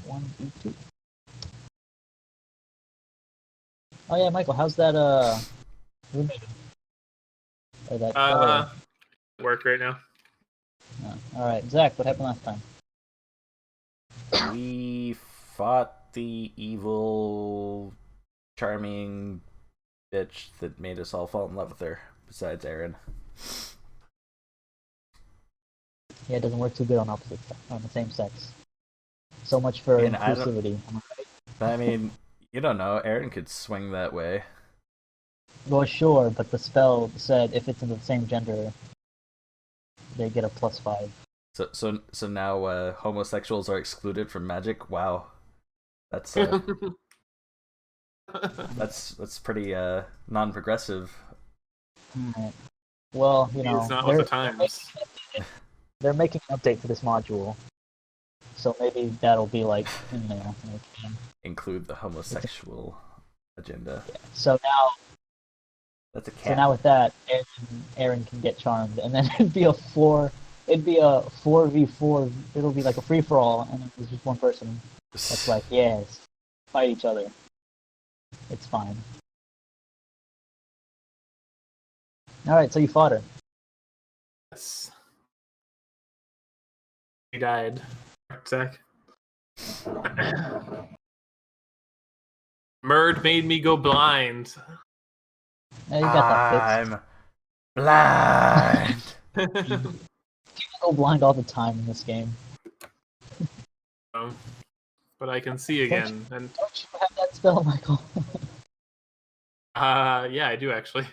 1v2. Oh yeah, Michael, how's that roommate? Or that fellow? Work right now. Alright, Zach, what happened last time? We fought the evil, charming bitch that made us all fall in love with her, besides Aaron. Yeah, it doesn't work too good on on the same sex. So much for inclusivity. I mean, you don't know. Aaron could swing that way. Well, sure, but the spell said if it's in the same gender, they get a +5. So now homosexuals are excluded from magic. Wow, that's that's pretty non-progressive. Right. Well, you know, it's not with the times. They're making an update to this module, so maybe that'll be like in there. Include the homosexual agenda. Yeah. So now, that's a cat. So now with that, Aaron can get charmed, and then it'd be a 4v4. It'll be like a free for all, and there's just one person that's like, yes, fight each other. It's fine. All right, so you fought her. Yes. He died. Zach. Murd made me go blind. Yeah, you got that fixed. I'm blind. People go blind all the time in this game. But I can see again. Don't you have that spell, Michael? Yeah, I do actually.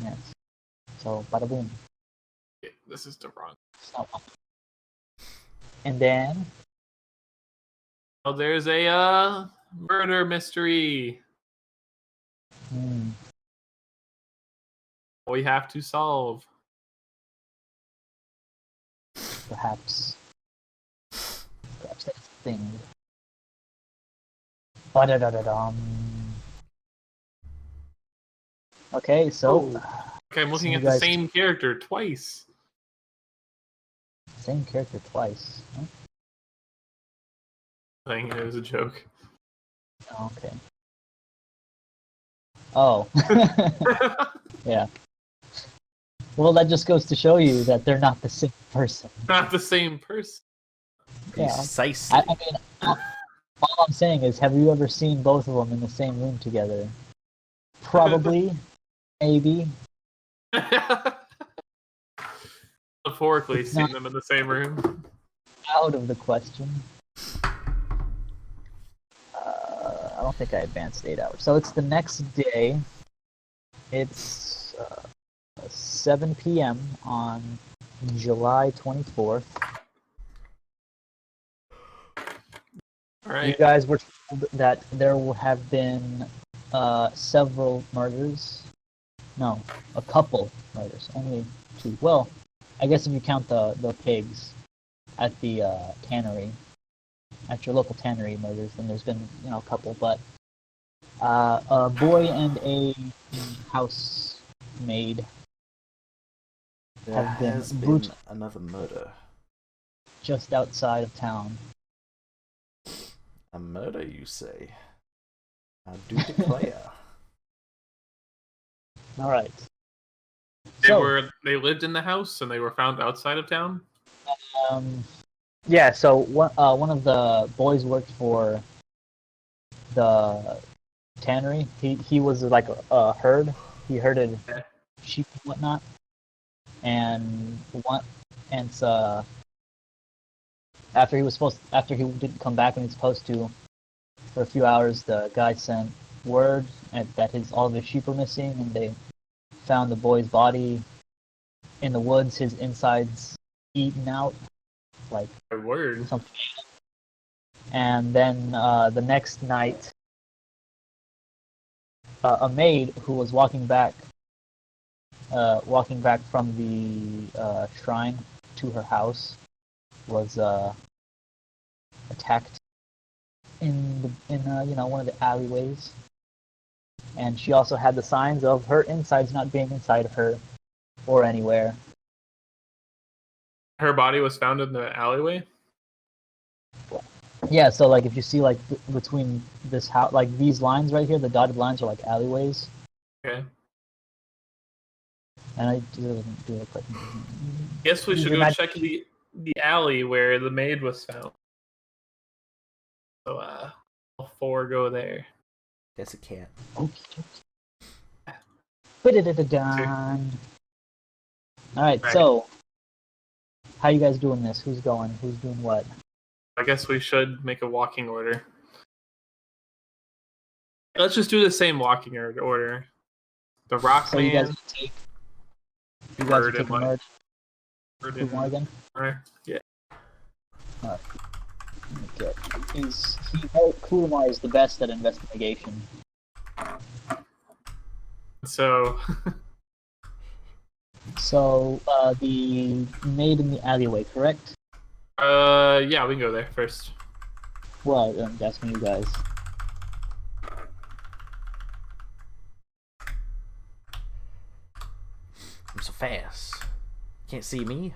Yes. So, bada boom. Okay, this is the wrong. And then... Oh, there's a murder mystery. We have to solve. Perhaps that's a thing. Ba-da-da-da-dum. Okay, so... Okay, I'm looking at the same character twice. Same character twice. Huh? I think it was a joke. Okay. Oh. Yeah. Well, that just goes to show you that they're not the same person. Not the same person. Yeah. Precisely. I mean, all I'm saying is, have you ever seen both of them in the same room together? Probably. Maybe. Metaphorically, seen them in the same room. Out of the question. I don't think I advanced 8 hours. So it's the next day. It's 7 p.m. on July 24th. All right. You guys were told that there will have been several murders. No, a couple murders. Only 2. Well, I guess if you count the pigs at the tannery, at your local tannery murders, then there's been a couple. But a boy and a housemaid have been brutally another murder just outside of town. A murder, you say? I do declare. All right. They lived in the house and they were found outside of town. Yeah. So one of the boys worked for the tannery. He was like a herd. He herded sheep and whatnot. And after he didn't come back when he was supposed to, for a few hours, the guy sent word that all of his sheep were missing, and they found the boy's body in the woods, his insides eaten out, like something. And then the next night, a maid who was walking back from the shrine to her house was attacked in one of the alleyways, and she also had the signs of her insides not being inside of her or anywhere. Her body was found in the alleyway. Yeah, so like if you see like between this house, like these lines right here, the dotted lines are like alleyways. Okay. And I do a quick. Guess we Use should your go magic check the alley where the maid was found. So all four go there. Guess it can't. Okay. Ba-da-da-da-dun. Alright, Right. so how you guys doing this? Who's going? Who's doing what? I guess we should make a walking order. Let's just do the same walking order. The rock So you guys man. take you guys are Bird and taking what? Murd. Who won again? Yeah. Okay. Kurumar is the best at investigation. So So the maid in the alleyway, correct? yeah, we can go there first. Well, that's from you guys. I'm so fast. Can't see me.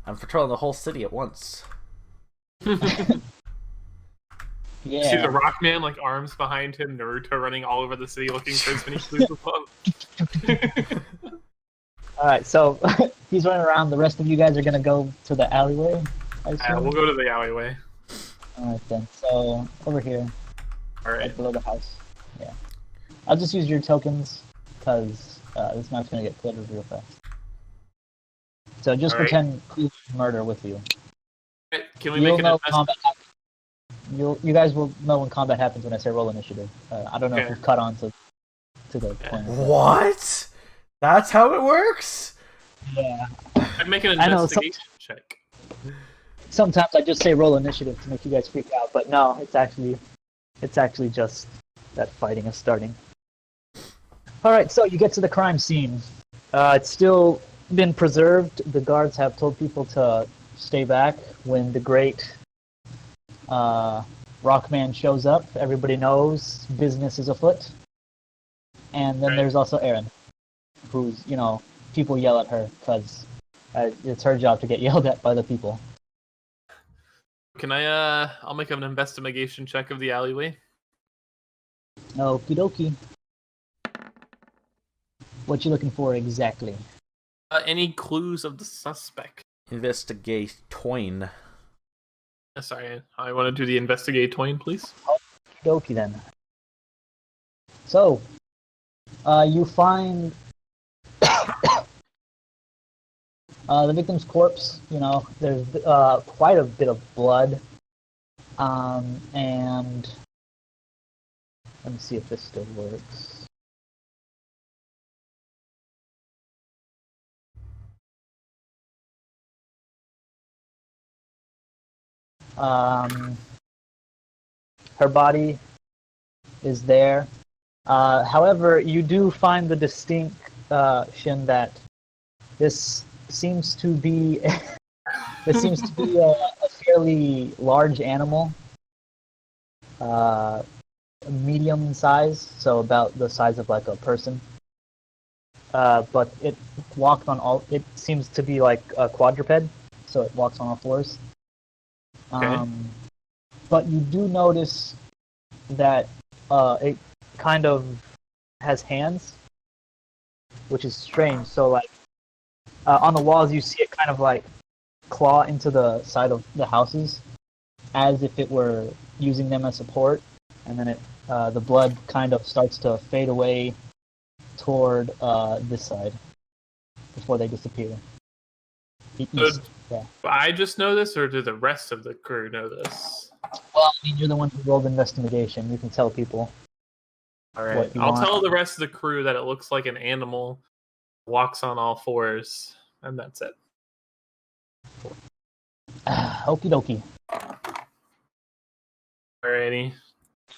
I'm patrolling the whole city at once. Yeah. See the rock man, like arms behind him, Naruto running all over the city looking for as many clues as possible. Alright, so he's running around. The rest of you guys are gonna go to the alleyway, I assume? We'll go to the alleyway. Alright then. So over here, Alright. right below the house. Yeah. I'll just use your tokens because this map's gonna get cluttered real fast. So just Alright. pretend Clue's murder with you. Can we make an investment? You guys will know when combat happens when I say roll initiative. I don't know if Okay. you've cut on to the point. What? That's how it works? Yeah. I'd make an I know, investigation check. Sometimes I just say roll initiative to make you guys freak out, but no, it's actually just that fighting is starting. Alright, so you get to the crime scene. It's still been preserved. The guards have told people to stay back when the great Rockman shows up. Everybody knows business is afoot. And then Right. there's also Erin, who's, people yell at her because it's her job to get yelled at by the people. Can I I'll make an investigation check of the alleyway. Okie dokie. What you looking for exactly? Any clues of the suspect? Investigate Toyn. Sorry, I want to do the investigate Toyn, please. Okie dokie then. So, you find the victim's corpse. There's quite a bit of blood. And let me see if this still works. Her body is there. However, you do find the distinction that this seems to be a fairly large animal, medium size, so about the size of like a person. But it walked on all. It seems to be like a quadruped, so it walks on all fours. Okay. But you do notice that it kind of has hands, which is strange. So like on the walls, you see it kind of like claw into the side of the houses, as if it were using them as support, and then the blood kind of starts to fade away toward this side before they disappear. East. Yeah. I just know this, or do the rest of the crew know this? Well, I mean, you're the one who rolled investigation. You can tell people. All right, What you I'll want. tell the rest of the crew that it looks like an animal walks on all fours, and that's it. Okie dokie. Alrighty.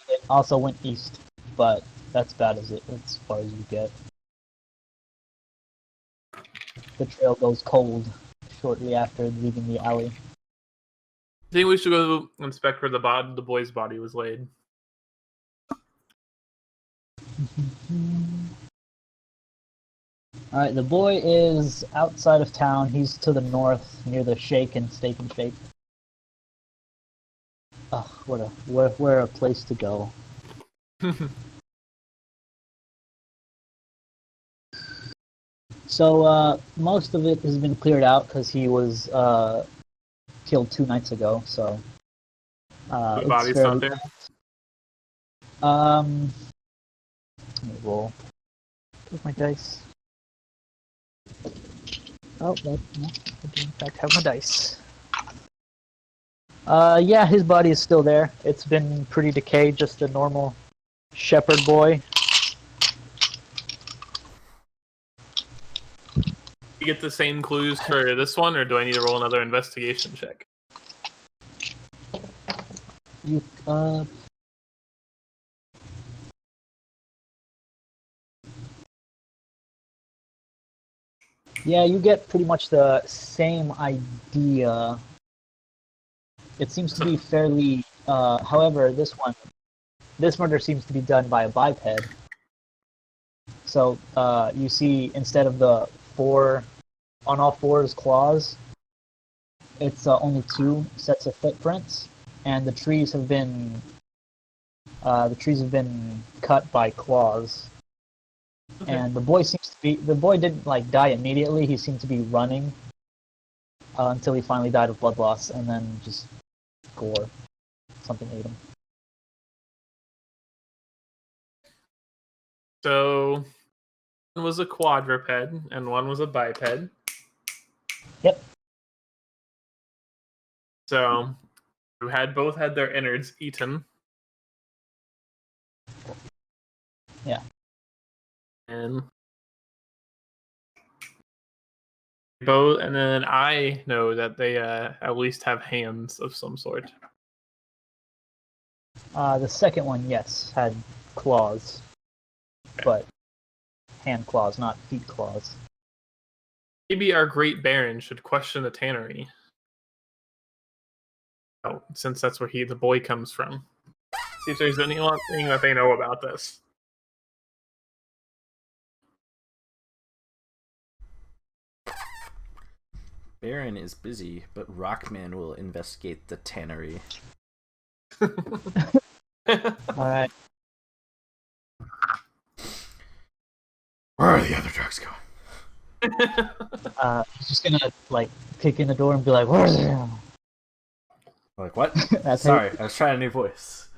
It also went east, but that's about as far as you get. The trail goes cold shortly after leaving the alley. I think we should go inspect where the boy's body was laid. Alright, the boy is outside of town. He's to the north, near the Shake and Steak and Shake. Ugh, what a place to go. So, most of it has been cleared out because he was, killed 2 nights ago, so... The it's body's fairly... not there. Let me roll. Take my dice. Oh, no, I do in fact have my dice. Yeah, his body is still there. It's been pretty decayed, just a normal shepherd boy. You get the same clues for this one, or do I need to roll another investigation check? You, yeah, you get pretty much the same idea. It seems to be fairly, however, this murder seems to be done by a biped. So, you see, instead of the 4 on all fours claws, it's only 2 sets of footprints, and the trees have been cut by claws. Okay. And the boy didn't like die immediately. He seemed to be running until he finally died of blood loss, and then just gore. Something ate him. So, one was a quadruped and one was a biped. Yep. So, who had both had their innards eaten. Yeah. And both, and then I know that they at least have hands of some sort. The second one, yes, had claws, but hand claws, not feet claws. Maybe our great baron should question the tannery. Oh, since that's where the boy comes from. See if there's anything that they know about this. Baron is busy, but Rockman will investigate the tannery. Alright. Where are the other drugs going? He's just gonna, like, kick in the door and be like, "Where's it?" Like, what? That's Sorry, I was trying a new voice.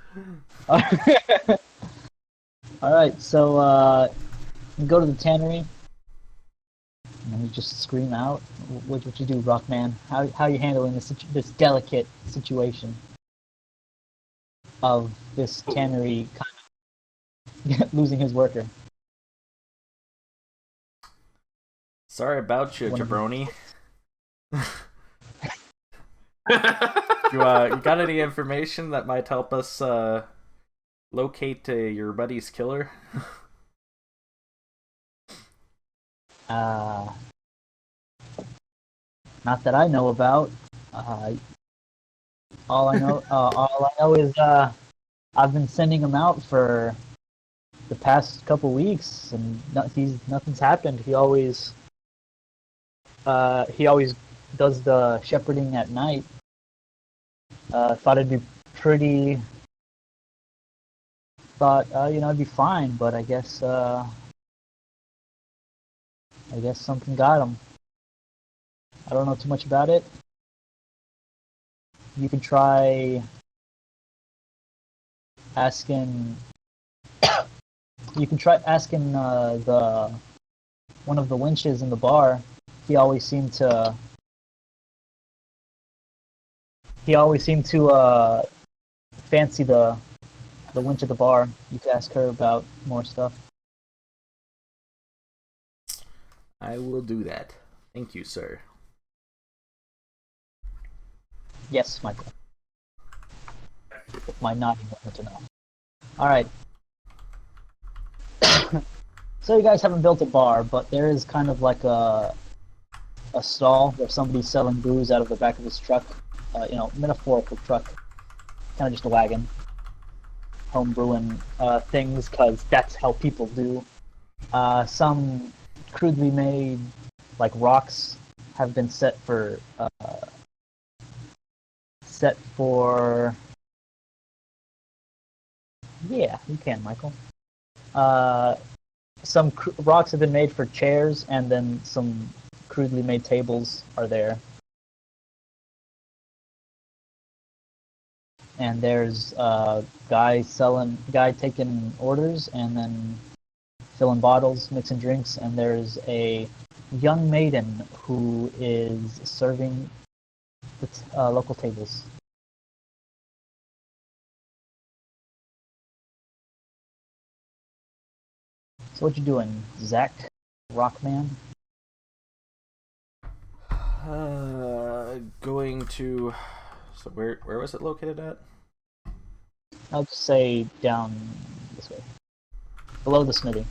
Alright, so, you go to the tannery, and you just scream out. What you do, Rockman? How are you handling this delicate situation of this tannery kind of losing his worker? Sorry about you, jabroni. You got any information that might help us locate your buddy's killer? Not that I know about. All I know is I've been sending him out for the past couple weeks, and nothing's happened. He always does the shepherding at night. Thought it'd be pretty. Thought it'd be fine, but I guess something got him. I don't know too much about it. You can try asking. You can try asking the one of the wenches in the bar. He always seemed to fancy the wench at the bar. You could ask her about more stuff. I will do that. Thank you, sir. Yes, Michael. My nodding wanted to know. Alright. So you guys haven't built a bar, but there is kind of like a stall where somebody's selling booze out of the back of his truck. Metaphorical truck. Kind of just a wagon. Home brewing things, because that's how people do. Some crudely made, like, rocks have been set for yeah, you can, Michael. Some rocks have been made for chairs, and then some crudely made tables are there. And there's a guy taking orders, and then filling bottles, mixing drinks, and there's a young maiden who is serving the local tables. So what you doing, Zach, Rockman? Going to. So where was it located at? I'll just say down this way, below the smithy.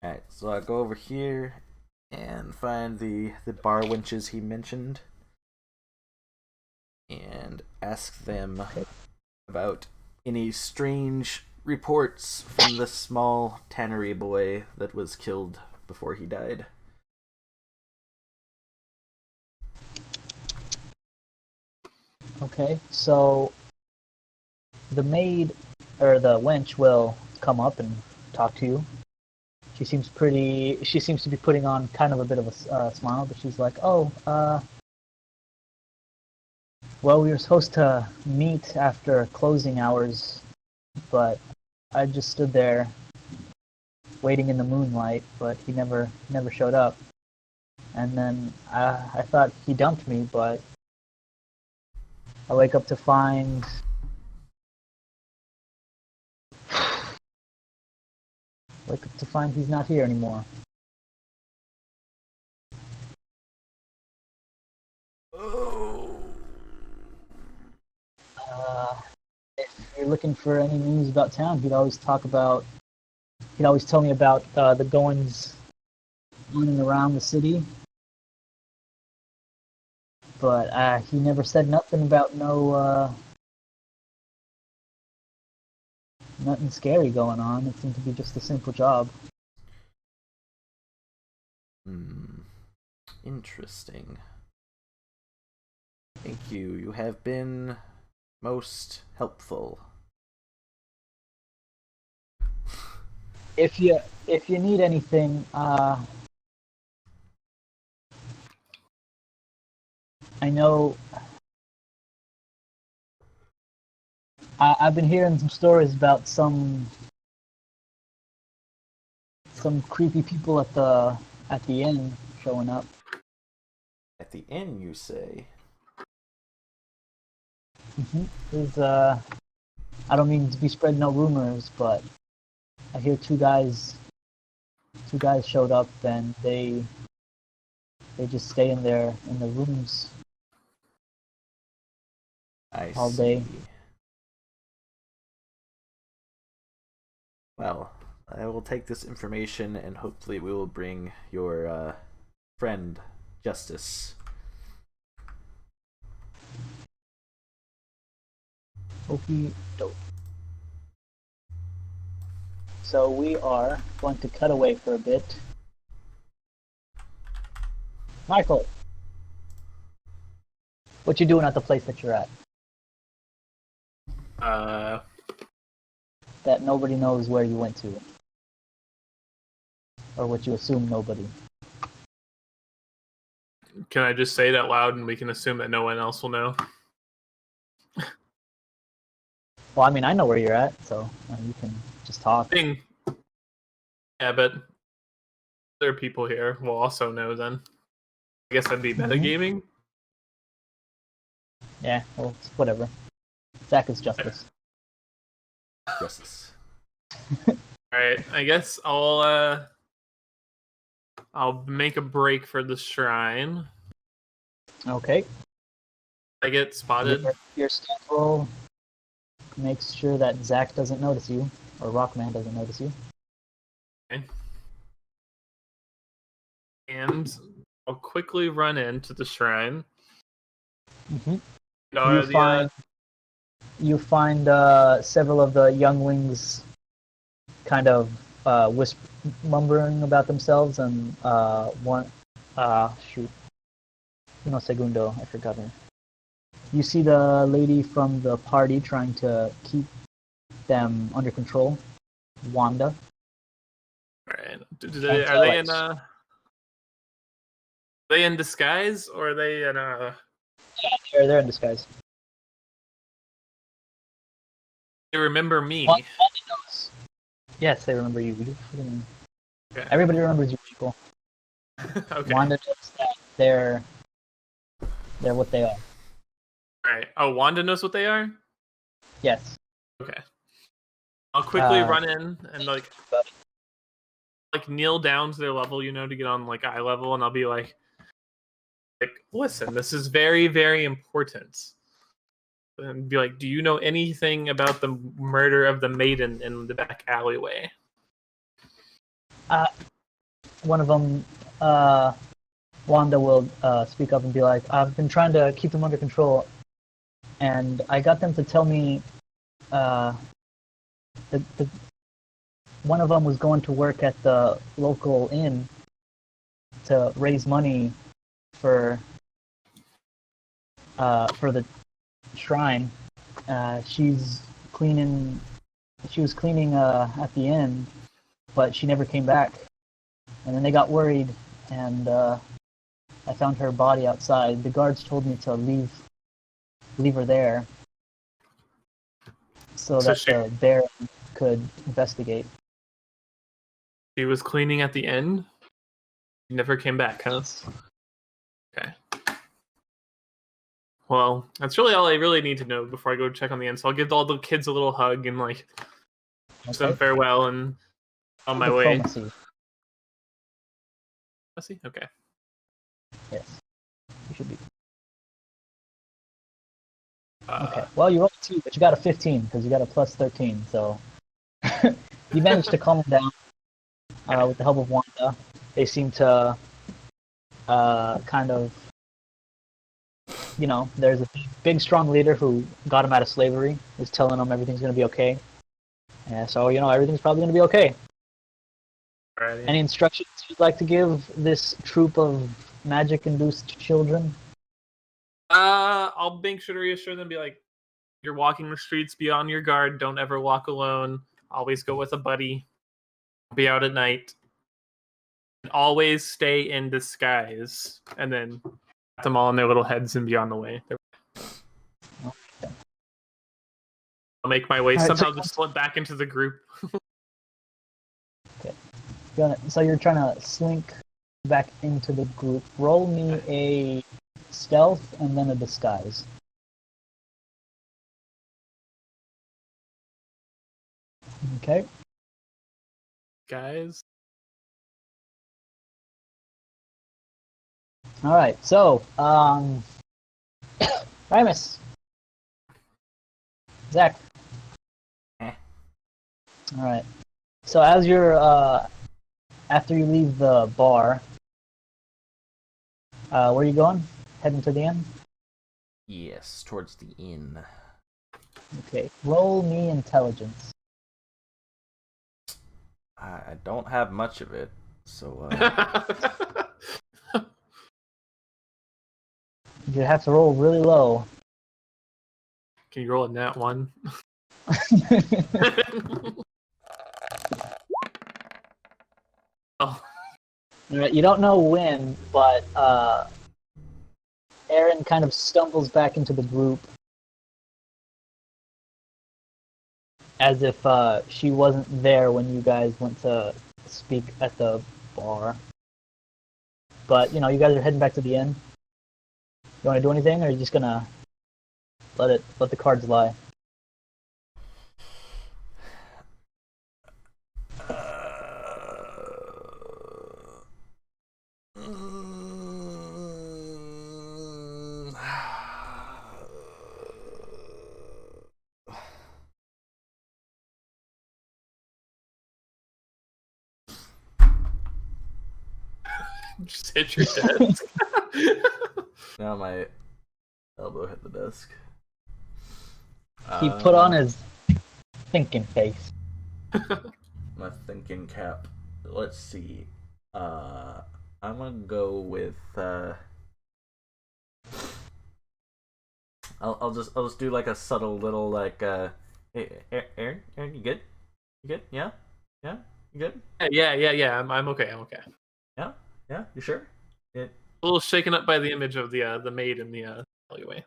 Alright, so I'll go over here and find the bar winches he mentioned and ask them about any strange reports from the small tannery boy that was killed before he died. Okay, so the maid, or the wench, will come up and talk to you. She seems to be putting on kind of a bit of a smile, but she's like, oh, well, we were supposed to meet after closing hours, but I just stood there waiting in the moonlight, but he never showed up. And then I thought he dumped me, but I wake up to find he's not here anymore. Oh. If you're looking for any news about town, he'd always tell me about the goings on and around the city. But he never said nothing about nothing scary going on. It seemed to be just a simple job. Interesting. Thank you. You have been most helpful. If you need anything, I know I've been hearing some stories about some creepy people at the inn showing up. At the inn, you say? There's I don't mean to be spreading no rumors, but I hear two guys showed up, and they just stay in the rooms all day. Well, I will take this information and hopefully we will bring your friend justice. Okie doke. So we are going to cut away for a bit. Michael, what you doing at the place that you're at? That nobody knows where you went to. Or what you assume nobody. Can I just say it out loud and we can assume that no one else will know? Well, I mean, I know where you're at, so you can just talk. Ding. Yeah, but other people here will also know then. I guess that'd be metagaming. Yeah, well, whatever. Zach is justice. Justice. Alright, I guess I'll make a break for the shrine. Okay. I get spotted. Your stealth roll makes sure that Zach doesn't notice you, or Rockman doesn't notice you. Okay. And I'll quickly run into the shrine. You find several of the younglings kind of mumbling about themselves, and one, shoot, no segundo, I forgot her. You see the lady from the party trying to keep them under control, Wanda. Right. Are they in disguise, or are they in Yeah, they're in disguise. They remember me. Wanda knows. Yes, they remember you. Okay. Everybody remembers you, people. Okay. Wanda knows that they're what they are. Right. Oh, Wanda knows what they are? Yes. Okay. I'll quickly run in and like kneel down to their level, to get on like eye level, and I'll be like, listen, this is very, very important. And be like, do you know anything about the murder of the maiden in the back alleyway? One of them, Wanda will speak up and be like, I've been trying to keep them under control, and I got them to tell me one of them was going to work at the local inn to raise money for the shrine. She was cleaning at the inn, but she never came back. And then they got worried, and I found her body outside. The guards told me to leave her there, so that the bear could investigate. She was cleaning at the inn? She never came back, huh? Okay. Well, that's really all I really need to know before I go check on the inn. So I'll give all the kids a little hug and wish them farewell and on my way. Diplomacy. Okay. Yes. You should be. Okay. Well, you rolled 2, but you got a 15 because you got a plus 13. So you managed to calm them down with the help of Wanda. They seem to kind of, there's a big, strong leader who got him out of slavery, is telling him everything's going to be okay. So, everything's probably going to be okay. Alrighty. Any instructions you'd like to give this troop of magic-induced children? I'll make sure to reassure them, be like, you're walking the streets, be on your guard, don't ever walk alone, always go with a buddy, be out at night, and always stay in disguise, and then pat them all in their little heads and be on the way. Okay. I'll make my way All right, somehow just slip back into the group. Okay. So you're trying to slink back into the group. Roll me a stealth and then a disguise. Okay. Guys. All right. So, Primus, Zach. All right. So as you're after you leave the bar, where are you going? Heading to the inn? Yes, towards the inn. Okay. Roll me intelligence. I don't have much of it, so You have to roll really low. Can you roll a nat 1? Oh. You don't know when, but Erin kind of stumbles back into the group as if she wasn't there when you guys went to speak at the bar. But, you guys are heading back to the inn. You want to do anything, or are you just gonna let the cards lie? Just hit your desk. now my elbow hit the desk. He put on his thinking face. My thinking cap let's see. I'm gonna go with. I'll just do like a subtle little like. Hey, Aaron, you good? You good? Yeah, you good? Yeah. I'm okay. I'm okay. Yeah, you sure? A little shaken up by the image of the maid in the alleyway.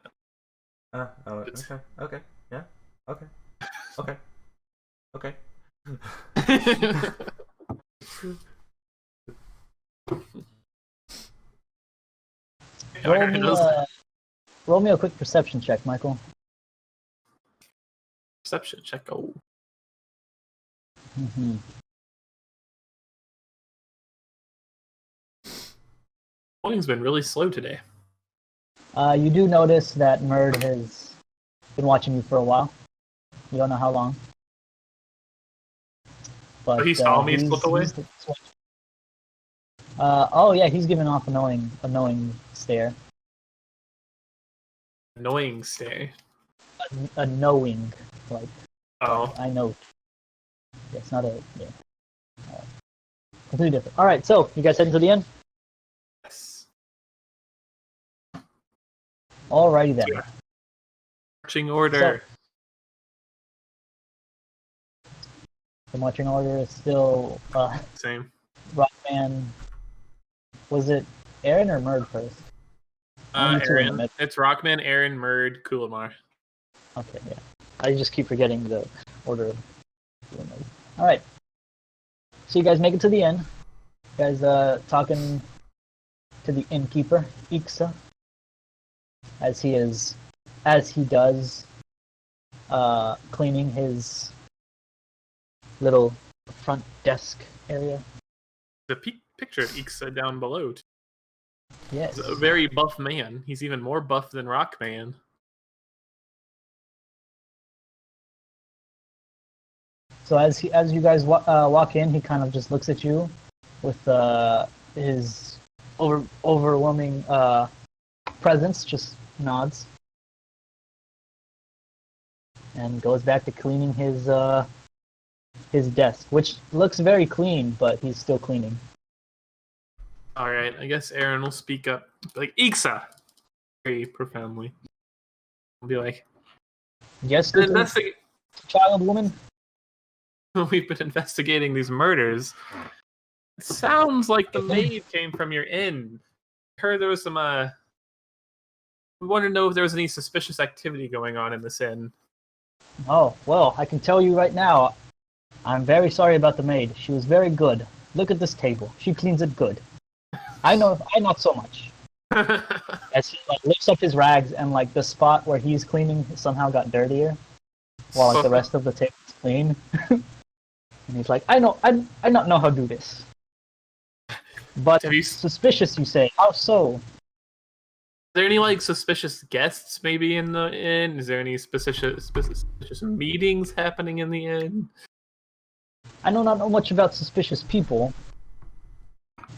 Okay. Yeah. Okay. Okay. Roll me a quick perception check, Michael. Perception check. Oh. Mm-hmm. Morning's been really slow today. You do notice that Murd has been watching you for a while. You don't know how long. But he saw me slip away? Oh yeah, he's giving off a knowing stare. Annoying stare. A knowing, like. Oh. I know. Yeah, it's not a. Yeah. Completely different. All right, so you guys heading to the end? Yes. Alrighty then. Yeah. Marching order. The marching order is still Same. Rockman. Was it Aaron or Murd first? Aaron. It's Rockman, Aaron, Murd, Kulamar. Okay, yeah. I just keep forgetting the order. All right. So you guys make it to the end. You guys talking to the innkeeper, Ixa, as he does cleaning his little front desk area. The picture of Ixa down below. Yes. He's a very buff man. He's even more buff than Rockman. So as you guys walk in, he kind of just looks at you with his overwhelming presence, just nods, and goes back to cleaning his desk, which looks very clean, but he's still cleaning. All right, I guess Aaron will speak up, like Ixa, very profoundly. I'll be like, Yes, child woman. We've been investigating these murders. It sounds like the maid came from your inn. I heard there was some. We wanted to know if there was any suspicious activity going on in this inn. Oh well, I can tell you right now. I'm very sorry about the maid. She was very good. Look at this table. She cleans it good. I not so much. As he lifts up his rags and the spot where he's cleaning somehow got dirtier, while the rest of the table is clean. And he's like, I not know how to do this. But suspicious, you say? How so? Are there any suspicious guests maybe in the inn? Is there any suspicious meetings happening in the inn? I do not know much about suspicious people.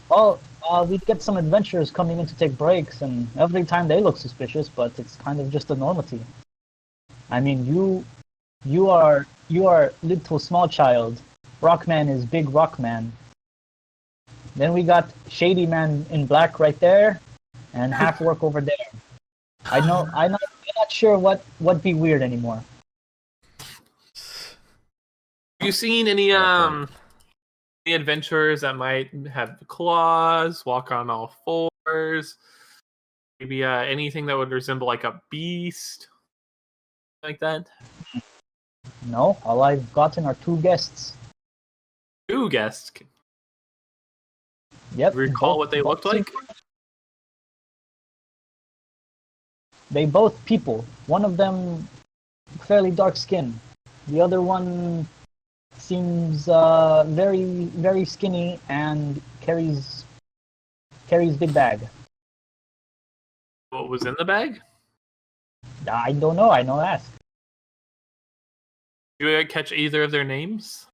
Well, we get some adventurers coming in to take breaks, and every time they look suspicious, but it's kind of just a normality. I mean, you are little small child. Rockman is big Rockman. Then we got Shady Man in black right there, and half work over there. I'm not sure what be weird anymore. Have you seen any adventurers that might have claws, walk on all fours? Maybe anything that would resemble a beast, like that? No, all I've gotten are 2 guests. 2 guests? Yep. Do you recall what they looked like? They both people. One of them fairly dark skin. The other one seems very, very skinny and carries big bag. What was in the bag? I don't know. I know ask. Do you catch either of their names?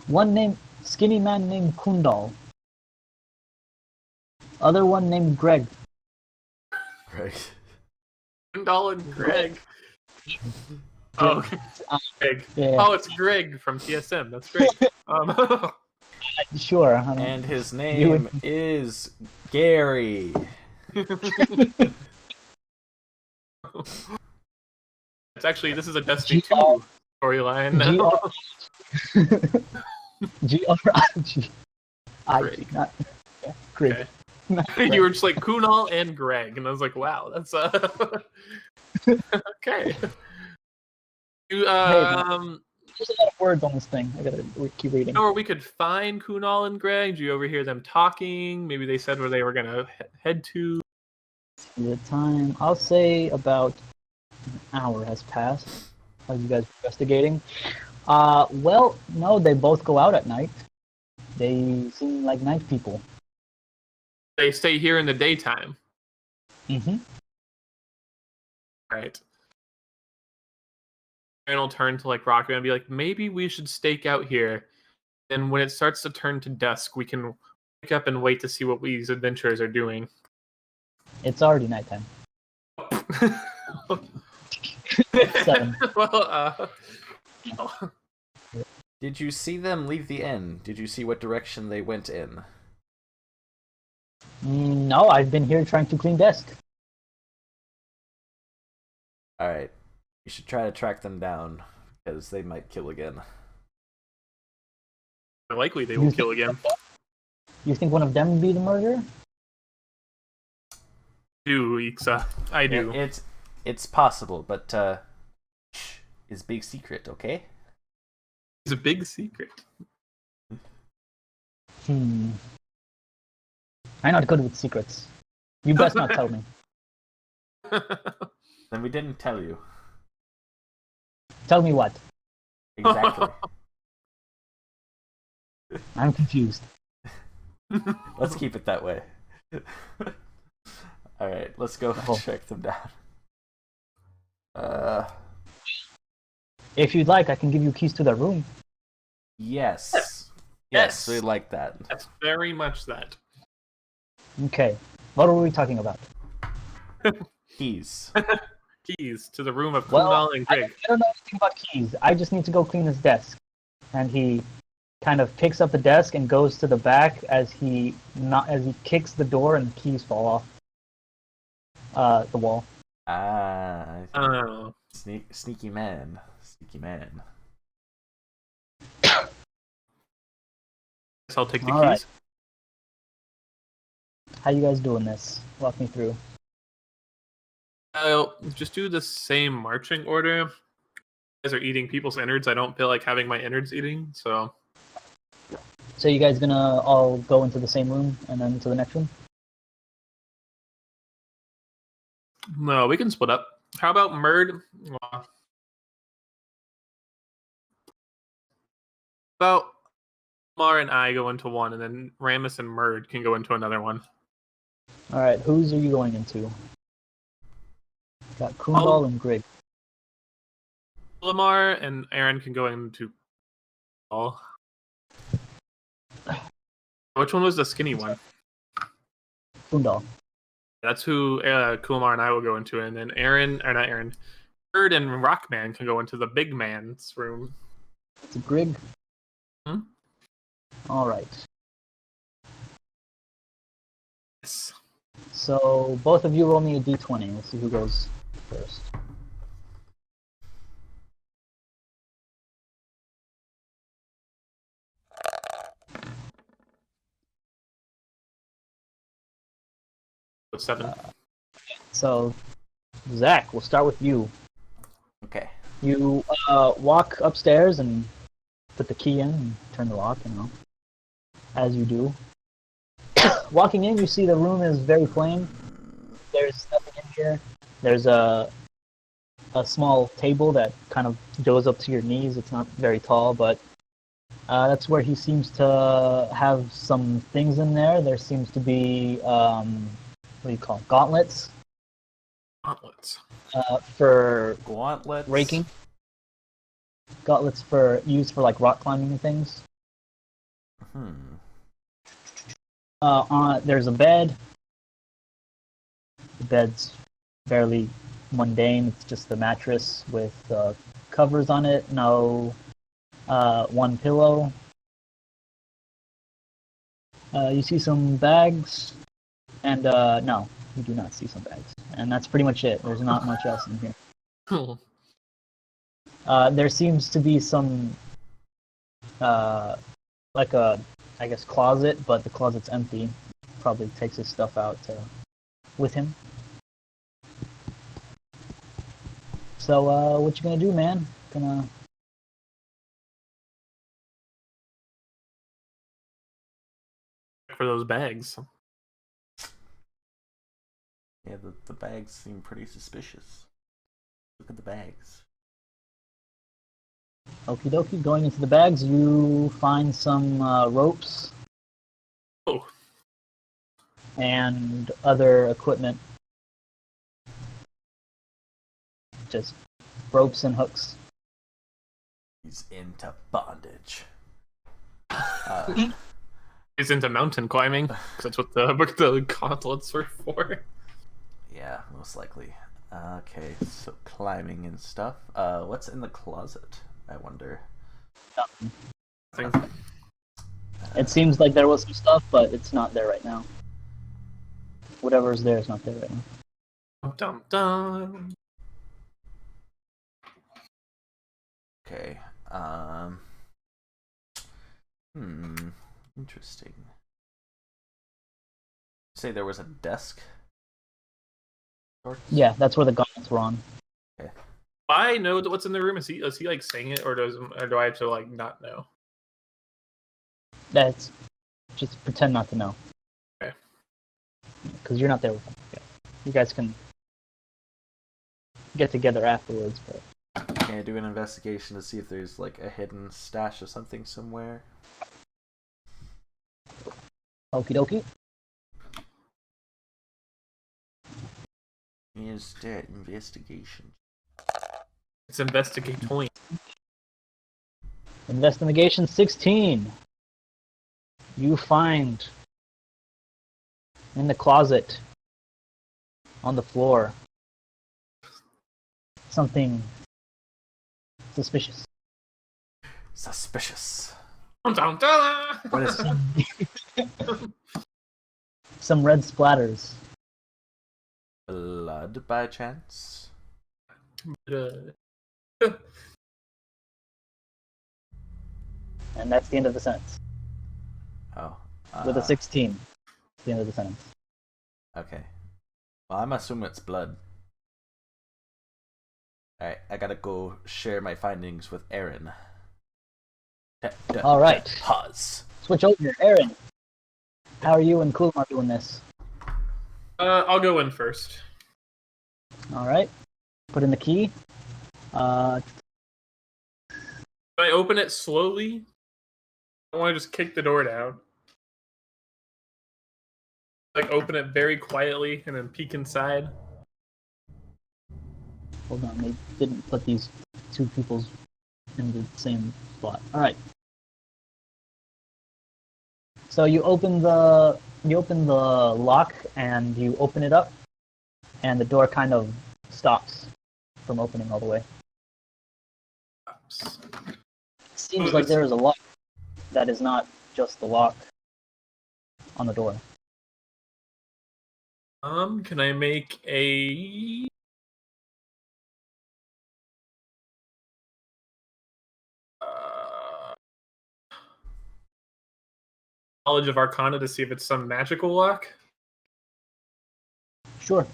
One skinny man named Kundal. Other one named Greg. Greg. Kundal and Greg. Oh, okay. Greg. Yeah. Oh, it's Greg from TSM. That's great. Sure. And his name is Gary. It's actually, this is a Destiny 2 storyline now. G-R-I-G. Greg. Not Greg. Okay. Not You Greg. were just like Kunal and Greg, and I was like, wow, that's okay. You, There's a lot of words on this thing. I gotta keep reading. or we could find Kunal and Greg. Do you overhear them talking? Maybe they said where they were gonna head to. The time, I'll say about an hour has passed. Are you guys investigating? Well, no, they both go out at night. They seem like night people. They stay here in the daytime. Mm-hmm. Right. And I'll turn to like Rocket and be like, maybe we should stake out here. And when it starts to turn to dusk, we can wake up and wait to see what these adventurers are doing. It's already nighttime. 7. Well, Did you see them leave the inn? Did you see what direction they went in? No, I've been here trying to clean desk. Alright. You should try to track them down, because they might kill again. likely they will kill again. You think one of them would be the murderer? I do. It's possible, but shh is big secret, okay? It's a big secret. I'm not good with secrets. You best not tell me. Then we didn't tell you. Tell me what? Exactly. I'm confused. Let's keep it that way. Alright, let's go Oh. track them down. If you'd like, I can give you keys to their room. Yes. Yes. We like that. That's very much that. Okay. What were we talking about? Keys. Keys to the room of Well, Kunal and I Greg. don't know anything about keys. I just need to go clean his desk. And he kind of picks up the desk and goes to the back as he kicks the door and the keys fall off the wall. Oh. Sneaky man. Sneaky man. Guess I'll take the All keys. right. How you guys doing this? Walk me through. I'll just do the same marching order. You guys are eating people's innards. I don't feel like having my innards eating, so So you guys gonna all go into the same room and then to the next room? no, we can split up. How about Murd? About Mar and I go into one, and then Ramus and Murd can go into another one. All right. Whose are you going into? Got Kundal and Grig. Lamar and Aaron can go into all. Which one was the skinny one? Kundal. That's who Kumar and I will go into, and then not Aaron, Bird and Rockman can go into the big man's room. It's a Grig. Hmm? All right. Yes. So both of you roll me a d20. Let's see who goes first. Seven. So, Zach, we'll start with you. Okay. You walk upstairs and put the key in and turn the lock, as you do. Walking in, you see the room is very plain. There's nothing in here. There's a small table that kind of goes up to your knees. It's not very tall, but that's where he seems to have some things in there. There seems to be, what do you call it? Gauntlets Gauntlets. for Gauntlets. raking. Gauntlets used for like rock climbing and things. There's a bed. The bed's barely mundane. It's just the mattress with covers on it. No one pillow. You see some bags, and no, you do not see some bags. And that's pretty much it. There's not much else in here. There seems to be some, like a, I guess, closet, but the closet's empty. Probably takes his stuff out with him. So, what you gonna do, man? Gonna... For those bags. Yeah, the bags seem pretty suspicious. Look at the bags. Okie dokie, going into the bags, you find some ropes. Oh. And other equipment. Just ropes and hooks. He's into bondage. He's into mountain climbing, because that's what the gauntlets were for. Yeah, most likely. Okay, so climbing and stuff. What's in the closet, I wonder? Nothing. It seems like there was some stuff, but it's not there right now. Whatever's there is not there right now. Dum dum. Okay. Interesting. Say there was a desk? Yeah, that's where the gauntlets were on. Okay. I know what's in the room. Is he like saying it, or do I have to like not know? That's just pretend not to know. Okay. Because you're not there with them. Yeah. You guys can get together afterwards, but... Can I do an investigation to see if there's like a hidden stash of something somewhere? Okie dokie. Is that investigation? It's investigate point. Investigation 16. You find in the closet on the floor something suspicious. Suspicious. Dum dum. What is it? Some red splatters. Blood by chance? And that's the end of the sentence. Oh. With a 16. That's the end of the sentence. Okay. Well, I'm assuming it's blood. Alright, I gotta go share my findings with Aaron. Alright. Pause. Switch over, Aaron. How are you and Kumar doing this? I'll go in first. Alright. Put in the key. Can I open it slowly? I want to just kick the door down. Like open it very quietly and then peek inside. Hold on, they didn't put these two people's in the same spot. Alright. So you open the lock and you open it up, and the door kind of stops from opening all the way. Seems like there is a lock that is not just the lock on the door. Can I make a knowledge of Arcana to see if it's some magical lock? Sure.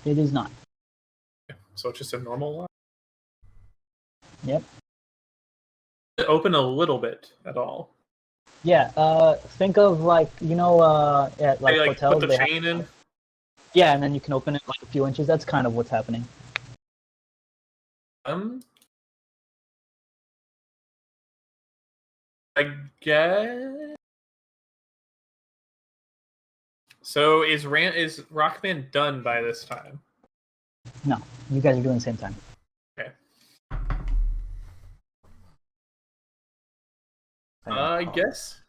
It is not. So it's just a normal lock? Yep. Open a little bit at all. Yeah, think of like, you know, at like hotels put the chain in? Yeah, and then you can open it like a few inches. That's kind of what's happening. I guess. So is Rockman done by this time? No, you guys are doing the same time. Okay. I guess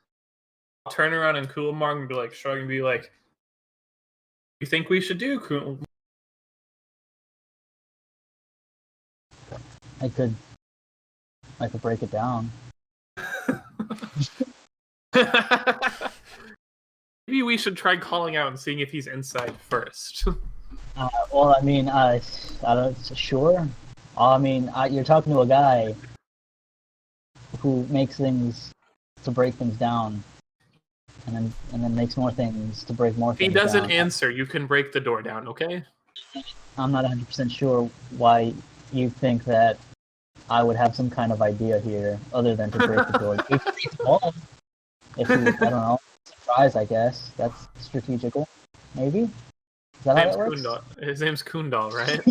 I'll turn around and Coolmar and be like, shrug and be like, "You think we should do Cool?" I could break it down. Maybe we should try calling out and seeing if he's inside first. Well, I mean, I don't. Sure. I mean, you're talking to a guy who makes things to break things down, and then makes more things to break more If he things doesn't down. answer, you can break the door down, okay? I'm not 100% sure why you think that I would have some kind of idea here other than to break the door. You can break the wall if you, I don't know, surprise, I guess. That's strategical. Maybe? Is that how that works? His name's Kundal, right?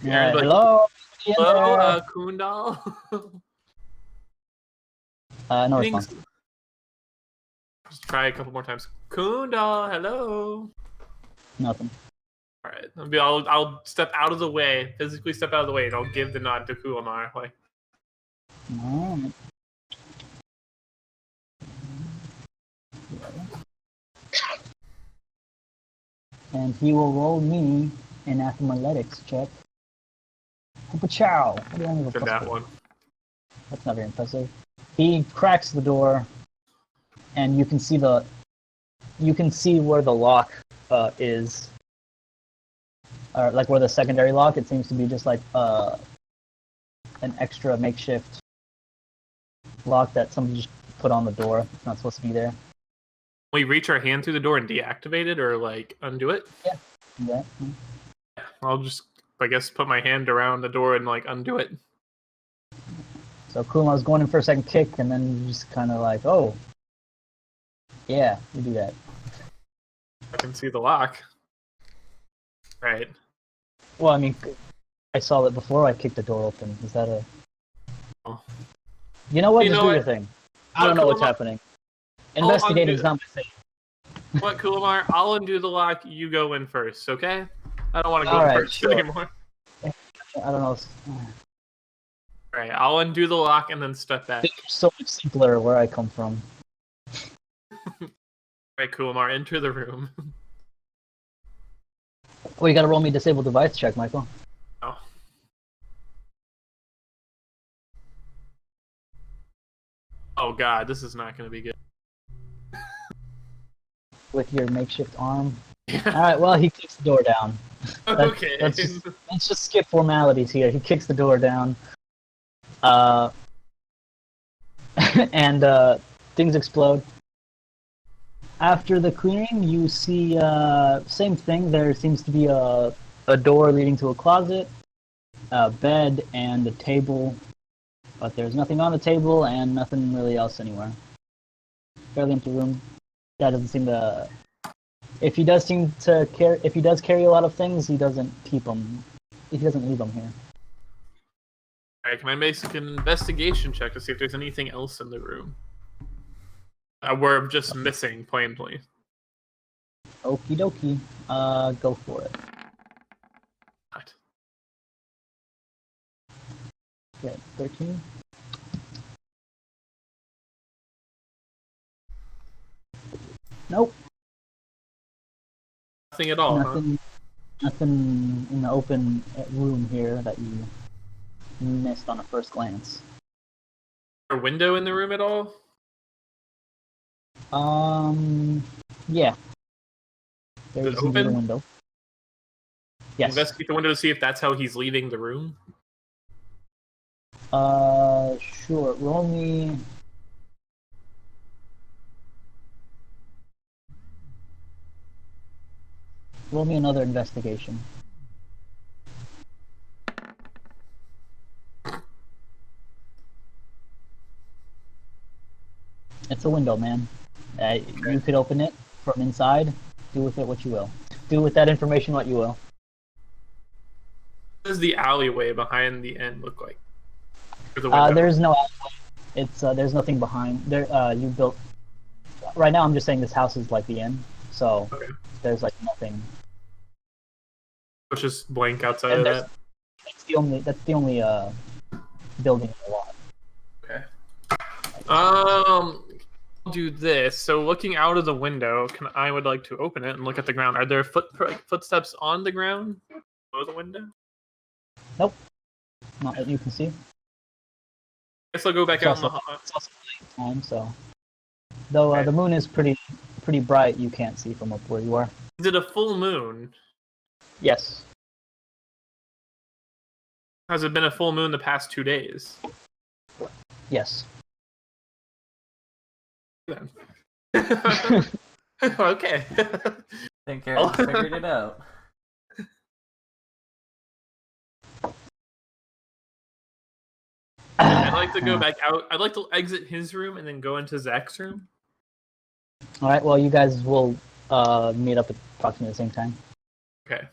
Yeah, like, hello? hello, Kundal? No response. Just try a couple more times. Kundal, hello? Nothing. Alright, I'll step out of the way, physically step out of the way, and I'll give the nod to Kulamar. Like, Alright. And he will roll me an athletics check. Chow. What do you want to did that one. That's not very impressive. He cracks the door, and you can see where the lock is, or like where the secondary lock. It seems to be just like an extra makeshift lock that somebody just put on the door. It's not supposed to be there. We reach our hand through the door and deactivate it, or like undo it. Yeah. Yeah. I'll just, I guess, put my hand around the door and like undo it. So Kuma was going in for a second kick, and then just kind of like, oh, yeah, you do that. I can see the lock. Right. Well, I mean, I saw it before I kicked the door open. Is that a... Oh. You know what? You Just know do your what? thing. I don't know what's happening. Investigating is not my thing. What, Kulamar? I'll undo the lock. You go in first, okay? I don't want to go All right, first sure. anymore. I don't know. Alright, I'll undo the lock and then step back. It's so much simpler where I come from. Alright, Kulamar, enter the room. Well, you gotta roll me a disable device check, Michael. Oh. Oh god, this is not gonna be good. With your makeshift arm. Alright, well, he kicks the door down. Okay. Let's just skip formalities here. He kicks the door down. And things explode. After the clearing, you see same thing. There seems to be a door leading to a closet, a bed, and a table. But there's nothing on the table and nothing really else anywhere. Fairly empty room. That doesn't seem to. If he does carry a lot of things, he doesn't keep them. He doesn't leave them here. Alright, can I make an investigation check to see if there's anything else in the room? We're just missing, plainly. Okie dokie. Go for it. What? Yeah, 13. Nope. Nothing at all, Nothing. Nothing in the open room here that you missed on a first glance. Is there a window in the room at all? Yeah. There's it open? a window. Yes. Investigate the window to see if that's how he's leaving the room. Sure. Roll me. Roll me another investigation. It's a window, man. You could open it from inside. Do with it what you will. Do with that information what you will. What does the alleyway behind the end look like? Or the window? There's no alleyway. It's there's nothing behind there. You built. Right now, I'm just saying this house is like the end, so Okay. there's like nothing. It's just blank outside And of that. that's the only building in the lot. Okay. I'll do this. So looking out of the window, I would like to open it and look at the ground. Are there footsteps on the ground below the window? Nope. Not that you can see. Guess I'll go back It's out in also, the. it's also nighttime, so though Okay. the moon is pretty bright, you can't see from up where you are. Is it a full moon? Yes. Has it been a full moon the past 2 days? Yes. Then. Okay. Think Aaron figured it out. I'd like to go back out. I'd like to exit his room and then go into Zach's room. All right. Well, you guys will meet up at approximately the same time. Okay.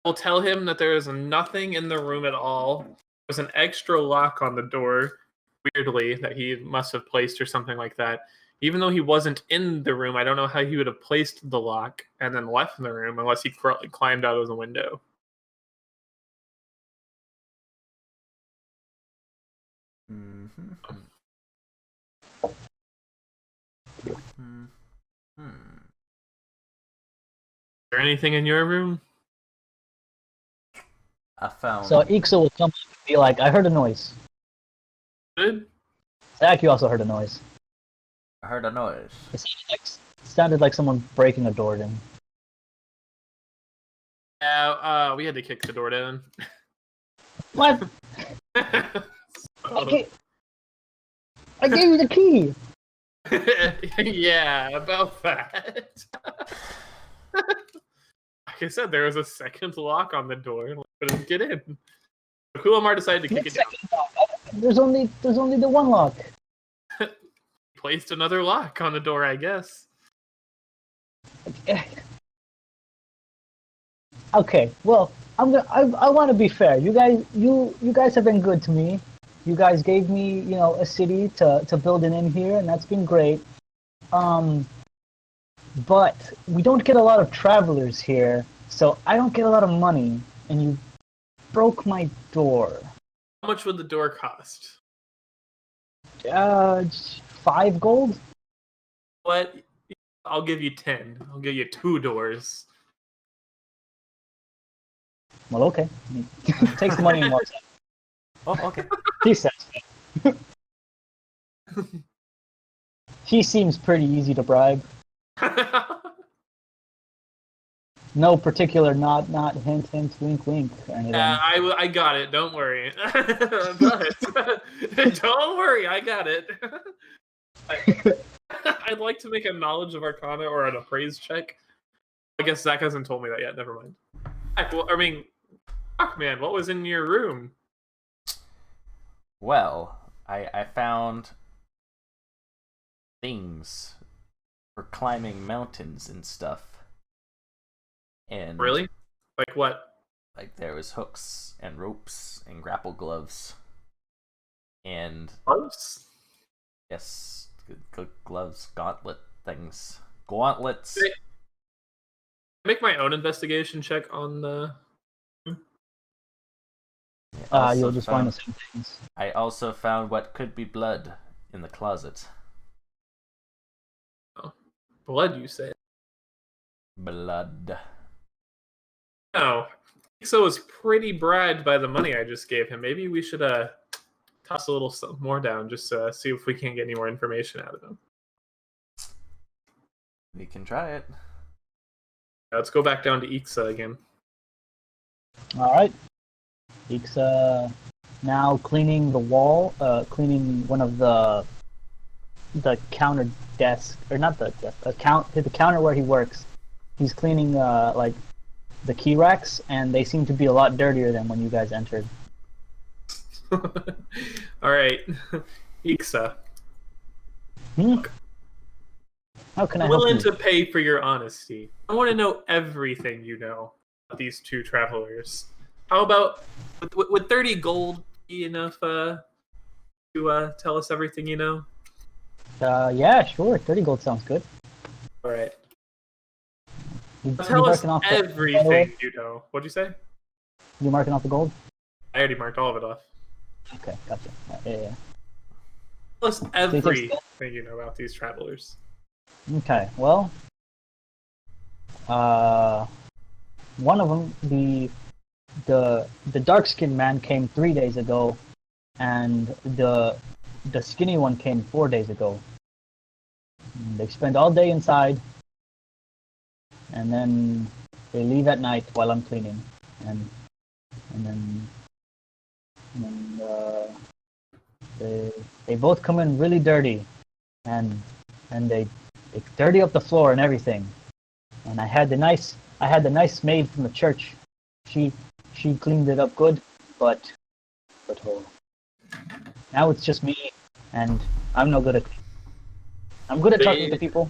I'll tell him that there is nothing in the room at all. There's an extra lock on the door, weirdly, that he must have placed or something like that. Even though he wasn't in the room, I don't know how he would have placed the lock and then left the room unless he climbed out of the window. Mm-hmm. Mm-hmm. Is there anything in your room? I found. So Ixa will come up and be like, "I heard a noise." Good. Zach, you also heard a noise. I heard a noise. It sounded like someone breaking a door in. Yeah, we had to kick the door down. What? So- Okay. I gave you the key. Yeah, about that. Like I said, there was a second lock on the door and we couldn't get in. So Kulamar decided to kick it down. Second lock. There's only the one lock. Placed another lock on the door, I guess. Okay, well, I want to be fair. You guys have been good to me. You guys gave me, a city to build an inn here, and that's been great. But we don't get a lot of travelers here, so I don't get a lot of money, and you broke my door. How much would the door cost? 5 gold? What? I'll give you 10. I'll give you 2 doors. Well, okay. Takes the money and walks out. Oh, okay. He says. He seems pretty easy to bribe. No particular nod, hint, wink, wink, or anything. I got it. Don't worry. Don't worry. I got it. I'd like to make a knowledge of Arcana or an appraise check. I guess Zach hasn't told me that yet. Never mind. Fuck, man, what was in your room? Well, I found things for climbing mountains and stuff. And Really? Like what? Like there was hooks and ropes and grapple gloves. And Gloves? yes, gloves, gauntlet things. Gauntlets. Make my own investigation check on the. You'll just find the same things. I also found what could be blood in the closet. Blood, you say? Blood. No. So was pretty bribed by the money I just gave him. Maybe we should toss a little something more down just to see if we can't get any more information out of him. We can try it. Let's go back down to Ixa again. Alright. Ixa now cleaning the wall, cleaning one of the counter desk, or not the desk, the counter where he works. He's cleaning like the key racks, and they seem to be a lot dirtier than when you guys entered. Alright. Ixa. How can I I'm help willing you? to pay for your honesty. I want to know everything you know about these 2 travelers. How about, would 30 gold be enough to tell us everything you know? Yeah, sure. 30 gold sounds good. Alright. You Tell us marking off everything you know. What'd you say? You marking off the gold? I already marked all of it off. Okay, gotcha. Yeah. Plus So he everything takes you know about these travelers. Okay, well, one of them, the dark skinned man came 3 days ago, and the skinny one came 4 days ago. They spend all day inside, and then they leave at night while I'm cleaning, and and then, and then they both come in really dirty, and they dirty up the floor and everything. And I had the nice maid from the church. She she cleaned it up good, but oh, now it's just me, and I'm no good at. I'm good at talking to people.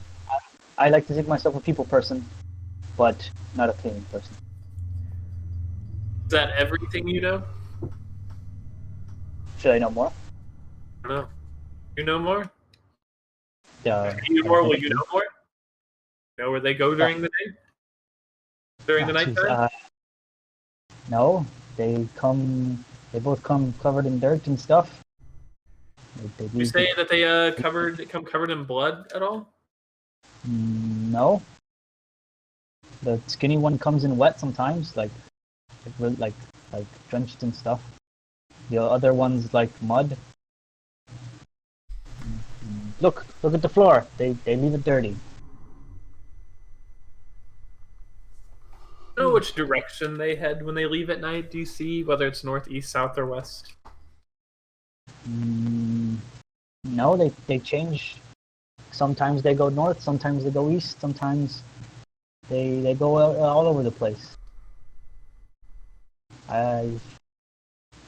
I like to think myself a people person, but not a cleaning person. Is that everything you know? Should I know more? I don't know. You know more? Uh, If you know more, will you know more? Know where they go during the day? During the Jeez, nighttime? no, they come. They both come covered in dirt and stuff. They You leave say that they come covered in blood at all? No, the skinny one comes in wet sometimes, like like drenched in stuff. The other one's like mud. Look at the floor. They leave it dirty. Do you know which direction they head when they leave at night? Do you see whether it's north, east, south, or west? No, they change. Sometimes they go north. Sometimes they go east. Sometimes they go all over the place. I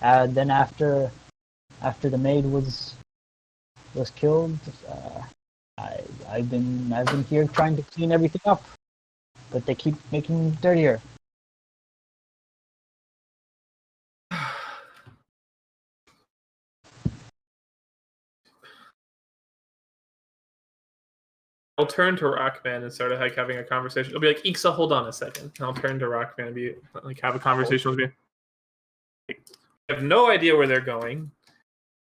then after the maid was killed, I've been here trying to clean everything up, but they keep making it dirtier. I'll turn to Rockman and start like having a conversation. I'll be like, Ixa, hold on a second. And I'll turn to Rockman and be like, have a conversation with me. I have no idea where they're going.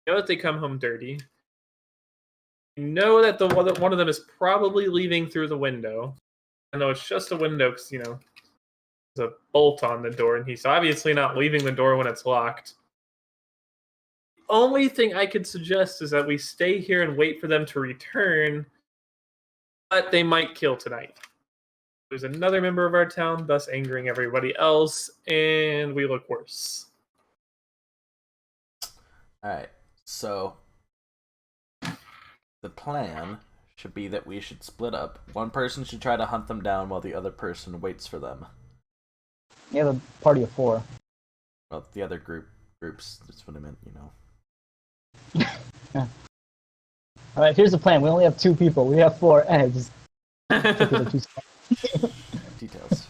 You know that they come home dirty. You know that the one of them is probably leaving through the window. I know it's just a window because there's a bolt on the door, and he's obviously not leaving the door when it's locked. The only thing I could suggest is that we stay here and wait for them to return, but they might kill tonight. There's another member of our town, thus angering everybody else, and we look worse. Alright, so the plan should be that we should split up. One person should try to hunt them down while the other person waits for them. You have a party of 4. Well, the other groups, that's what I meant, you know. All right, here's the plan. We only have 2 people. We have 4 eggs. Details.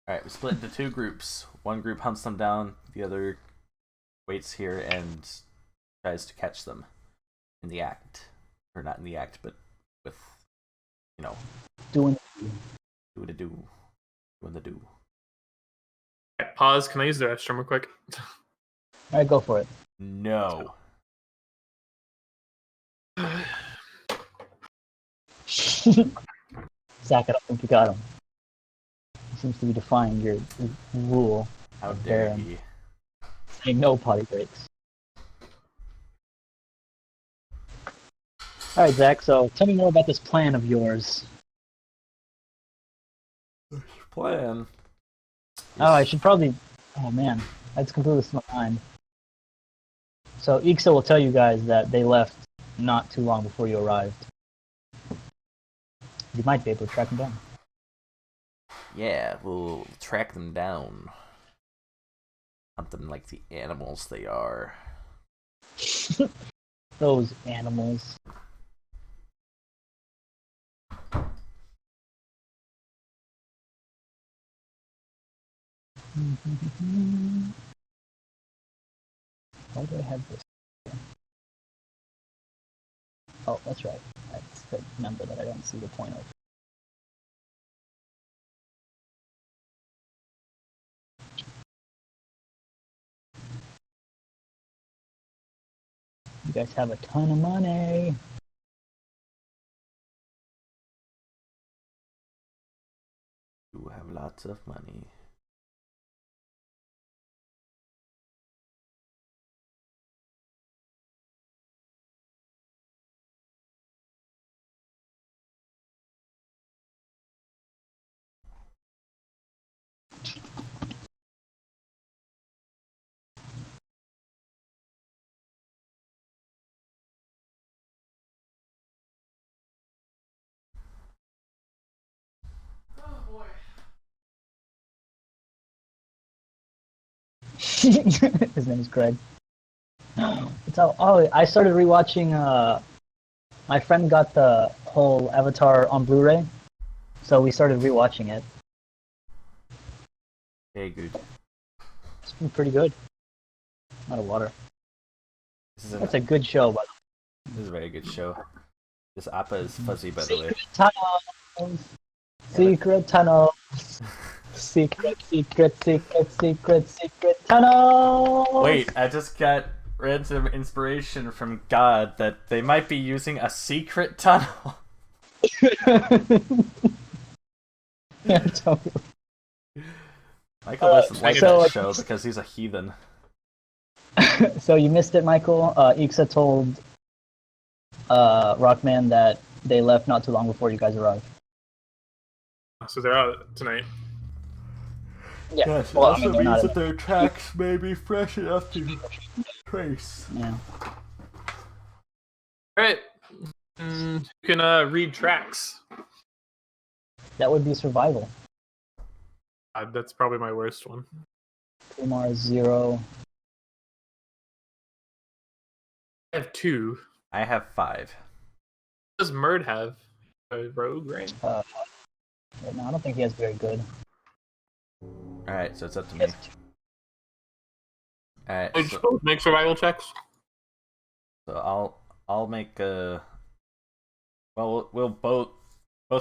Alright, we split into 2 groups. One group hunts them down, the other waits here and tries to catch them in the act. Or not in the act, but with, you know, Doing the do. Right, pause. Can I use the restroom real quick? All right, go for it. No. Zach, I don't think you got him. He seems to be defying your rule. How dare he? Saying no potty breaks. All right, Zach. So tell me more about this plan of yours. Plan. Oh, I should probably. Oh man, that's completely slipped my mind. So Ixa will tell you guys that they left not too long before you arrived. You might be able to track them down. Yeah, we'll track them down. Hunt them like the animals they are. Those animals. Why do I have this? Oh, that's right. That's the number that I don't see the point of. You guys have a ton of money. You have lots of money. His name is Greg. It's how, oh, I started rewatching. My friend got the whole Avatar on Blu-ray, so we started rewatching it. Hey, good. It's been pretty good. Out of water. That's a good show, by the way. This is a very good show. This Appa is fuzzy, by the way. Tunnels. Secret tunnels. Secret tunnels. Wait, I just got random inspiration from God that they might be using a secret tunnel. Yeah, totally. Michael doesn't like so, that show because he's a heathen. So you missed it, Michael. Ixa told Rockman that they left not too long before you guys arrived. So they're out tonight. Yeah. Yes, it Well, also I mean, they're means not that their tracks may be fresh enough to trace. Yeah. Alright. You can read tracks. That would be survival. That's probably my worst one. Kumar is 0. I have 2. I have 5. What does Murd have? A rogue, right? No, I don't think he has very good. Alright, so it's up to me. Alright, We just both make survival checks. so I'll make a. Well, we'll both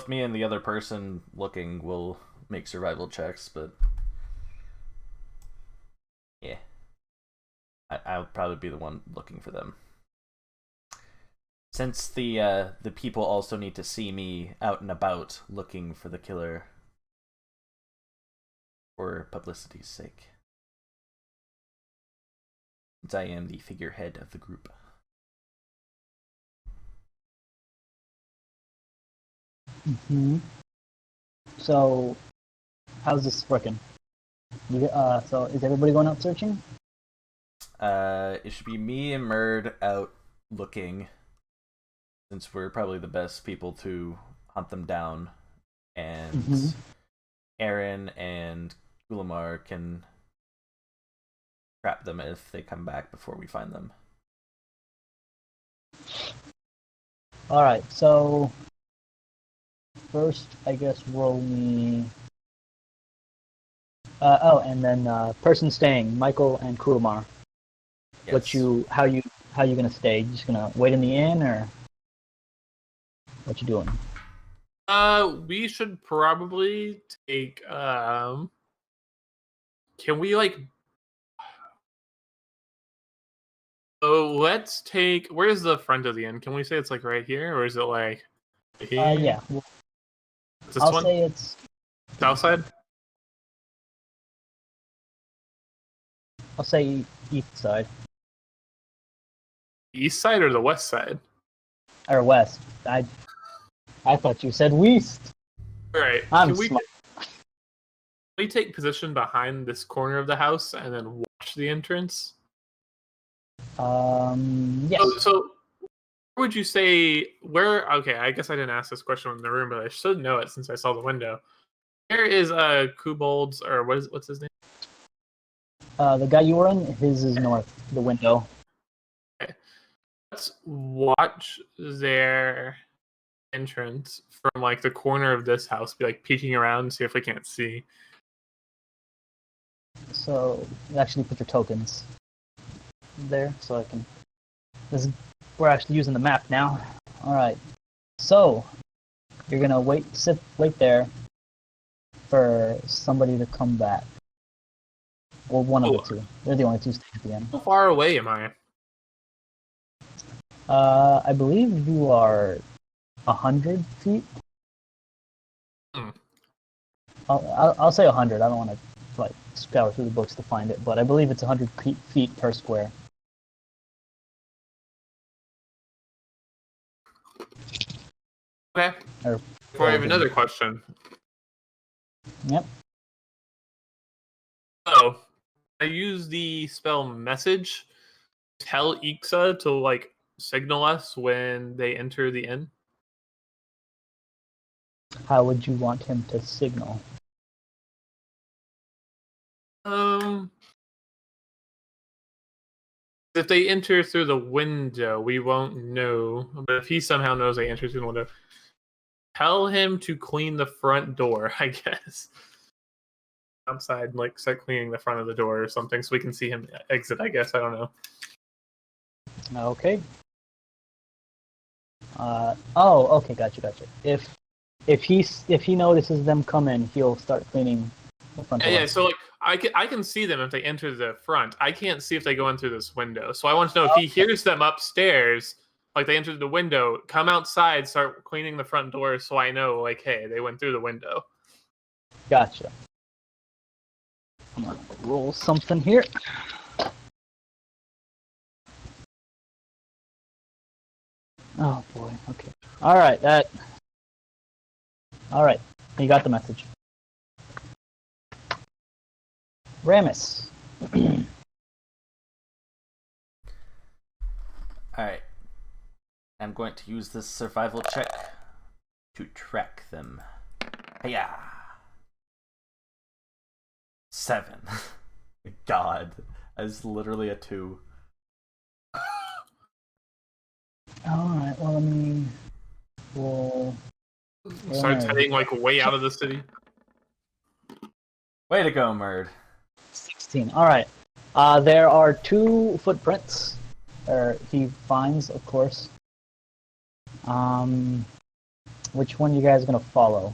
me and the other person looking will make survival checks, but yeah, I'll probably be the one looking for them. Since the people also need to see me out and about looking for the killer for publicity's sake. Since I am the figurehead of the group. So, how's this working? So is everybody going out searching? It should be me and Murd out looking, since we're probably the best people to hunt them down, and Aaron and Kulamar can trap them if they come back before we find them. Alright, so first, I guess roll me. And then person staying, Michael and Kurumar. Yes. How you gonna stay? You just gonna wait in the inn, or what you doing? We should probably take. Can we like? Oh, let's take. Where's the front of the inn? Can we say it's like right here, or is it like? Here? Yeah. This I'll one? say it's South side. I'll say east side East side or the west side? or west. I thought you said west. All right. I'm Can we smart. take position behind this corner of the house and then watch the entrance? Yes. So where would you say where? Okay, I guess I didn't ask this question in the room, but I should know it since I saw the window. Where is Kubold's, or what's his name? The guy you were in, his is north. The window. Okay. Let's watch their entrance from like the corner of this house, be like peeking around and see if we can't see. So you actually put your tokens there, so I can. We're actually using the map now. All right. So you're gonna wait there for somebody to come back. Well, one of the two. They're the only two staying at the end. How far away am I? I believe you are 100 feet. Hmm. I'll say 100. I don't want to like scour through the books to find it, but I believe it's 100 feet per square. Okay. Or, Before I have another question. Yep. So, I use the spell message to tell Ixa to like signal us when they enter the inn. How would you want him to signal? If they enter through the window, we won't know. But if he somehow knows they enter through the window, tell him to clean the front door, I guess. Outside, like start cleaning the front of the door or something so we can see him exit, I guess. I don't know. Okay. Okay, gotcha. If he notices them come in, he'll start cleaning the front door. Yeah, so like I can see them if they enter the front. I can't see if they go in through this window. So I want to know if he hears them upstairs, like they entered the window, come outside, start cleaning the front door so I know, like, hey, they went through the window. Gotcha. I'm gonna roll something here. Oh boy, okay. Alright, Alright, you got the message. Ramus. Alright. I'm going to use this survival check to track them. Hiya! 7. God. That's literally a 2. Alright, well, let me roll. Starts heading like way out of the city. Way to go, Murd. 16. Alright. There are 2 footprints. He finds, of course. Which one you guys are gonna follow?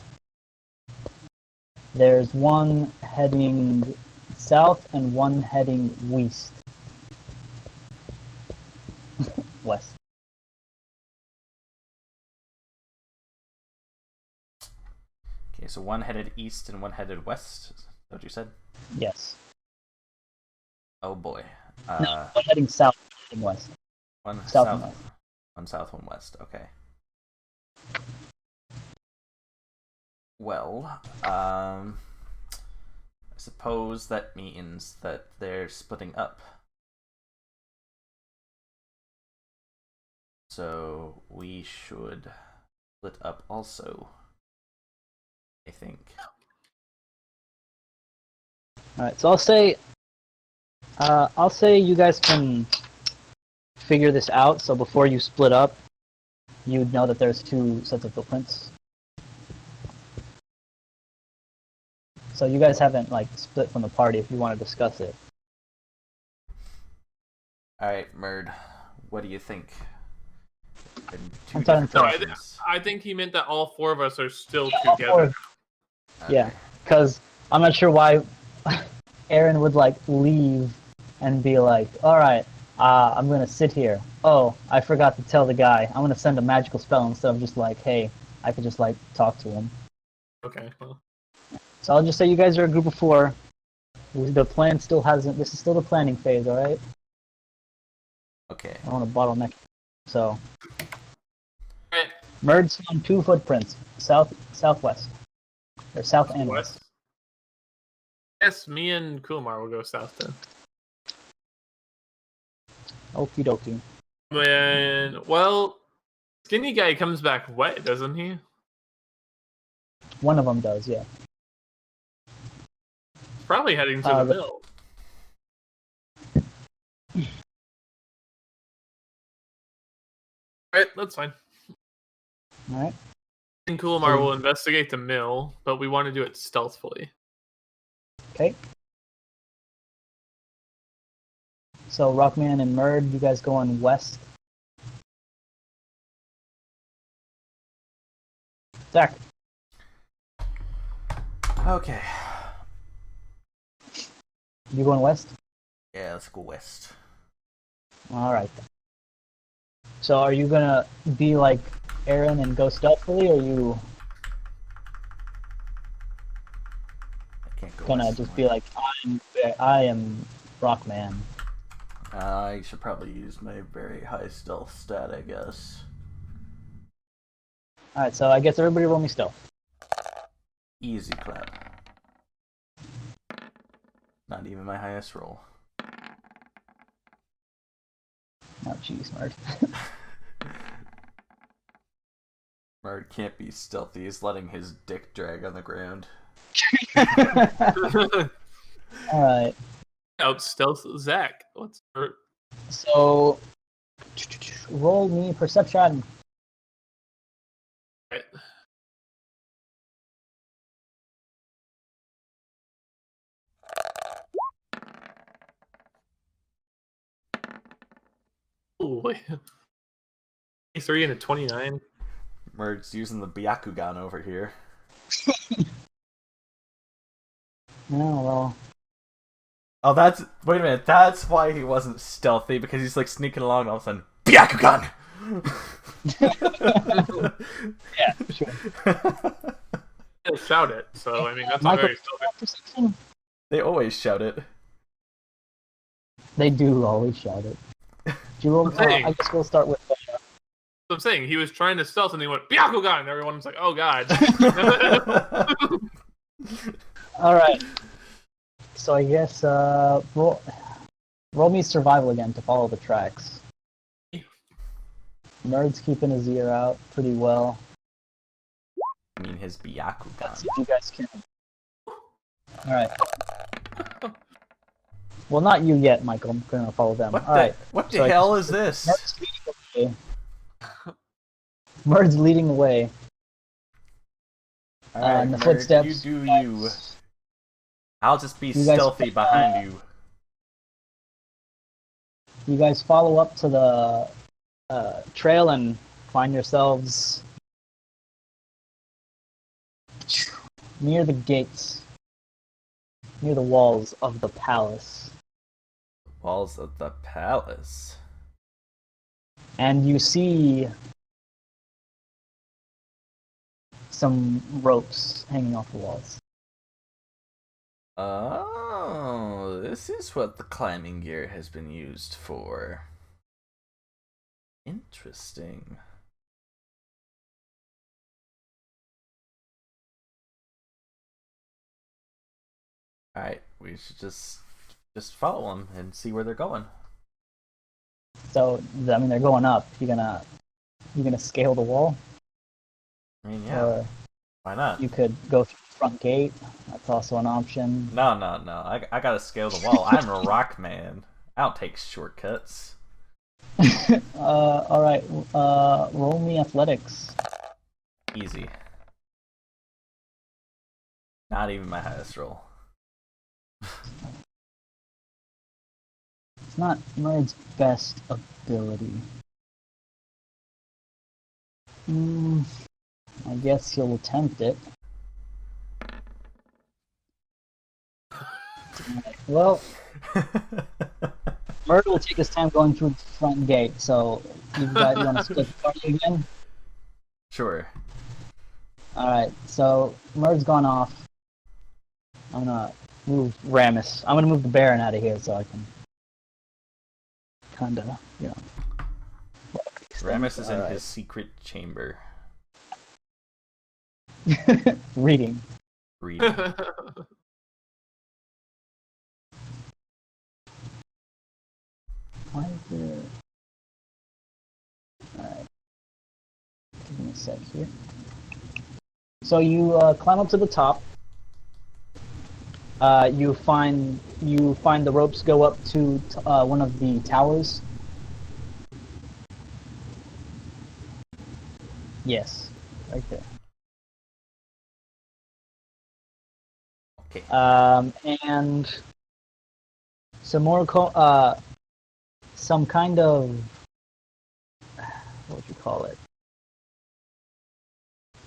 There's one heading south and one heading west. West. Okay, so one headed east and one headed west. Is that what you said? Yes. Oh boy. No, one heading south, one heading west. One South south, and west. one south, one west. Okay. Well, I suppose that means that they're splitting up. So we should split up also, I think. Alright, so I'll say you guys can figure this out, so before you split up, you'd know that there's 2 sets of footprints. So you guys haven't, like, split from the party if you want to discuss it. Alright, Murd, what do you think? I'm talking No, I think he meant that all 4 of us are still together. Okay. Yeah, because I'm not sure why Aaron would, like, leave and be like, alright, I'm gonna sit here. Oh, I forgot to tell the guy. I'm gonna send a magical spell instead of just like, hey, I could just, like, talk to him. Okay, well. So I'll just say you guys are a group of 4. The plan still hasn't... This is still the planning phase, alright? Okay. I don't want to bottleneck. So... Right. Murd's on 2 footprints. Southwest. Or south and west. Yes, me and Kumar will go south then. Okie dokie. Well, skinny guy comes back wet, doesn't he? One of them does, yeah. Probably heading to the mill. Alright, that's fine. Alright. And Kumar will investigate the mill, but we want to do it stealthily. Okay. So Rockman and Murd, you guys going west. Zach. Okay. You going west? Yeah, let's go west. Alright then. So are you gonna be like Aaron and go stealthily, or are you I can't go gonna west just from be like, I am Rockman? I should probably use my very high stealth stat, I guess. Alright, so I guess everybody roll me stealth. Easy clap. Not even my highest roll. Oh jeez, Merd. Merd can't be stealthy. He's letting his dick drag on the ground. Alright, Out stealth Zach. What's so roll me perception. right? Oh, wait. 3 and a 29. Merd's using the Byakugan over here. Oh well. Oh, that's... Wait a minute. That's why he wasn't stealthy, because he's like sneaking along and all of a sudden... Byakugan! Yeah, sure. They'll shout it, so I mean that's not Michael, very stealthy. perception? They always shout it. They do always shout it. Do you roll, I guess we'll start with So I'm saying he was trying to stealth and he went Byakugan and everyone's like, oh god. Alright. So I guess roll me survival again to follow the tracks. Nerd's keeping his ear out pretty well. I mean, his Let's Byakugan. see if you guys can. Alright. Well, not you yet, Michael. I'm gonna follow them. Alright. What the So hell is this? Merd's leading the way. Alright, And the Merd, footsteps. you do you. I'll just be You guys- stealthy behind you. You guys follow up to the trail and find yourselves near the gates, near the walls of the palace. Walls of the palace. And you see some ropes hanging off the walls. Oh, this is what the climbing gear has been used for. Interesting. Alright, we should just follow them and see where they're going. So, I mean, they're going up. You gonna scale the wall? I mean, yeah, Or why not? you could go through the front gate. That's also an option. No. I gotta scale the wall. I'm a rock man. I don't take shortcuts. Alright, roll me athletics. Easy. Not even my highest roll. It's not Merd's best ability. I guess he'll attempt it. Well, Merd will take his time going through the front gate, so you want to split the party again? Sure. Alright, so Merd's gone off. I'm gonna move Ramus. I'm gonna move the Baron out of here so I can kinda, you know. Ramus is in his secret chamber. Reading. Reading. Why is there... Alright. Give me a sec here. So you climb up to the top. You find the ropes go up to one of the towers. Yes, right there. Okay. And some more some kind of, what would you call it?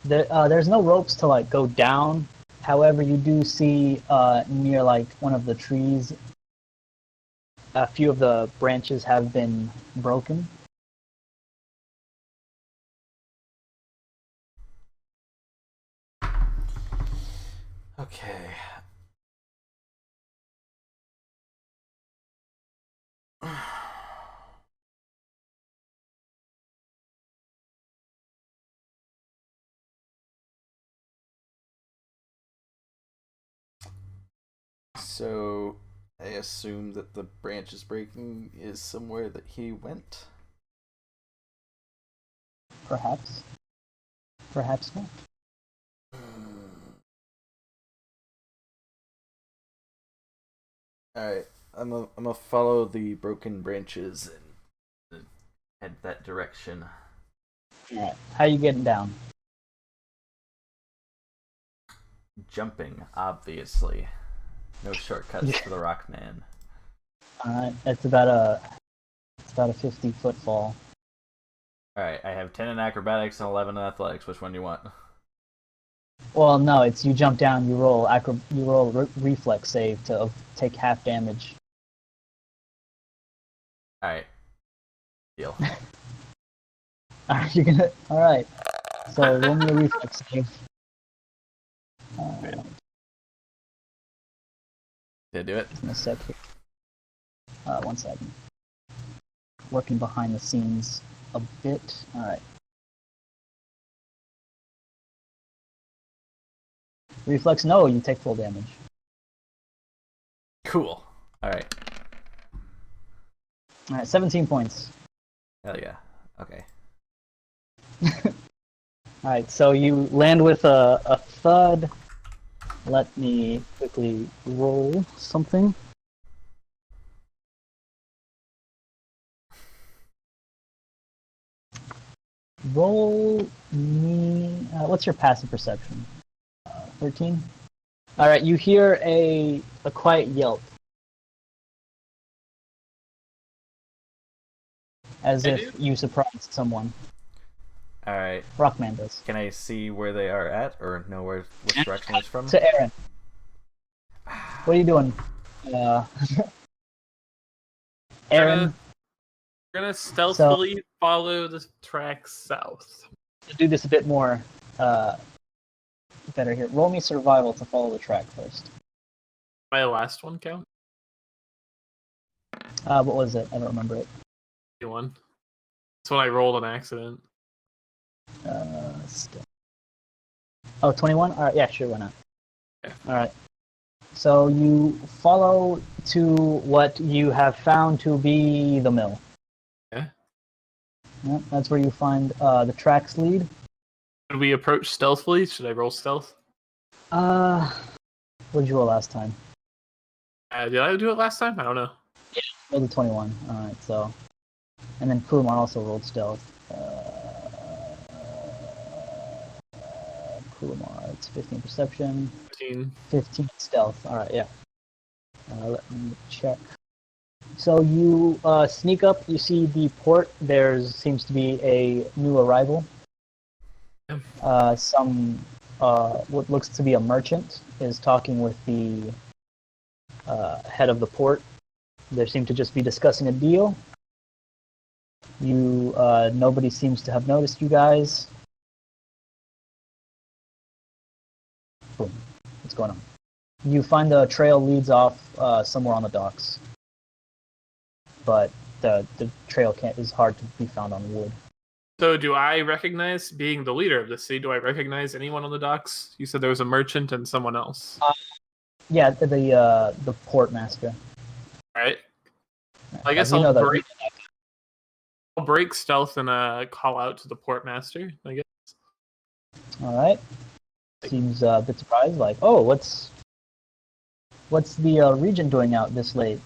There's no ropes to like go down. However, you do see near like one of the trees, a few of the branches have been broken. Okay. So I assume that the branch is breaking is somewhere that he went. Perhaps. Perhaps not. All right, I'm gonna follow the broken branches and head that direction. Alright. How you getting down? Jumping, obviously. No shortcuts to the Rock Man. Alright. It's about a 50-foot fall. All right, I have 10 in acrobatics and 11 in athletics. Which one do you want? Well, no, it's you jump down, you roll reflex save to take half damage. All right, deal. Alright, you're gonna. Alright. So roll me a reflex save. Did I do it? In a sec here. 1 second. Working behind the scenes a bit. Alright. Reflex, no, you take full damage. Cool. All right. Alright, 17 points. Hell yeah. Okay. Alright, so you land with a thud. Let me quickly roll something. Roll me. What's your passive perception? 13? Alright, you hear a quiet yelp. As if you surprised someone. All right. Rockman does. Can I see where they are at, or know which direction it's from? To Aaron. What are you doing? Aaron. We're gonna stealthily follow the track south. To do this a bit more better here. Roll me survival to follow the track first. My last one count? What was it? I don't remember it. One. That's when I rolled an accident. Oh, 21? Alright, yeah, sure, why not? Yeah. Alright. So you follow to what you have found to be the mill. Yeah. Yep, that's where you find the tracks lead. Should we approach stealthily? Should I roll stealth? What did you roll last time? Did I do it last time? I don't know. Yeah. Rolled a 21. Alright, so. And then Kumar also rolled stealth. Kumar, it's 15 perception. 15 stealth. Alright, yeah. Let me check. So you sneak up, you see the port. There seems to be a new arrival. Some what looks to be a merchant is talking with the head of the port. They seem to just be discussing a deal. Nobody seems to have noticed you guys. Boom. What's going on? You find the trail leads off somewhere on the docks, but the trail is hard to be found on wood. So do I recognize, being the leader of the city, do I recognize anyone on the docks? You said there was a merchant and someone else. Yeah, the port master. Alright. I guess You know I'll break stealth and call out to the port master, I guess. Alright. Seems a bit surprised, like, oh, what's the regent doing out this late?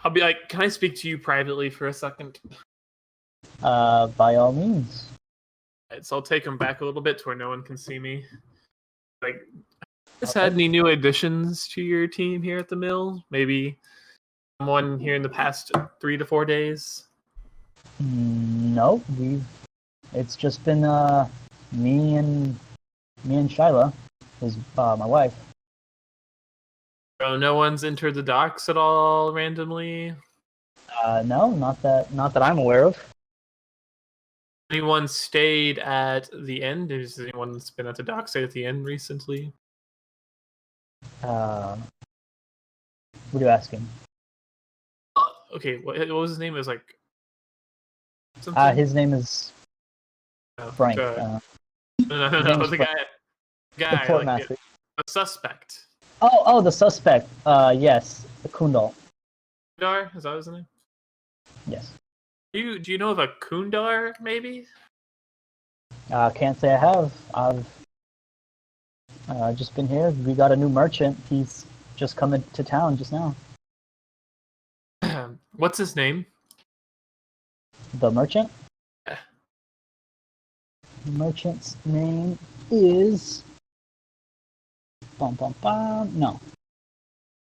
I'll be like, can I speak to you privately for a second? By all means. Right, so I'll take him back a little bit to where no one can see me. Like, just had any new additions to your team here at the mill? Maybe someone here in the past 3 to 4 days? No, it's just been me and Shyla, who's my wife. So no one's entered the docks at all randomly? No, not that I'm aware of. Anyone stayed at the end? Has anyone been at the dock stayed at the end recently? What are you asking? Okay, what was his name? It was like something. His name is No, Frank. no, his name is the Frank. guy, The like portmaster. the suspect. Oh, the suspect. Yes, Kundal. Kundar, is that his name? Yes. Do you know of a Kundar, maybe? Can't say I have. I've just been here. We got a new merchant. He's just coming to town just now. What's his name? The merchant? Yeah. The merchant's name is... No.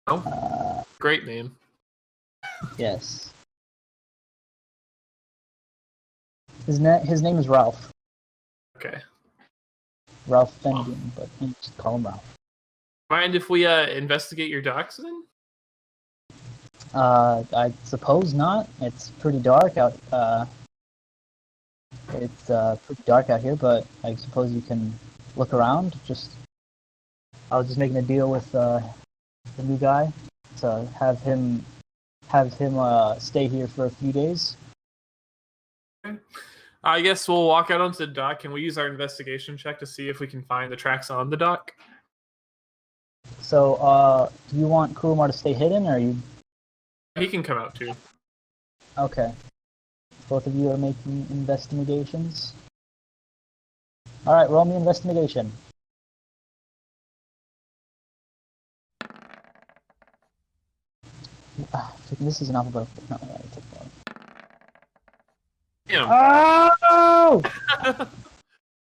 Oh, great name. Yes. His name is Ralph. Okay. Ralph Fendian, but you just call him Ralph. Mind if we investigate your docks then? I suppose not. It's pretty dark out. It's pretty dark out here, but I suppose you can look around. I was just making a deal with the new guy to have him stay here for a few days. Okay. I guess we'll walk out onto the dock. Can we use our investigation check to see if we can find the tracks on the dock? So, do you want Kurumar to stay hidden, or you? He can come out too. Okay. Both of you are making investigations. All right, roll me investigation. This is an alphabetical. No, I took one. Damn. Oh!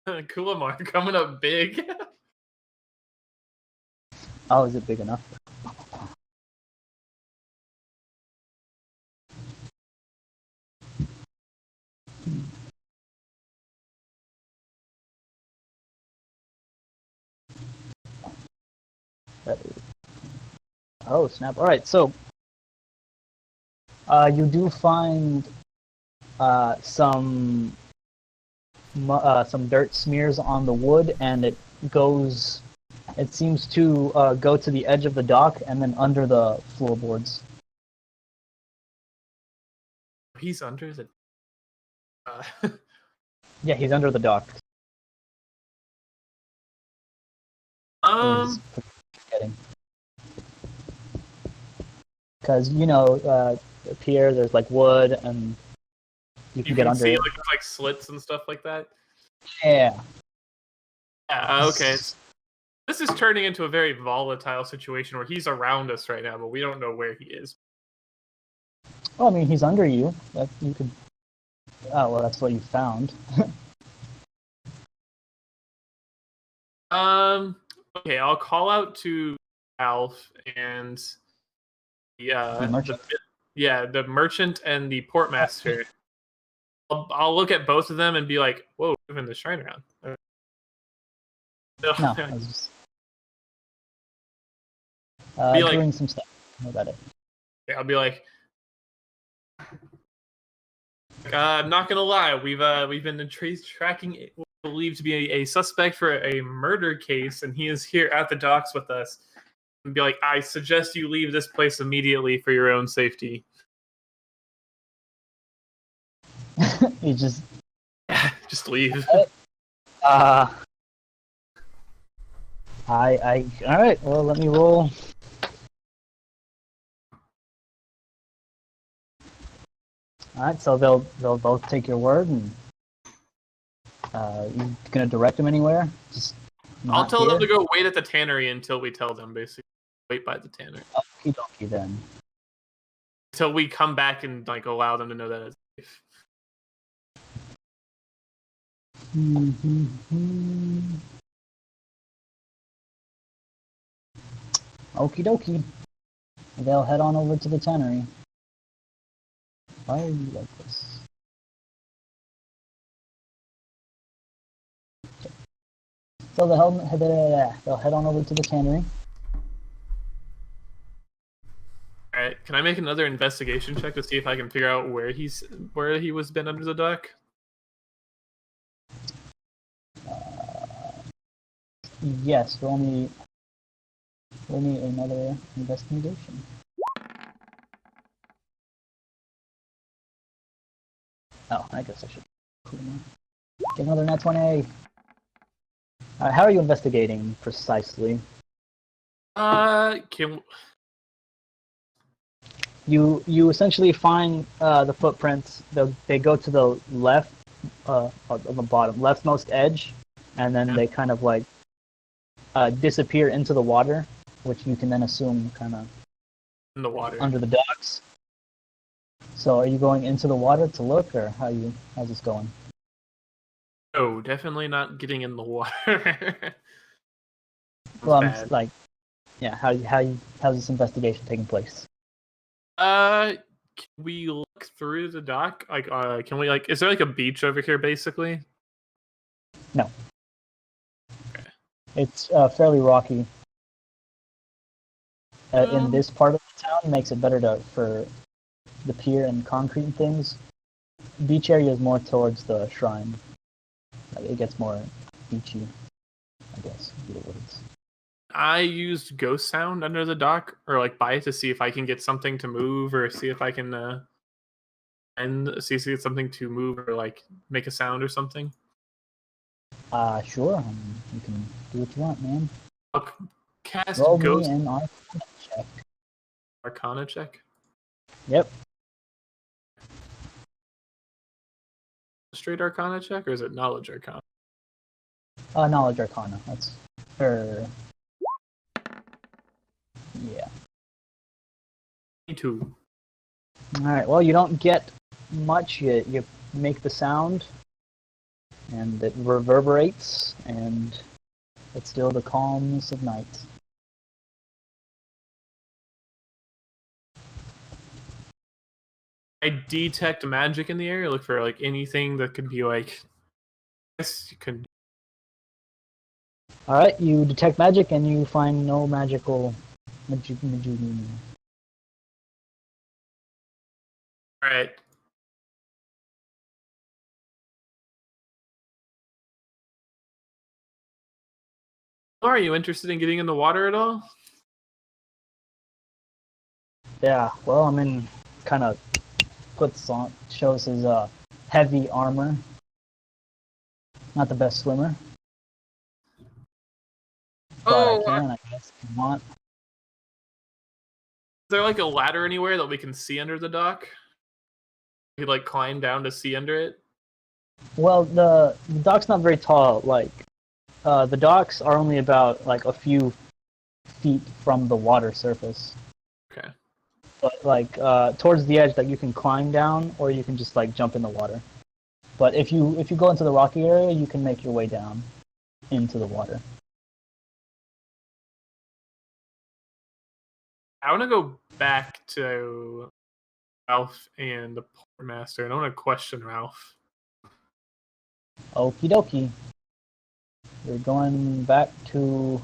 Kulamar coming up big. Oh, is it big enough? Oh, snap. All right, so you do find some dirt smears on the wood, and it seems to go to the edge of the dock and then under the floorboards. He's under the. Yeah, he's under the dock. Because up here there's like wood, and you can get under see it. like slits and stuff like that. Yeah. Yeah. Okay. This is turning into a very volatile situation where he's around us right now, but we don't know where he is. Well, I mean, he's under you. You could. Oh, well, that's what you found. Okay, I'll call out to Alf and The merchant. the merchant and the portmaster. I'll look at both of them and be like, "Whoa, moving the shrine around." No, I was just doing some stuff. How about it? I'll be like, I'm not gonna lie, we've been tracking what we believe to be a suspect for a murder case, and he is here at the docks with us. And be like, I suggest you leave this place immediately for your own safety. You just leave. all right. Well, let me roll. All right, so they'll both take your word, and you gonna direct them anywhere? I'll tell them to go wait at the tannery until we tell them. Basically, wait by the tannery. Okie dokie then. Until we come back and allow them to know that it's safe. Okie dokie. They'll head on over to the tannery. Why are you like this? So they'll head on over to the tannery. Alright, can I make another investigation check to see if I can figure out where he was been under the dock? Yes, roll me another investigation. Oh, I guess I should get another nat 20. How are you investigating precisely? Can You essentially find the footprints. They go to the left, on the bottom leftmost edge, and then they kind of like disappear into the water, which you can then assume kind of in the water? under the docks. So, are you going into the water to look, or how's this going? Oh, definitely not getting in the water. Well, I'm Bad. like, yeah. How's this investigation taking place? Can we look through the dock? Like, can we like? Is there like a beach over here, basically? No. Okay. It's fairly rocky. In this part of the town, makes it better for the pier and concrete and things. Beach area is more towards the shrine. Like, it gets more beachy, I guess. Would be the words. I used ghost sound under the dock, or like by it, to see if I can get something to move, or see if I can and see if I get something to move, or like make a sound or something. Sure. You can do what you want, man. I'll cast Roll me ghost an Arcana check. Arcana check. Yep. Straight Arcana check, or is it Knowledge Arcana? Knowledge Arcana. That's yeah. 22. All right. Well, you don't get much. You make the sound, and it reverberates, and it's still the calmness of night. I detect magic in the area. Look for like anything that could be like. I guess you could. All right. You detect magic, and you find no magical. All right. Are you interested in getting in the water at all? Yeah. Well, I mean, kind of shows his heavy armor. Not the best swimmer, but I can, I guess, if you want. Is there like a ladder anywhere that we can see under the dock? We could like climb down to see under it. Well, the dock's not very tall. Like, the docks are only about like a few feet from the water surface. Okay. But like towards the edge, that you can climb down, or you can just like jump in the water. But if you go into the rocky area, you can make your way down into the water. I want to go back to Ralph and the Portmaster, and I want to question Ralph. Okie dokie. We're going back to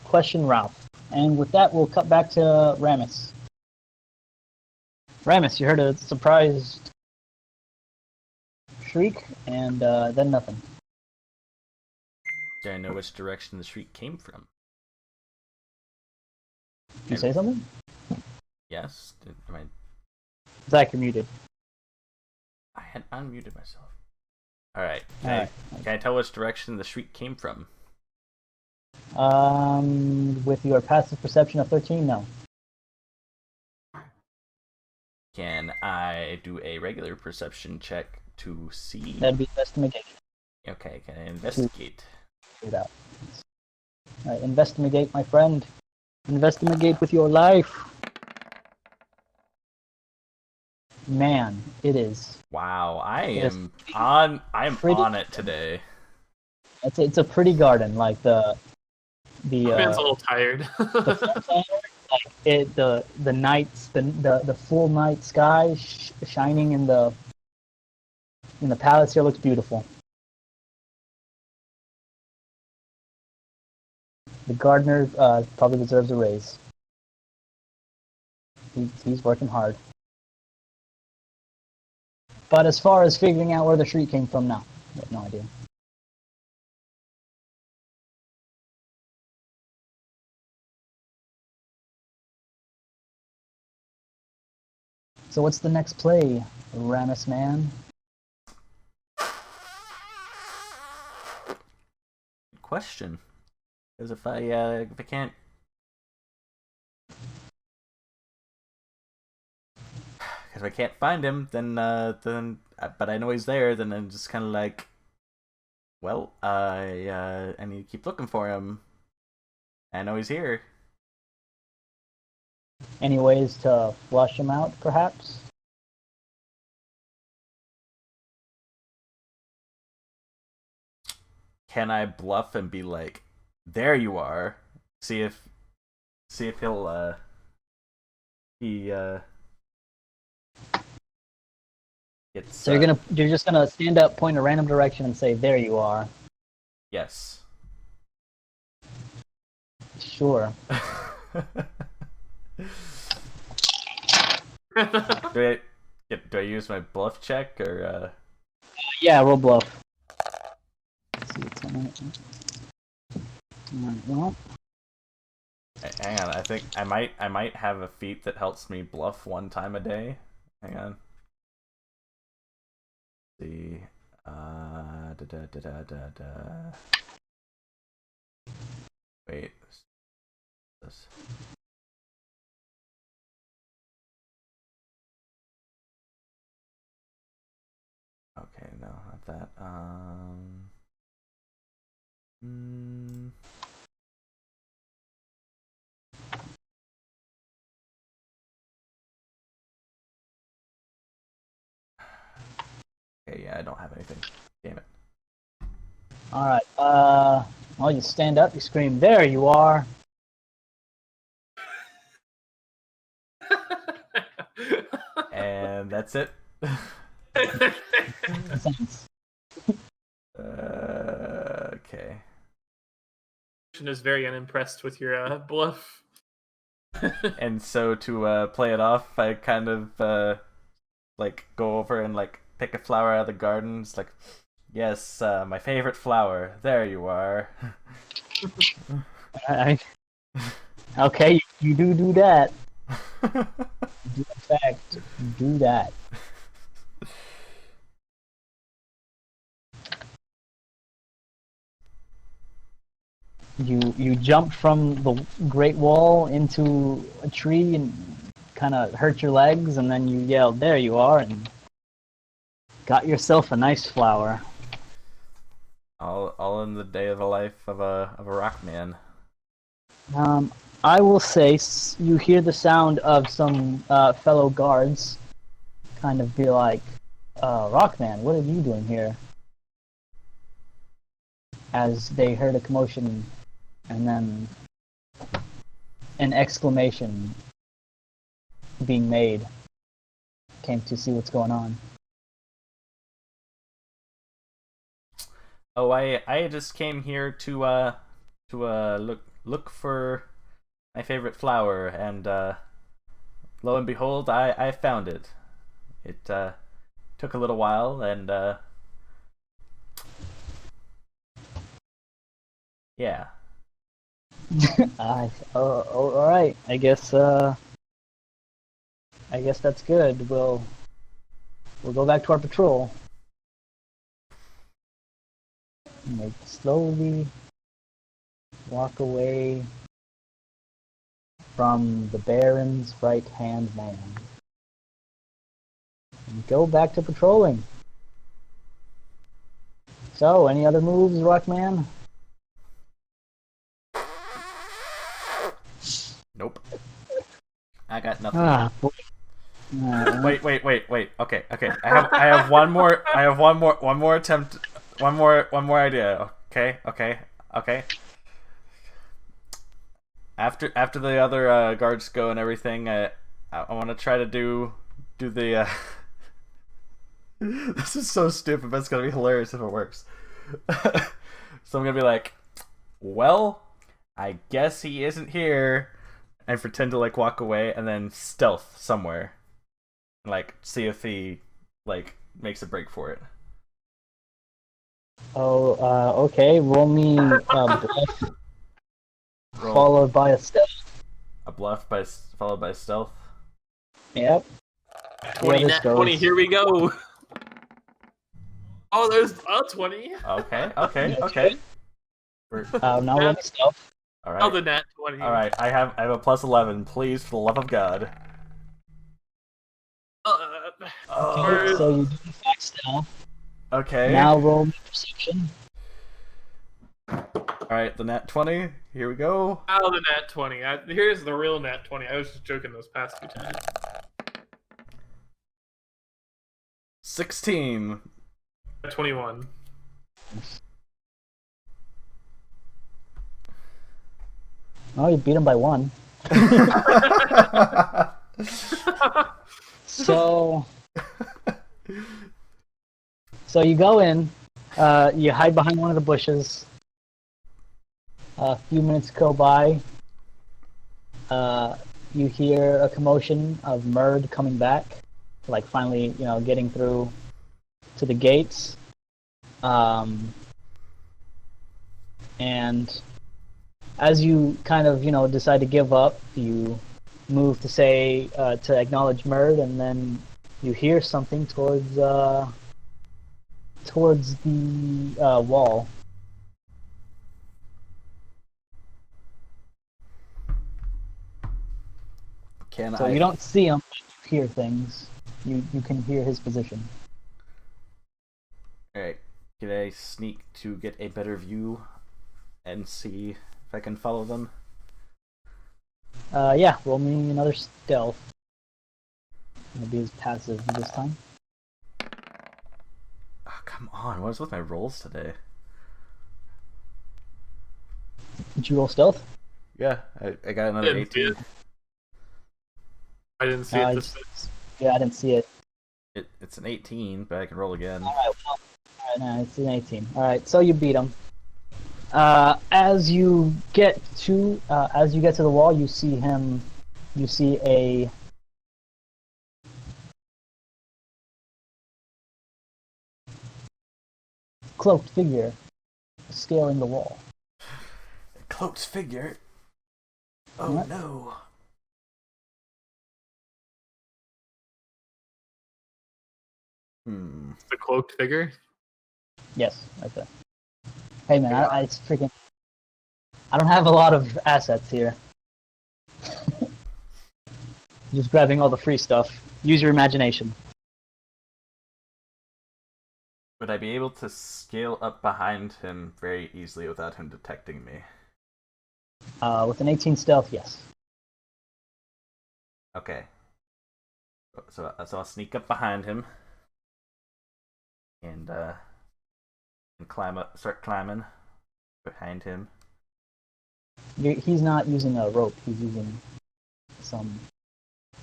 question Ralph. And with that, we'll cut back to Ramus. Ramus, you heard a surprised shriek, and then nothing. Do I know which direction the shriek came from? Did you say something? Yes. Zach, you're muted. I had unmuted myself. All right. Alright. Can I tell which direction the shriek came from? With your passive perception of 13, no. Can I do a regular perception check to see? That'd be investigation. Okay, can I investigate? Figure it out. Alright, investigate, my friend. Investigate with your life. Man, it is. Wow, I It am on it today. It's a pretty garden, like the Ben's a little tired. the full color, like the nights the full night sky shining in the palace here looks beautiful. The gardener probably deserves a raise. He's working hard. But as far as figuring out where the shriek came from, no, I have no idea. So what's the next play, Ramus man? Good question. Because if I can't, because if I can't find him, then but I know he's there. Then I'm just kind of like, well, I need to keep looking for him. I know he's here. Any ways to flush him out, perhaps? Can I bluff and be like, "There you are"? See if he'll he gets. So you're just gonna stand up, point a random direction, and say, "There you are." Yes. Sure. do I use my bluff check or? Yeah, roll bluff. Let's see what's on it. Alright, well, Hang on, I think I might have a feat that helps me bluff one time a day. Hang on. Let's see, Wait. This. Okay, no, not that. Okay, yeah, I don't have anything. Damn it. alright, well, you stand up, you scream, "There you are!" And that's it. Sense. Okay. Is very unimpressed with your bluff. And so to play it off, I kind of like go over and like pick a flower out of the garden. It's like, yes, my favorite flower. There you are. Okay, you do that. You do, in fact, do that. You jumped from the Great Wall into a tree and kind of hurt your legs, and then you yelled, "There you are!" and got yourself a nice flower. All in the day of the life of a rock man. I will say you hear the sound of some fellow guards kind of be like, "Rockman, what are you doing here?" As they heard a commotion and then an exclamation being made, came to see what's going on. Oh, I just came here to look for my favorite flower, and lo and behold, I found it. It took a little while, and yeah. All right. I guess that's good. We'll go back to our patrol. And they slowly walk away from the Baron's right-hand man and go back to patrolling. So, any other moves, Rockman? Nope. I got nothing. Wait. Okay. I have one more. I have one more attempt. One more idea. Okay. After the other guards go and everything, I want to try to do the. This is so stupid, but it's gonna be hilarious if it works. So I'm gonna be like, well, I guess he isn't here, and pretend to like walk away, and then stealth somewhere, and like see if he like makes a break for it. Oh, okay. Roll me bluff, followed by a stealth. A bluff followed by stealth. Yep. 20 this nat goes. 20, here we go. Oh, there's a 20. Okay. Now roll me stealth. All Oh, right. the nat 20. All right. I have a plus 11. Please, for the love of God. Okay, so you do in fact stealth. Okay. Now roll me perception. All right. The nat 20. Here we go. Oh, the nat 20. Here's the real nat 20. I was just joking those past two times. 16. 21. Oh, you beat him by 1. So you go in, you hide behind one of the bushes. A few minutes go by. You hear a commotion of Murd coming back, like finally, getting through to the gates. And as you kind of, decide to give up, you move to say, to acknowledge Murd, and then you hear something towards the wall. So you don't see him, but you hear things. You can hear his position. Alright. Can I sneak to get a better view and see if I can follow them? Yeah, roll me another stealth. It'll be as passive this time. Oh, come on. What is with my rolls today? Did you roll stealth? Yeah, I got another 18. I didn't see it this time. Yeah, I didn't see it. It's an 18, but I can roll again. Alright, no, it's an 18. Alright, so you beat him. As you get to the wall, you see a cloaked figure scaling the wall. A cloaked figure? Oh What? no. The cloaked figure? Yes, right there. Hey man, it's freaking. I don't have a lot of assets here. Just grabbing all the free stuff. Use your imagination. Would I be able to scale up behind him very easily without him detecting me? With an 18 stealth, yes. Okay. So I'll sneak up behind him and climb up, start climbing behind him. He's not using a rope. He's using some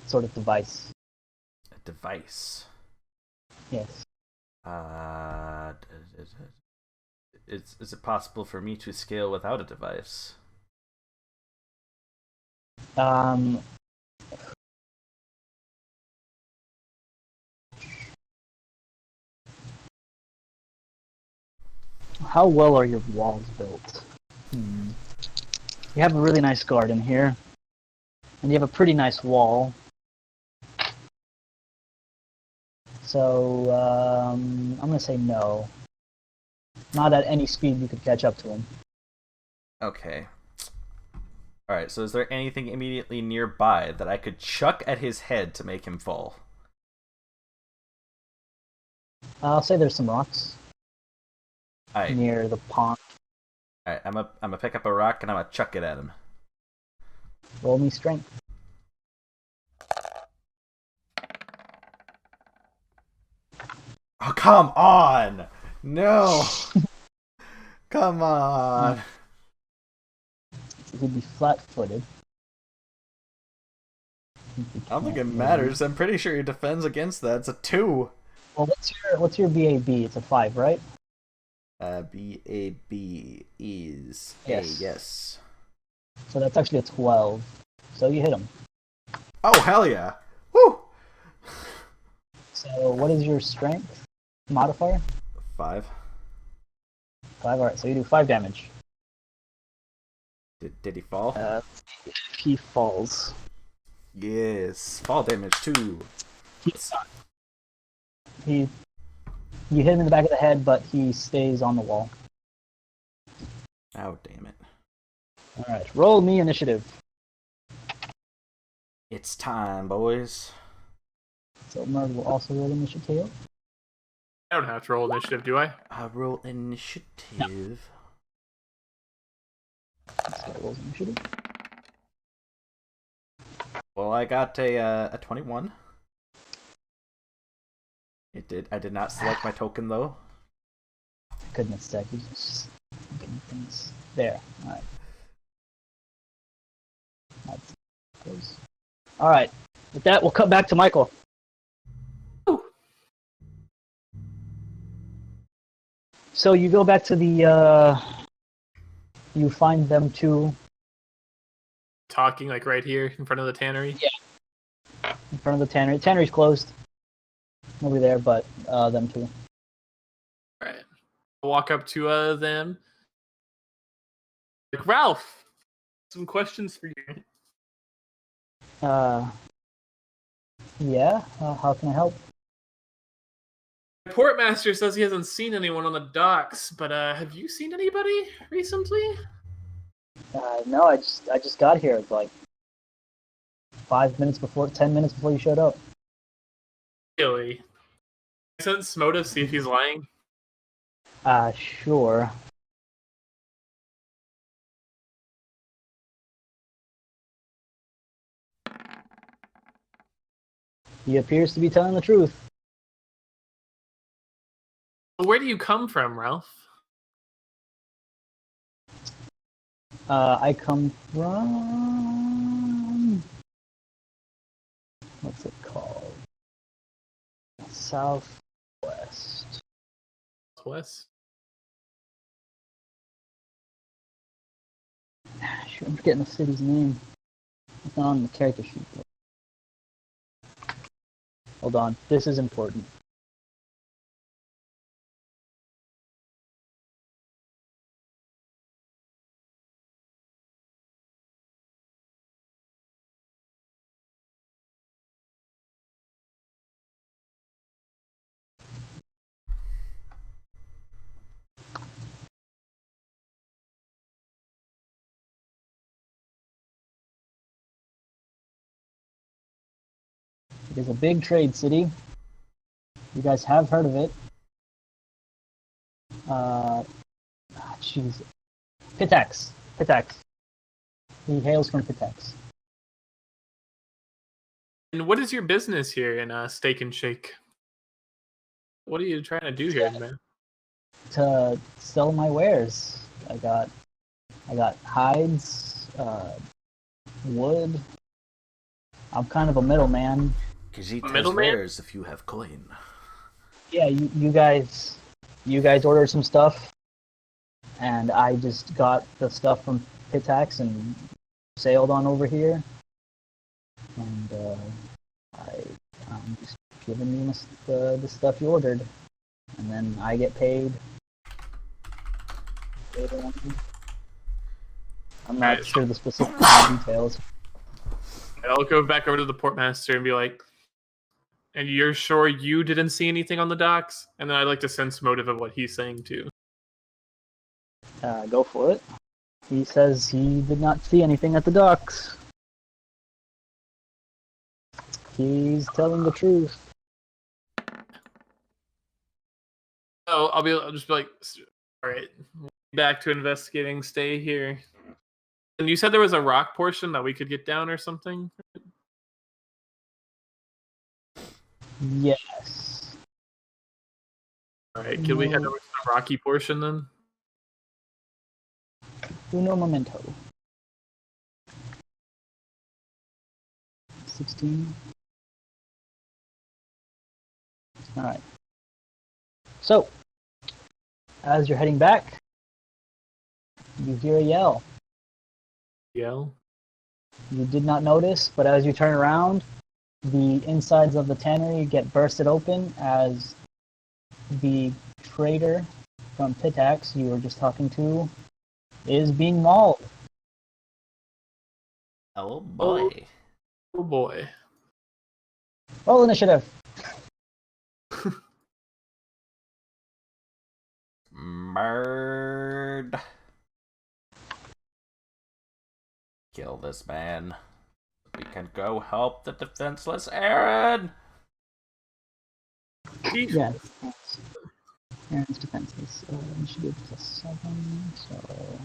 sort of device. A device. Yes. Is it possible for me to scale without a device? How well are your walls built? You have a really nice garden here, and you have a pretty nice wall. So I'm gonna say no. Not at any speed you could catch up to him. Okay. Alright, so is there anything immediately nearby that I could chuck at his head to make him fall? I'll say there's some rocks Alright. near the pond. Alright, I'm gonna pick up a rock and I'm gonna chuck it at him. Roll me strength. Oh, come on! No! Come on! He'd be flat-footed. I don't think it matters. I'm pretty sure he defends against that. It's a 2. Well, what's your BAB? It's a 5, right? BAB is Yes. a yes. So that's actually a 12. So you hit him. Oh, hell yeah! Woo! So what is your strength modifier? 5. 5, alright, so you do 5 damage. Did he fall? He falls. Yes. Fall damage 2. He you hit him in the back of the head, but he stays on the wall. Oh, damn it. Alright, roll me initiative. It's time, boys. So Merv will also roll initiative. I don't have to roll initiative, do I? I roll initiative. This guy rolls initiative. Well, I got a 21. I did not select my token, though. Goodness sake, he's just looking at things. There. Alright. That's close. Alright. With that, we'll cut back to Michael. So you go back to the, you find them two Talking like right here in front of the tannery. Yeah. In front of the tannery. The tannery's closed. Nobody there but them two. Alright. I'll walk up to them. Like, Ralph, some questions for you. Yeah? How can I help? The portmaster says he hasn't seen anyone on the docks, but have you seen anybody recently? No, I just got here like 10 minutes before you showed up. Really? I sent Smo to see if he's lying. Sure. He appears to be telling the truth. Where do you come from, Ralph? I come from... What's it called? Southwest. West? Shoot, I'm forgetting the city's name. It's not on the character sheet. Hold on, this is important. It is a big trade city. You guys have heard of it. Jeez. Pitax. He hails from Pitax. And what is your business here in Steak and Shake? What are you trying to do here, man? To sell my wares. I got hides, wood. I'm kind of a middleman. Khajiit Middleman? wares if you have coin. Yeah, you guys ordered some stuff, and I just got the stuff from Pitax and sailed on over here. And I'm just giving you the stuff you ordered, and then I get paid. Later on. I'm not sure the specific details. I'll go back over to the portmaster and be like, and you're sure you didn't see anything on the docks? And then I'd like to sense motive of what he's saying too. Go for it. He says he did not see anything at the docks. He's telling the truth. So I'll just be like, all right, back to investigating. Stay here. And you said there was a rock portion that we could get down or something? Yes. Alright, can we head over to the rocky portion then? Uno momento. 16. Alright. So, as you're heading back, you hear a yell. Yell? You did not notice, but as you turn around, the insides of the tannery get bursted open as the trader from Pitax you were just talking to is being mauled. Oh boy. Oh boy. Roll initiative. Murd. Kill this man. We can go help the defenseless Aaron. Yeah. Aaron's defenses. Initiative +7. So.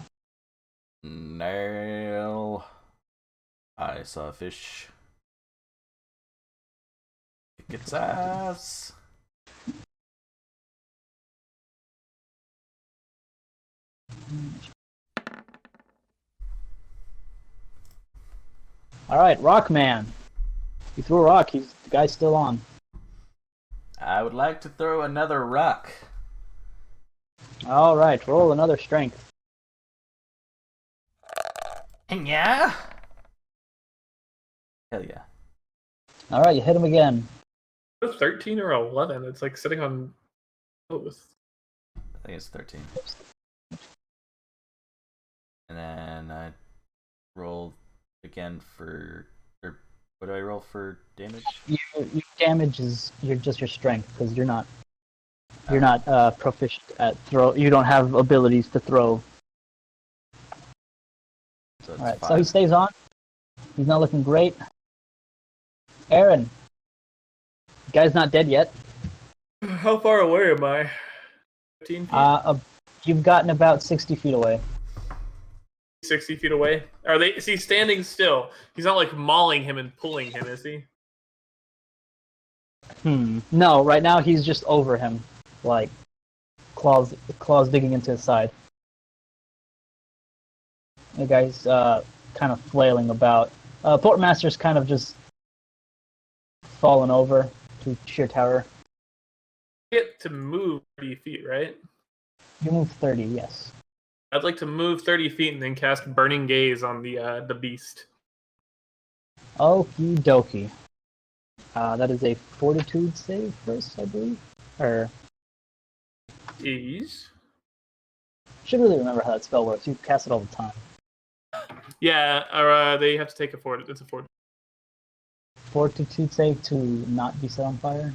Nail. I saw a fish. Kick its ass. Alright, Rockman. You threw a rock, the guy's still on. I would like to throw another rock. Alright, roll another strength. Yeah? Hell yeah. Alright, you hit him again. 13 or 11? It's like sitting on both. I think it's 13. And then I roll again for... Or what do I roll for damage? Your damage is just your strength, because you're not proficient at throw. You don't have abilities to throw. So Alright, so he stays on. He's not looking great. Aaron. The guy's not dead yet. How far away am I? 15 feet? You've gotten about 60 feet away. 60 feet away? Is he standing still? He's not like mauling him and pulling him, is he? No, right now he's just over him. Like, claws digging into his side. The guy's kind of flailing about. Portmaster's kind of just fallen over to sheer terror. Get to move 30 feet, right? You move 30, yes. I'd like to move 30 feet and then cast Burning Gaze on the beast. Okie dokie. That is a fortitude save first, I believe. Or Ease. should really remember how that spell works. You cast it all the time. Yeah, or they have to take a fort. It's a fort. Fortitude save to not be set on fire.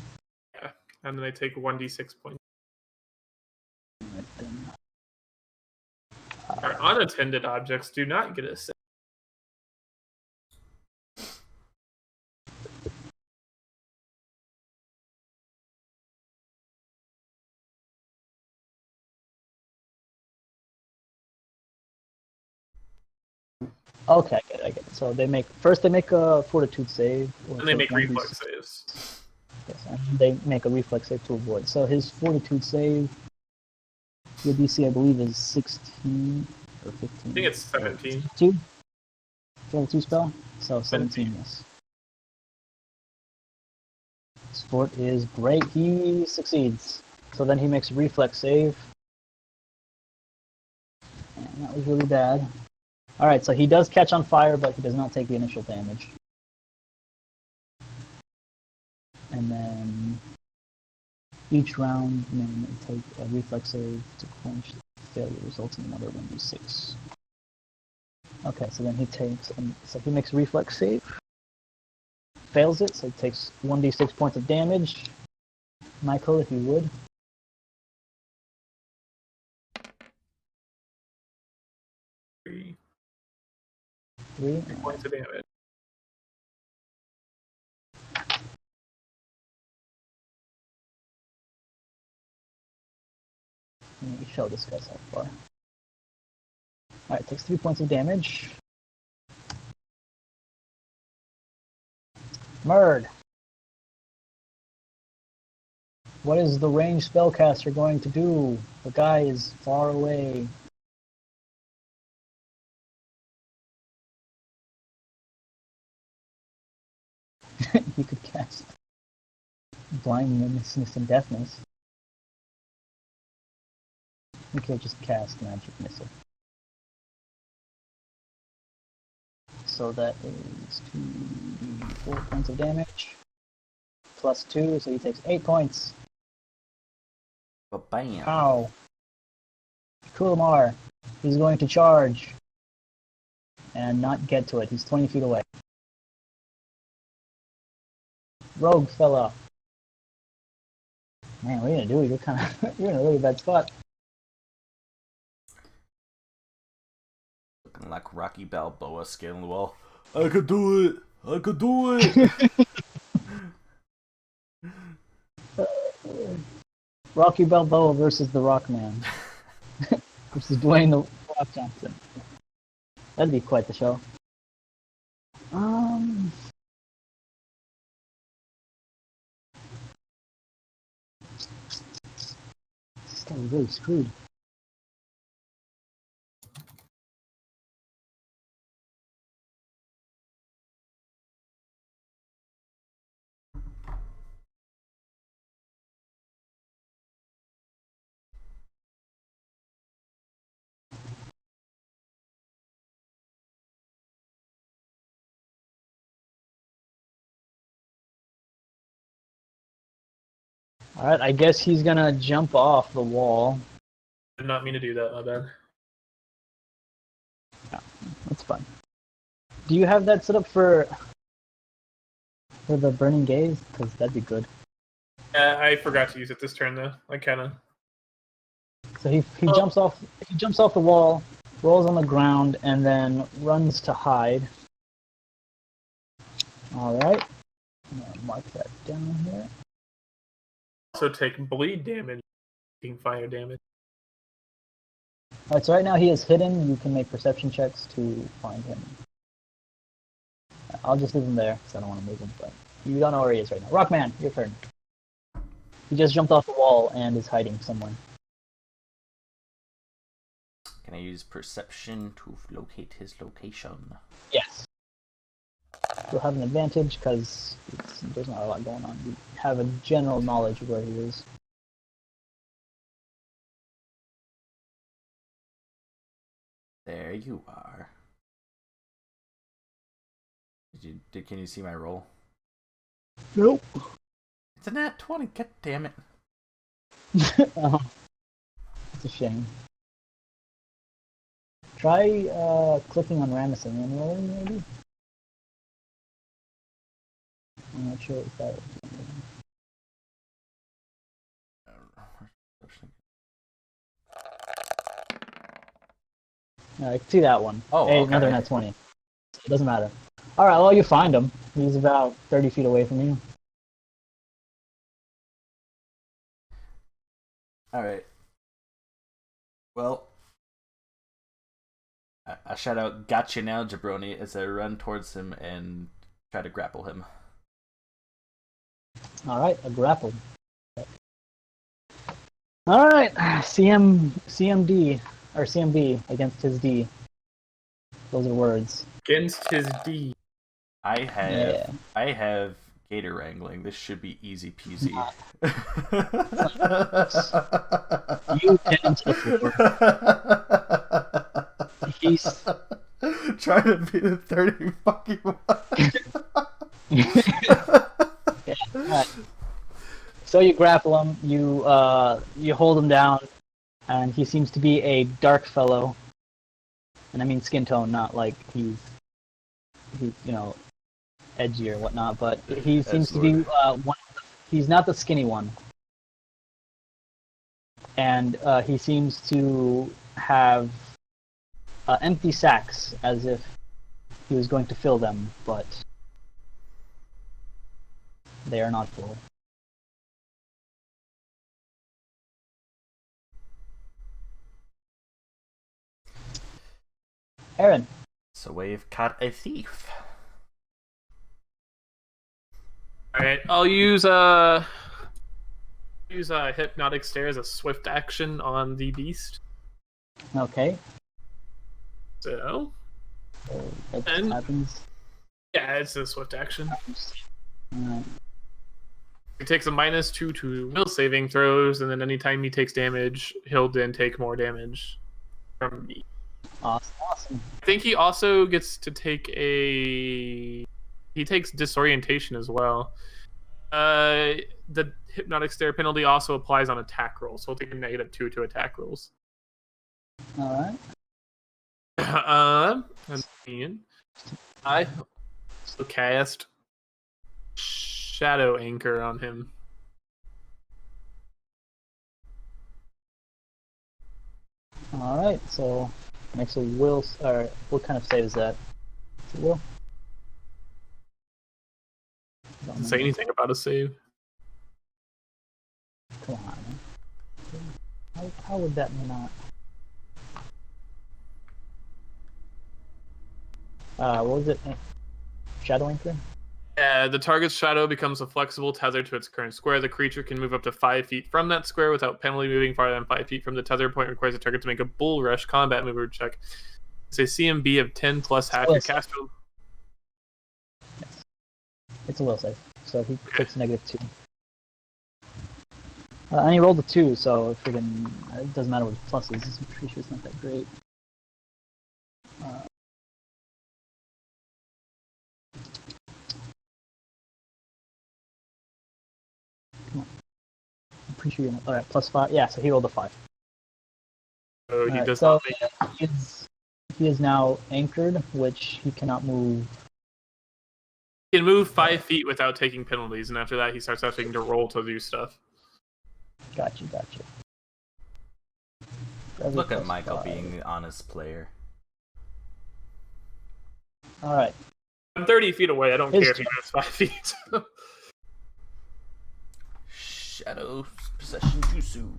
Yeah, and then they take 1d6 points. Right, then. Our unattended objects do not get a save. Okay, I get it. So they make a fortitude save. And they make reflex saves. Yes, and they make a reflex save to avoid. So his fortitude save, your DC, I believe, is 16 or 15. I think it's 17. 2? Fortitude spell? So 17, yes. His fort is great. He succeeds. So then he makes a reflex save. And that was really bad. Alright, so he does catch on fire, but he does not take the initial damage. And then each round may take a reflex save to quench the failure, resulting in another 1d6. Okay, so then he makes a reflex save. Fails it, so he takes 1d6 points of damage. Michael, if you would. 3 3. points of damage. Let me show this guy so far. Alright, takes 3 points of damage. Murd. What is the ranged spellcaster going to do? The guy is far away. You could cast blindness and deafness. You could just cast magic missile. So that is 4 points of damage. Plus 2, so he takes 8 points. But bam. Ow. Kulmar. He's going to charge. And not get to it. He's 20 feet away. rogue fella. Man, what are you gonna do? You're kind of you're in a really bad spot. Looking like Rocky Balboa scaling the wall. I could do it. I could do it. Rocky Balboa versus the Rockman. Versus Dwayne the Rock Johnson. That'd be quite the show. This guy is really screwed. Alright, I guess he's gonna jump off the wall. Did not mean to do that, my bad. No, that's fine. Do you have that set up for the Burning Gaze? Because that'd be good. I forgot to use it this turn though. I kind of. So he jumps off the wall, rolls on the ground, and then runs to hide. Alright. I'm gonna mark that down here. Also take bleed damage, taking fire damage. Alright, so right now he is hidden. You can make perception checks to find him. I'll just leave him there because I don't want to move him, but you don't know where he is right now. Rockman, your turn. He just jumped off the wall and is hiding somewhere. Can I use perception to locate his location? Yes. You'll have an advantage because there's not a lot going on. You have a general knowledge of where he is. There you are. Can you see my roll? Nope. It's a nat 20. God damn it. Oh, it's a shame. Try clicking on Ramison manually, maybe? I'm not sure if that would be anything. No, I can see that one. Oh, hey, okay. Another nat 20. It doesn't matter. Alright, well, you find him. He's about 30 feet away from you. Alright. Well, I shout out, "Gotcha now, jabroni," as I run towards him and try to grapple him. Alright, a grapple. Alright, CMD, or CMB against his D. Those are words. Against his D. I have gator wrangling. This should be easy peasy. You get into the floor. He's trying to be the 30 fucking one. yeah, right. So you grapple him, you hold him down, and he seems to be a dark fellow. And I mean skin tone, not like he's edgy or whatnot, but he seems to be he's not the skinny one. And he seems to have empty sacks, as if he was going to fill them, but they are not full. Aaron. So we've caught a thief. Alright, I'll use hypnotic stare as a swift action on the beast. Okay. So That And- happens. yeah, it's a swift action. Alright. He takes a -2 to will saving throws, and then anytime he takes damage, he'll then take more damage from me. Awesome. I think he also gets to take he takes disorientation as well. The hypnotic stare penalty also applies on attack rolls, so he'll take a -2 to attack rolls. Alright. And then I will cast shadow anchor on him. All right, so makes a will. Or what kind of save is that? Is it will? Doesn't say anything about a save. Come on. How would that not? What was it? Shadow anchor? The target's shadow becomes a flexible tether to its current square. The creature can move up to 5 feet from that square without penalty. Moving farther than 5 feet from the tether point requires the target to make a bull rush combat mover check. It's a CMB of 10 plus half your cast. Yes. It's a will save, so he takes -2. And he rolled a 2, so friggin' it doesn't matter what the plus is. I'm pretty sure it's not that great. Come on. I'm pretty sure you're not. Alright, +5. Yeah, so he rolled a 5. So he Right, does so not make it. he is now anchored, which he cannot move. He can move 5 feet without taking penalties, and after that, he starts having to roll to do stuff. Gotcha. Look at Michael being the honest player. Alright. I'm 30 feet away. I don't care if he moves 5 feet. Shadow Possession Jutsu.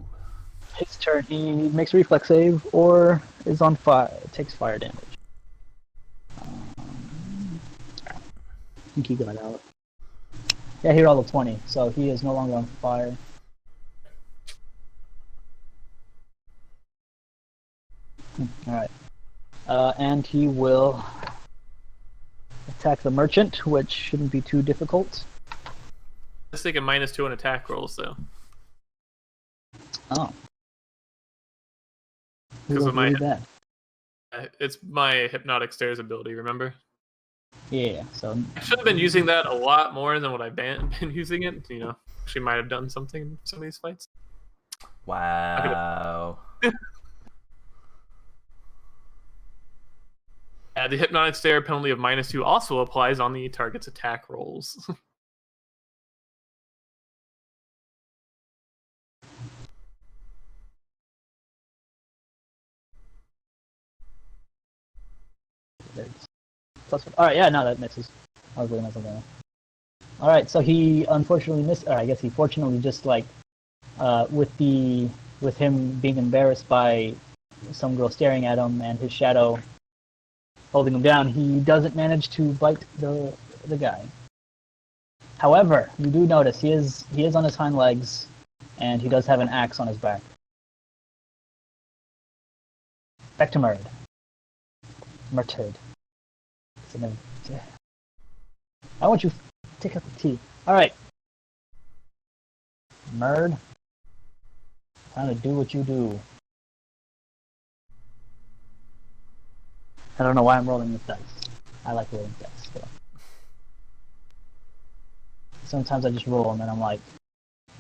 His turn. He makes a reflex save or is on fire. Takes fire damage. I think he got out. Yeah, he rolled a 20, so he is no longer on fire. Alright. And he will attack the merchant, which shouldn't be too difficult. Let's take a -2 on attack rolls, though. Oh. Because of my... bad. It's my hypnotic stairs ability, remember? Yeah, so... I should have been using that a lot more than what I've been using it. You know, actually might have done something in some of these fights. Wow. The hypnotic stare penalty of -2 also applies on the target's attack rolls. Alright, yeah, no, that misses. I was looking at something else. Alright, so he unfortunately missed, or I guess he fortunately just like, with him being embarrassed by some girl staring at him and his shadow holding him down, he doesn't manage to bite the guy. However, you do notice he is on his hind legs, and he does have an axe on his back. Back to Murd. Murturd. I want you to take out the tea. Alright. Murd. Time to do what you do. I don't know why I'm rolling with dice. I like rolling dice. But sometimes I just roll and then I'm like,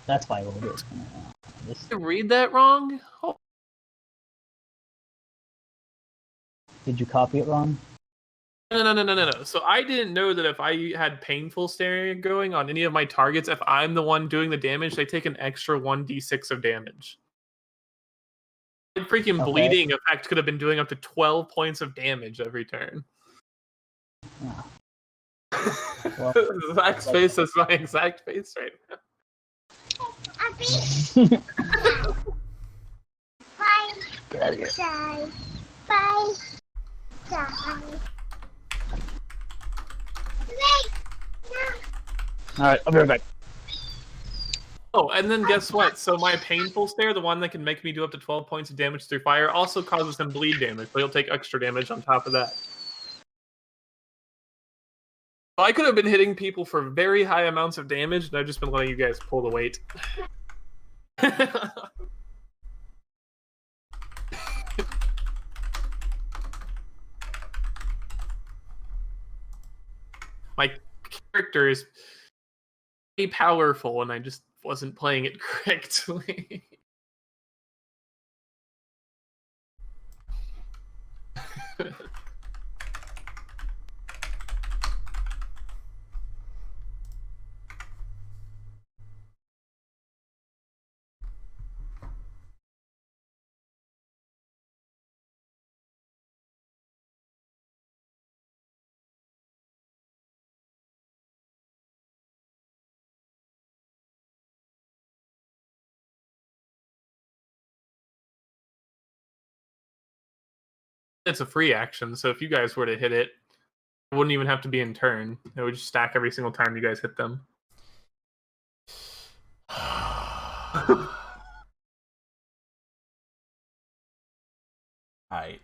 that's why I rolled it. Did you read that wrong? Oh. Did you copy it wrong? No. So I didn't know that if I had painful staring going on any of my targets, if I'm the one doing the damage, they take an extra 1d6 of damage. The freaking bleeding effect could have been doing up to 12 points of damage every turn. Oh. Well, Zach's face is my exact face right now. Get out of here. Alright, I'll be right back. Oh, and then guess what? So my painful stare, the one that can make me do up to 12 points of damage through fire, also causes him bleed damage, so he'll take extra damage on top of that. So I could have been hitting people for very high amounts of damage, and I've just been letting you guys pull the weight. My character is pretty powerful, and I just wasn't playing it correctly. It's a free action, so if you guys were to hit it, it wouldn't even have to be in turn. It would just stack every single time you guys hit them. Alright.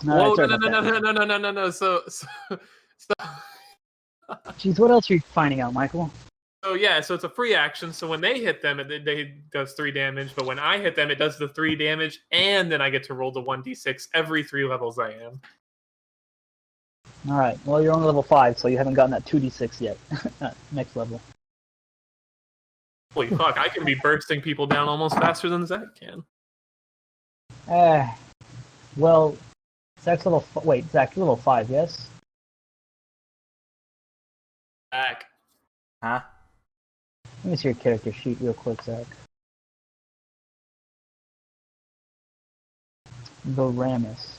Whoa, no. So Jeez, what else are you finding out, Michael? So yeah, so it's a free action. So when they hit them, it does 3 damage. But when I hit them, it does the 3 damage, and then I get to roll the 1d6 every 3 levels I am. All right. Well, you're on level 5, so you haven't gotten that 2d6 yet. Next level. Holy fuck! I can be bursting people down almost faster than Zach can. Well, Zach's level. Wait, Zach, you're level 5, yes? Zach. Huh? Let me see your character sheet real quick, Zach. The Ramus.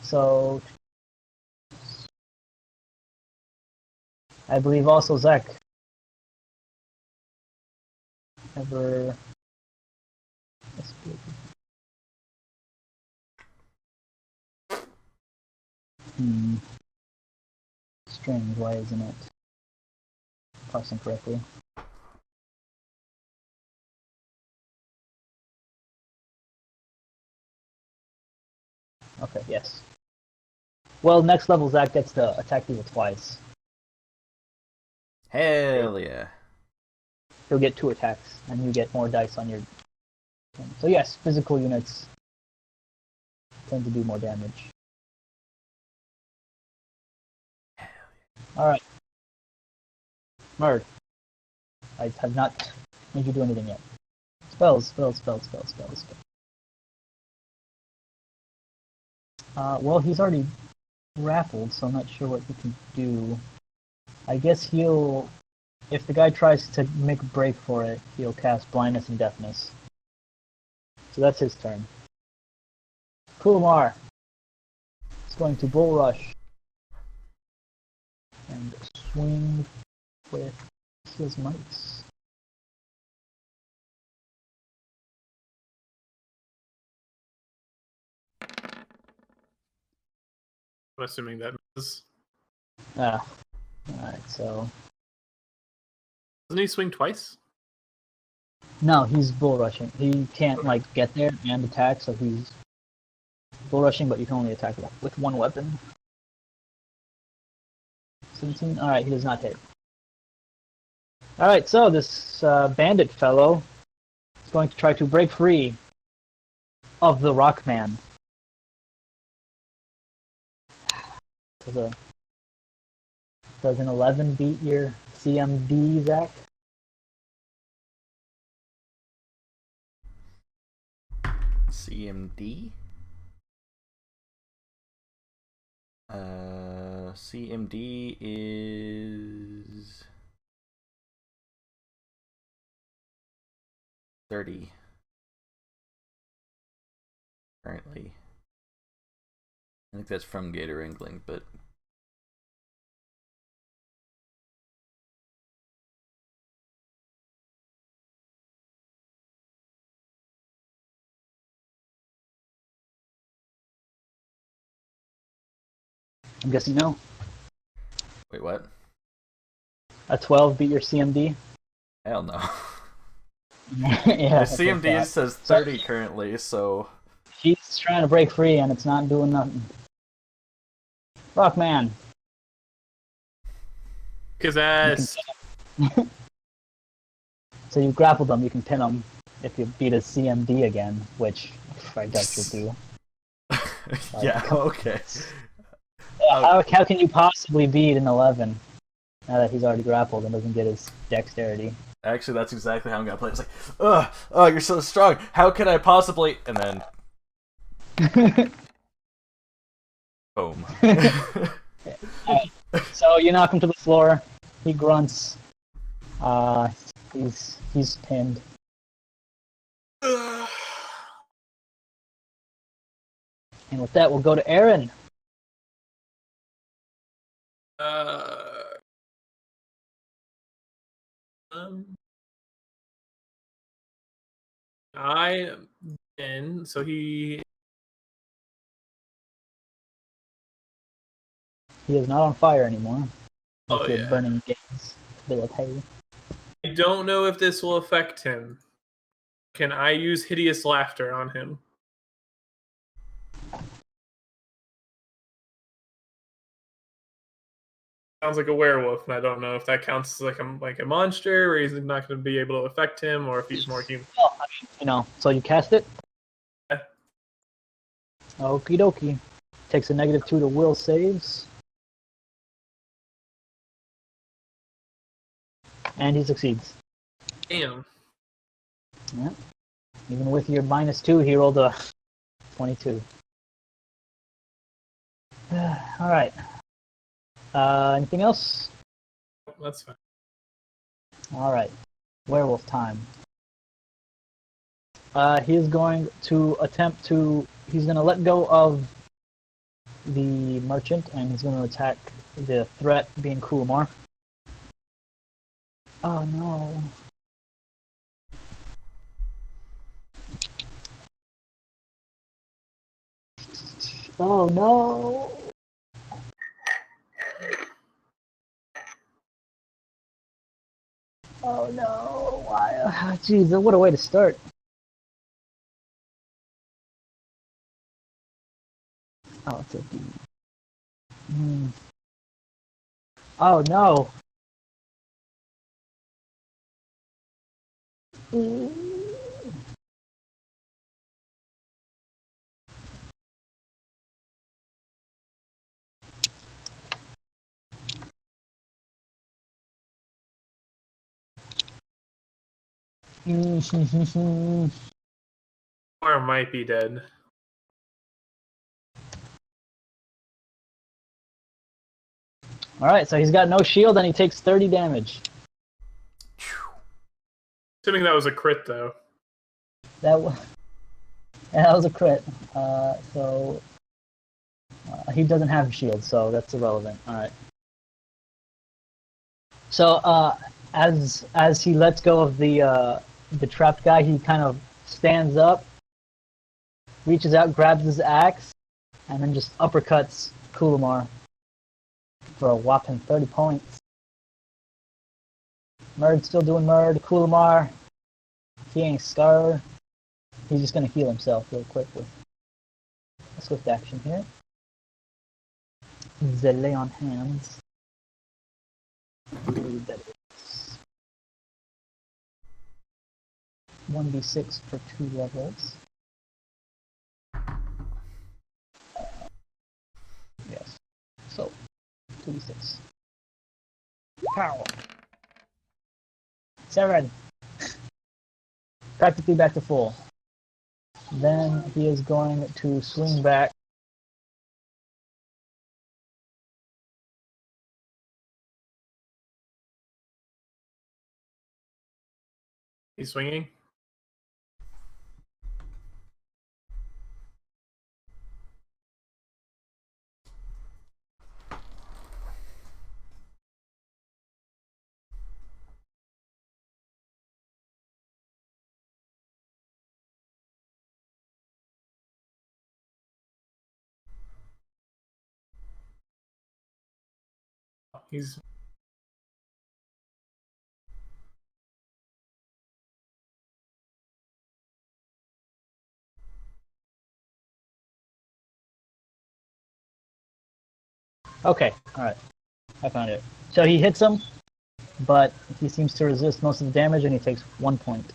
So, I believe also Zach ever. Strange, why isn't it parsing correctly? Okay, yes. Well, next level, Zach gets to attack people twice. Hell yeah. He'll get 2 attacks, and you get more dice on your... So yes, physical units tend to do more damage. Alright. Murd. I have not made you do anything yet. Spells. Well, he's already grappled, so I'm not sure what he can do. I guess he'll... If the guy tries to make a break for it, he'll cast Blindness and Deafness. So that's his turn. Kulmar is going to Bull Rush and swing with his mites. I'm assuming that misses. Alright, so... Doesn't he swing twice? No, he's bull rushing. He can't, like, get there and attack, so he's bull rushing, but you can only attack with one weapon. 17? Alright, he does not hit. Alright, so this bandit fellow is going to try to break free of the Rockman. Does an 11 beat your CMD, Zach? CMD? CMD is 30 currently. I think that's from Gator Wrangling, but I'm guessing no. wait, what? A 12 beat your CMD? Hell no. Yeah, The CMD says 30 currently, so he's trying to break free and it's not doing nothing. Rockman. His ass. So you grappled him, you can pin him if you beat his CMD again, which I doubt you'll do. yeah, okay. How can you possibly beat an 11 now that he's already grappled and doesn't get his dexterity? Actually, that's exactly how I'm gonna play. It's like, oh, you're so strong. How can I possibly? And then, boom. So you knock him to the floor. He grunts. He's pinned. And with that, we'll go to Aaron. I in so he He is not on fire anymore. Like Oh, your yeah. burning games. Bill of hay. I don't know if this will affect him. Can I use hideous laughter on him? Sounds like a werewolf, and I don't know if that counts as like a monster, or he's not going to be able to affect him, or if he's more human. Well, I mean, you know, so you cast it. Yeah. Okie dokie. Takes a -2 to will saves. And he succeeds. Damn. Yeah. Even with your -2, he rolled a 22. Alright. Anything else? That's fine. Alright. Werewolf time. He is going to attempt to... He's going to let go of the merchant, and he's going to attack the threat, being Kulamar. Oh no. Oh no. Oh no. Why? Jeez, what a way to start. Oh, it's a D. Oh no. Or might be dead. Alright, so he's got no shield and he takes 30 damage. Assuming that was a crit, though. That was a crit. He doesn't have a shield, so that's irrelevant. Alright. So, as he lets go of the trapped guy, he kind of stands up, reaches out, grabs his axe, and then just uppercuts Kulamar for a whopping 30 points. Murd still doing Murd. Kulamar, he ain't scarred. He's just gonna heal himself real quick with a swift action here. The lay on hands. I believe that is 1d6 for 2 levels. Yes. So, 2d6. Pow! 7! Practically back to full. Then he is going to swing back. He's swinging. He's Okay, alright. I found it. So he hits him, but he seems to resist most of the damage and he takes 1 point.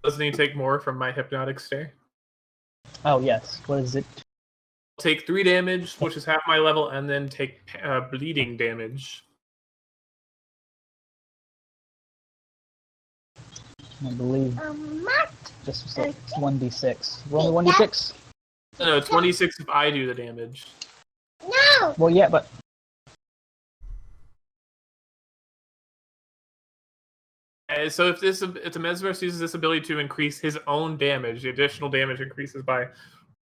Doesn't he take more from my hypnotic stare? Oh, yes. What is it? Take 3 damage, which is half my level, and then take bleeding damage. I believe this was like 1d6. Roll me 1d6. No, 26 if I do the damage. No! Well, yeah, but... So if the Mesmerist uses this ability to increase his own damage, the additional damage increases by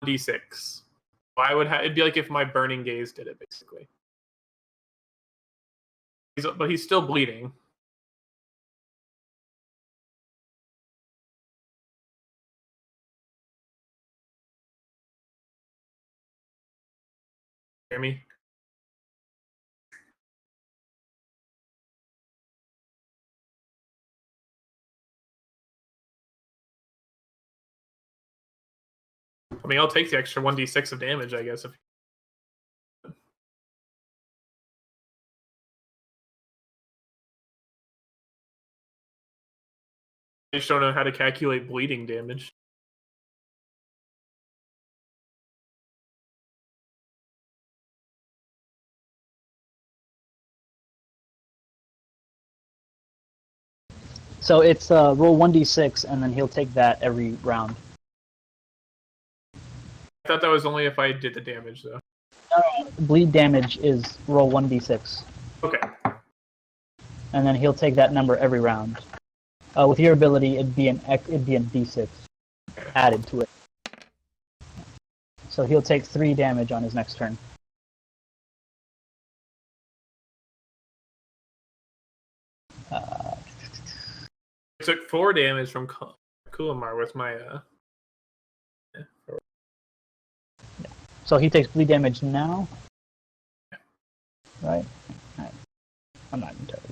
1d6. I would it'd be like if my Burning Gaze did it, basically. But he's still bleeding. Hear me? I mean, I'll take the extra 1d6 of damage, I guess. If I just don't know how to calculate bleeding damage. So it's roll 1d6, and then he'll take that every round. I thought that was only if I did the damage, though. Bleed damage is roll 1d6, Okay. and then he'll take that number every round. With your ability, it'd be a d6 added to it. So he'll take 3 damage on his next turn. I took 4 damage from Kulamar with my. So he takes bleed damage now, right? Alright. I'm not entirely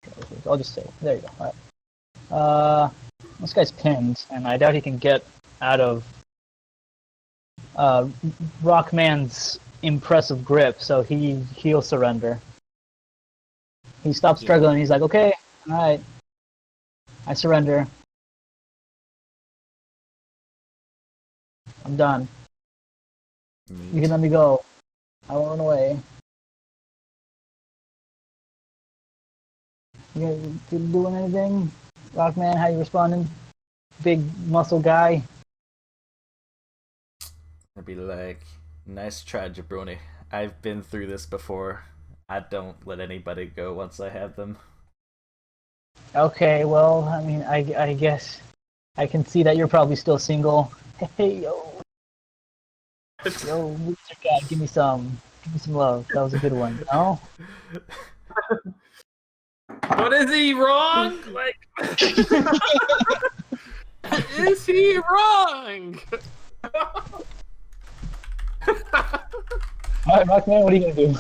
sure. I'll just say, there you go. Alright. This guy's pinned, and I doubt he can get out of Rockman's impressive grip, so he'll surrender. He stops struggling. He's like, okay, alright, I surrender. I'm done. You can let me go. I won't run away. You doing anything? Rockman, how you responding? Big muscle guy. I'd be like, nice try, jabroni. I've been through this before. I don't let anybody go once I have them. Okay, well, I mean, I guess I can see that you're probably still single. Hey, yo. Yo, Mr. Guy, give me some love. That was a good one. No? What is he wrong? Like, is he wrong? Alright, Rockman, what are you gonna do?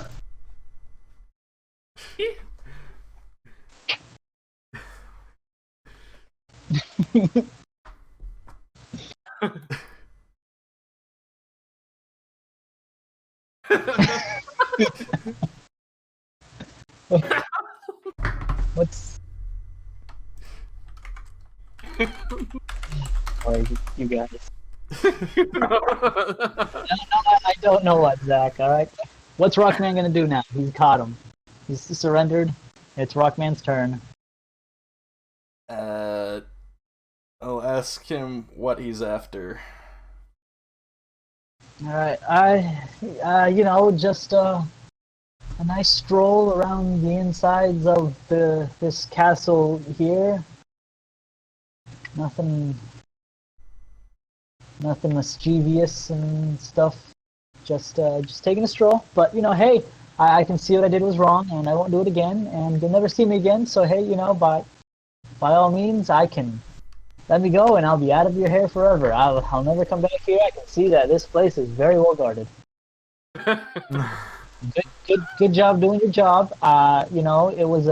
What's... Sorry, you guys. I don't know what, Zach, alright? What's Rockman gonna do now? He's caught him. He's surrendered. It's Rockman's turn. I'll ask him what he's after. Alright, just a nice stroll around the insides of this castle here. Nothing mischievous and stuff. Just taking a stroll. But hey, I can see what I did was wrong, and I won't do it again. And you'll never see me again. So hey, by all means, let me go, and I'll be out of your hair forever. I'll never come back here. I can see that this place is very well guarded. Good job doing your job. It was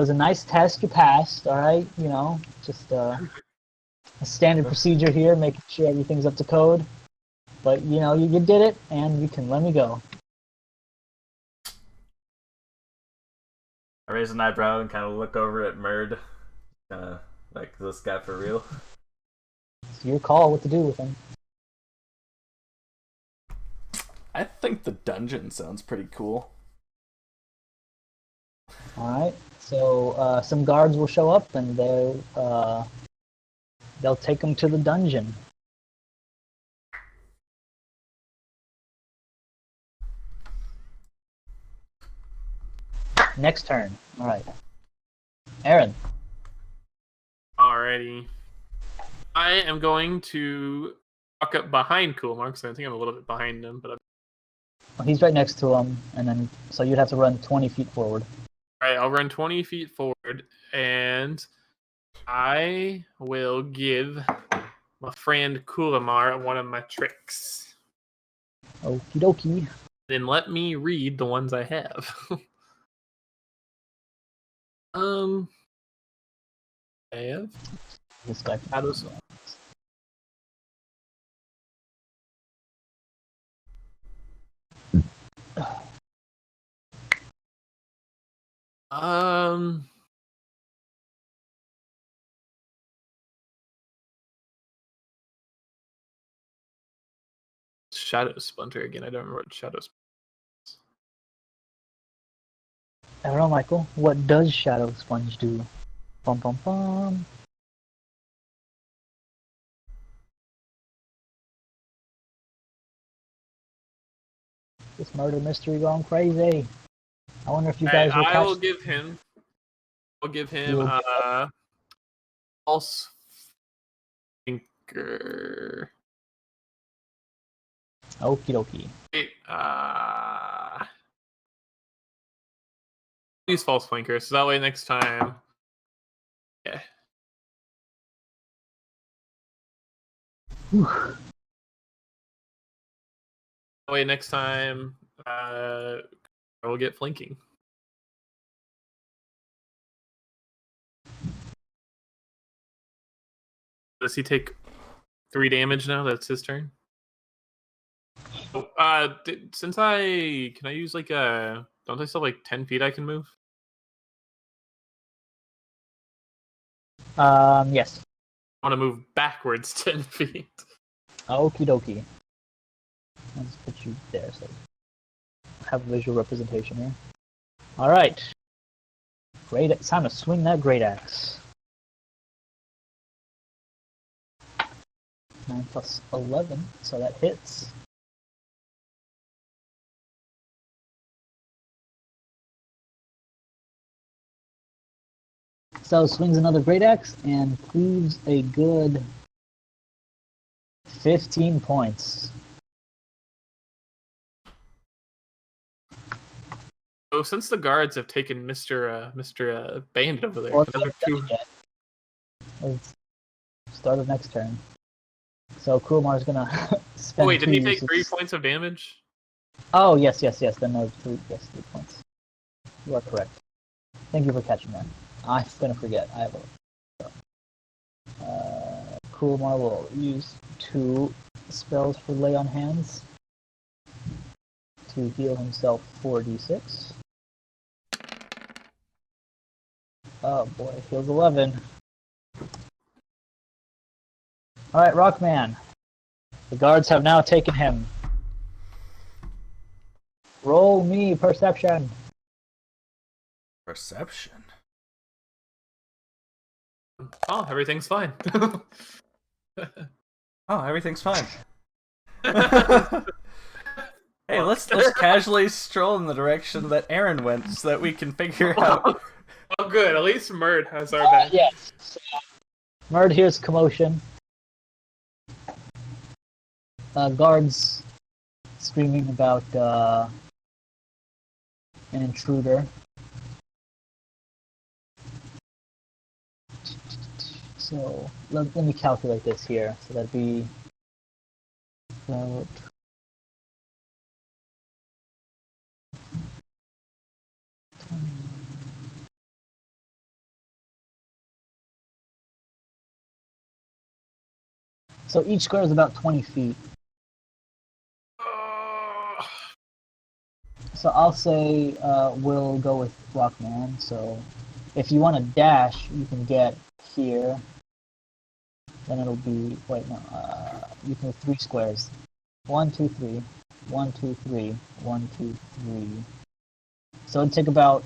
a nice test you passed. All right, just a standard procedure here, making sure everything's up to code. But you did it, and you can let me go. I raise an eyebrow and kind of look over at Murd. Kind of like, is this guy for real? It's your call what to do with him. I think the dungeon sounds pretty cool. Alright, so some guards will show up, and they'll take him to the dungeon. Next turn. Alright. Aaron. Alrighty. I am going to walk up behind Coolmark, because I think I'm a little bit behind him, but Well, he's right next to him, and then so you'd have to run 20 feet forward. Alright, I'll run 20 feet forward, and I will give my friend Kulamar one of my tricks. Okie dokie. Then let me read the ones I have. I have This guy. Shadows. Um, Shadow Splinter again. I don't remember what Shadow. I don't know, Michael. What does Shadow Sponge do? Bum bum bum. This murder mystery gone crazy. I wonder if you guys will catch. I will give him. I'll give him false thinker. Okie dokie. Wait, use false flanker, so that way next time. Yeah. Whew. That way next time, I will get flanking. Does he take 3 damage now? That's his turn. Since can I use like a? Don't I still have like 10 feet I can move? Yes. I want to move backwards 10 feet. Okie dokie. Let's put you there so I have a visual representation here. Alright. Great, it's time to swing that great axe. 9 plus 11, so that hits. So swings another great axe and cleaves a good 15 points. So since the guards have taken Mr. Bandit over there, Well, another 2. It's start of next turn. So Kuromar's gonna spend. Oh wait, did he take uses. 3 points of damage? Oh yes. Then no 3 points. You are correct. Thank you for catching that. I'm gonna forget. I have a. Kuromar will use 2 spells for lay on hands to heal himself 4d6. Oh boy, heals 11. Alright, Rockman. The guards have now taken him. Roll me perception. Perception? Oh, everything's fine. Oh, everything's fine. Hey, let's casually stroll in the direction that Aaron went so that we can figure out. Oh, good. At least Murd has our back. Yes. So, Murd hears commotion. Guards screaming about an intruder. So let me calculate this here. So that'd be about so each square is about 20 feet. So I'll say we'll go with Rockman. So if you want to dash, you can get here. Then it'll be you can do 3 squares. 1, 2, 3. 1, 2, 3. 1, 2, 3. So it'd take about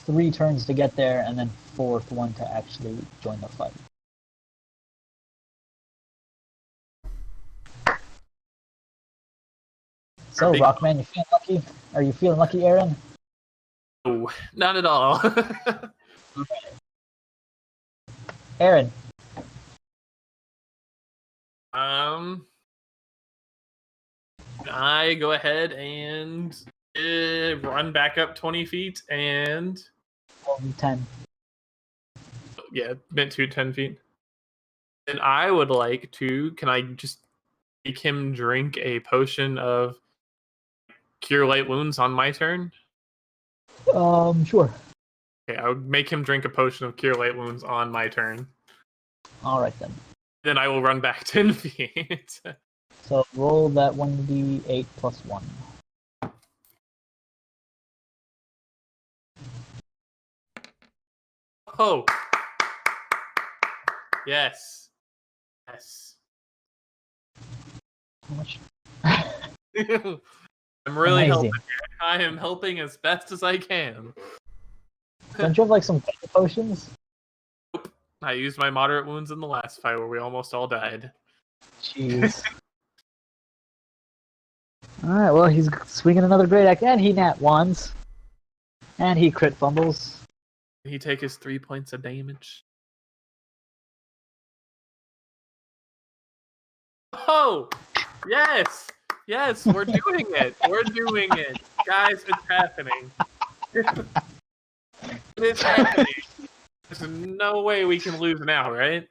3 turns to get there, and then 4th one to actually join the fight. So, Rockman, you feeling lucky? Are you feeling lucky, Aaron? No, not at all. Okay. Aaron. I go ahead and run back up 20 feet and 10. Yeah, meant to 10 feet. And I would like to. Can I just make him drink a potion of Cure light wounds on my turn? Sure. Okay, I would make him drink a potion of cure light wounds on my turn. Alright then. Then I will run back 10 feet. So roll that 1d8 plus 1. Oh! Yes. Yes. How much? I'm really Amazing. helping here. I am helping as best as I can. Don't you have like some potions? I used my moderate wounds in the last fight where we almost all died. Jeez. Alright, well, he's swinging another great axe, and he nat ones. And he crit fumbles. Did he take his 3 points of damage? Oh! Yes! Yes, we're doing it! We're doing it! Guys, it's happening. It's happening. There's no way we can lose now, right?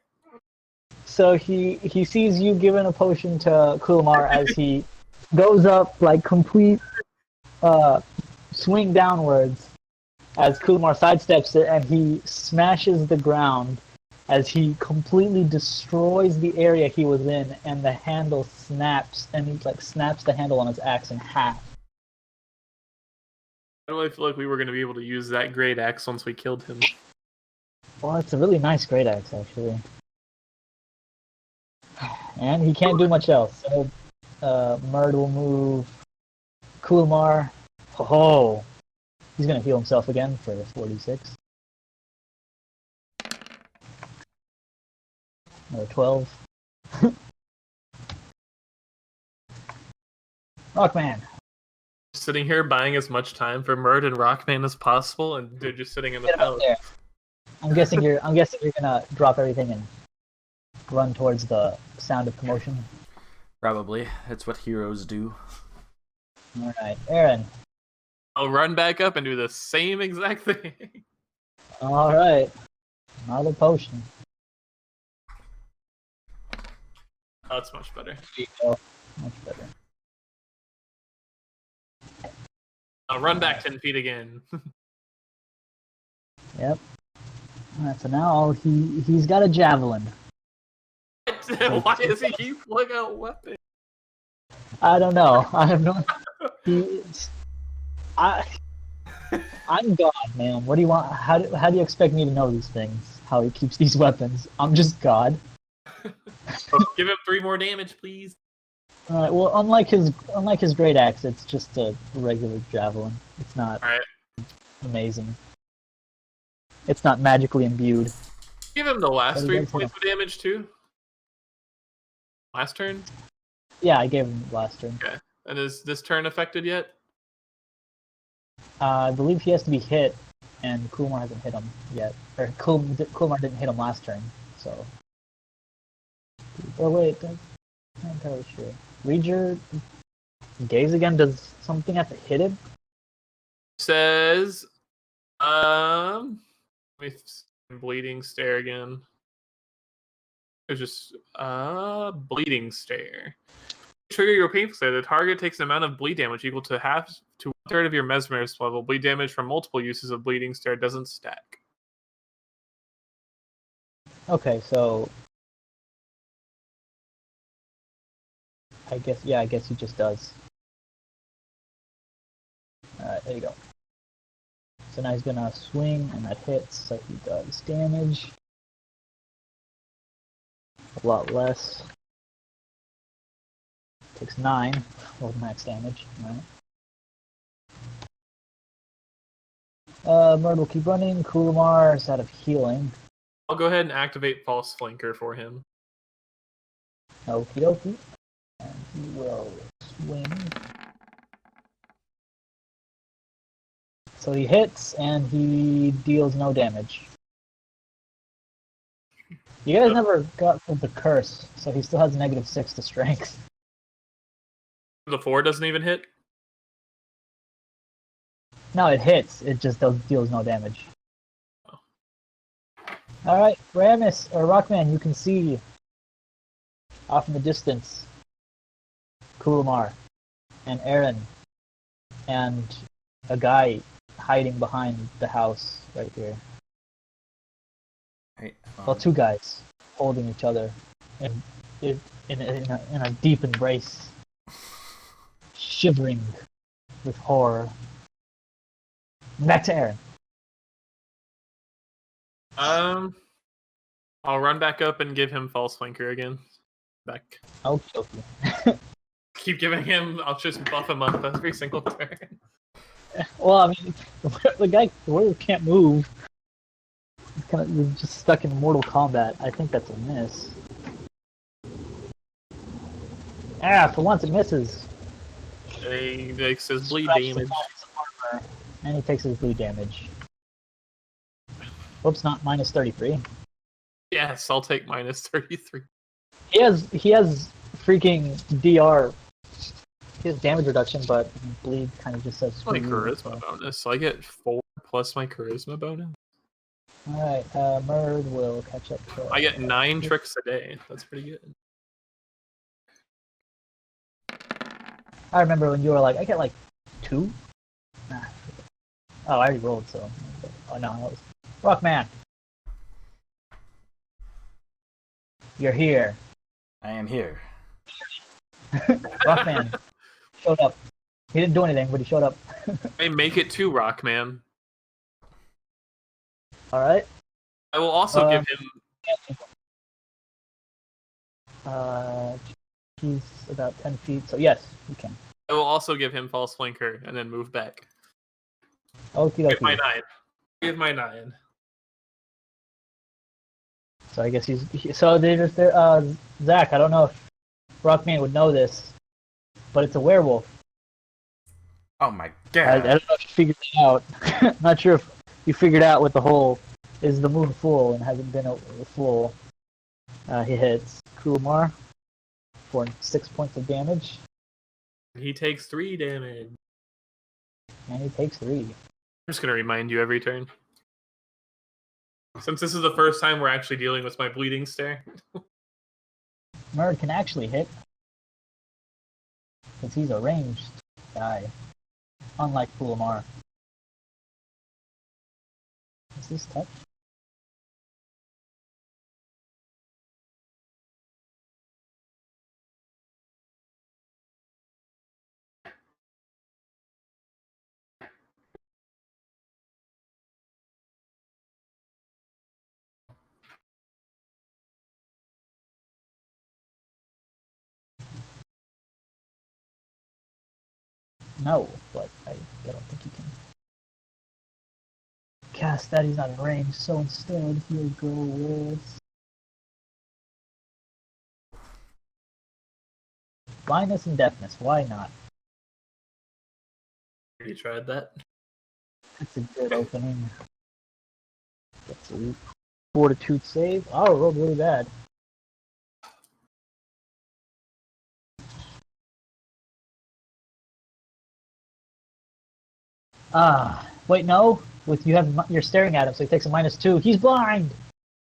So he sees you giving a potion to Kulmar as he goes up like complete swing downwards as Kulmar sidesteps it, and he smashes the ground as he completely destroys the area he was in, and the handle snaps, and he like snaps the handle on his axe in half. I don't really feel like we were going to be able to use that great axe once we killed him. Well, it's a really nice great axe, actually. And he can't do much else. So, Murd will move. Kulmar. Oh, he's gonna heal himself again for 46. Another 12. Rockman. Sitting here buying as much time for Murd and Rockman as possible, and they're just sitting in the Get up pouch. there. I'm guessing you're gonna drop everything and run towards the sound of commotion. Probably. That's what heroes do. All right, Aaron. I'll run back up and do the same exact thing. All right, another potion. Oh, that's much better. There you go. Much better. I'll run back 10 feet again. Yep. All right, so now he's got a javelin. Why does he keep pulling out weapons? I don't know. I have no. I'm God, man. What do you want? How do you expect me to know these things? How he keeps these weapons? I'm just God. Give him 3 more damage, please. All right. Well, unlike his great axe, it's just a regular javelin. It's not Alright. amazing. It's not magically imbued. Give him the last But he 3 does points of damage, too. Last turn? Yeah, I gave him last turn. Okay. And is this turn affected yet? I believe he has to be hit, and Kumar hasn't hit him yet. Or Kumar didn't hit him last turn, so. Oh wait, I'm not entirely sure. Read your gaze again. Does something have to hit him? Says, let me bleeding stare again. It's just, bleeding stare. Trigger your painful stare. The target takes an amount of bleed damage equal to half to 1/3 of your mesmerist level. Bleed damage from multiple uses of bleeding stare doesn't stack. Okay, so I guess he just does. Alright, there you go. So now he's gonna swing, and that hits, so he does damage. A lot less. Takes 9, well, max damage. Alright. Murd will keep running. Kulmar is out of healing. I'll go ahead and activate False Flanker for him. Okie dokie. And he will swing. So he hits, and he deals no damage. You guys never got the curse, so he still has -6 to strength. The 4 doesn't even hit? No, it hits. It just deals no damage. Alright, Ramus, or Rockman, you can see off in the distance Kulmar and Aaron and a guy hiding behind the house right here. Right. Well, two guys holding each other in a deep embrace, shivering with horror. Back to Aaron. I'll run back up and give him false flanker again. Back. Okay. Keep giving him. I'll just buff him up every single turn. Well, I mean, the warrior can't move. You're just stuck in Mortal Kombat. I think that's a miss. Ah, for once it misses. He makes his bleed Scratches damage. armor, and he takes his bleed damage. Whoops, not minus 33. Yes, I'll take minus 33. He has freaking DR. He has damage reduction, but bleed kind of just says My screw you, charisma bonus, so I get 4 plus my charisma bonus. Alright, Murd will catch up to... I get 9 tricks a day. That's pretty good. I remember when you were like, I get like 2? Nah. Oh, I already rolled, so... Oh no, that was... Rockman! You're here. I am here. Rockman showed up. He didn't do anything, but he showed up. I make it to Rockman. Alright. I will also give him... He's about 10 feet, so yes, you can. I will also give him false flanker and then move back. Okie Give my dokie. 9. Give my 9. So I guess so there's Zach, I don't know if Rockman would know this, but it's a werewolf. Oh my I god. don't know if you figured it out. Not sure if you figured out what the whole is the moon full and hasn't been a full. He hits Kurumar for 6 points of damage. He takes 3 damage. And he takes 3. I'm just going to remind you every turn. Since this is the first time we're actually dealing with my bleeding stare. Murd can actually hit. Because he's a ranged guy. Unlike Kurumar. Is this touch? No, but I don't think he can cast that. He's not in range, so instead he'll go with blindness and deafness. Why not? You tried that? That's a good opening. That's a fortitude save. Oh, I rolled really bad. Wait, no. You're staring at him, so he takes a -2. He's blind.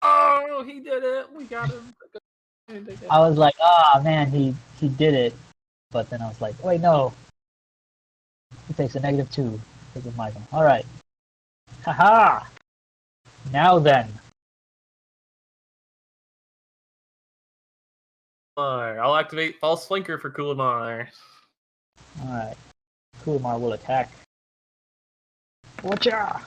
Oh, he did it! We got him. I was like, man, he did it. But then I was like, wait, no. He takes a -2 because of Michael. All right. Haha. Now then. I'll activate false flanker for Kulamar. All right. Kurumar will attack. Watcha!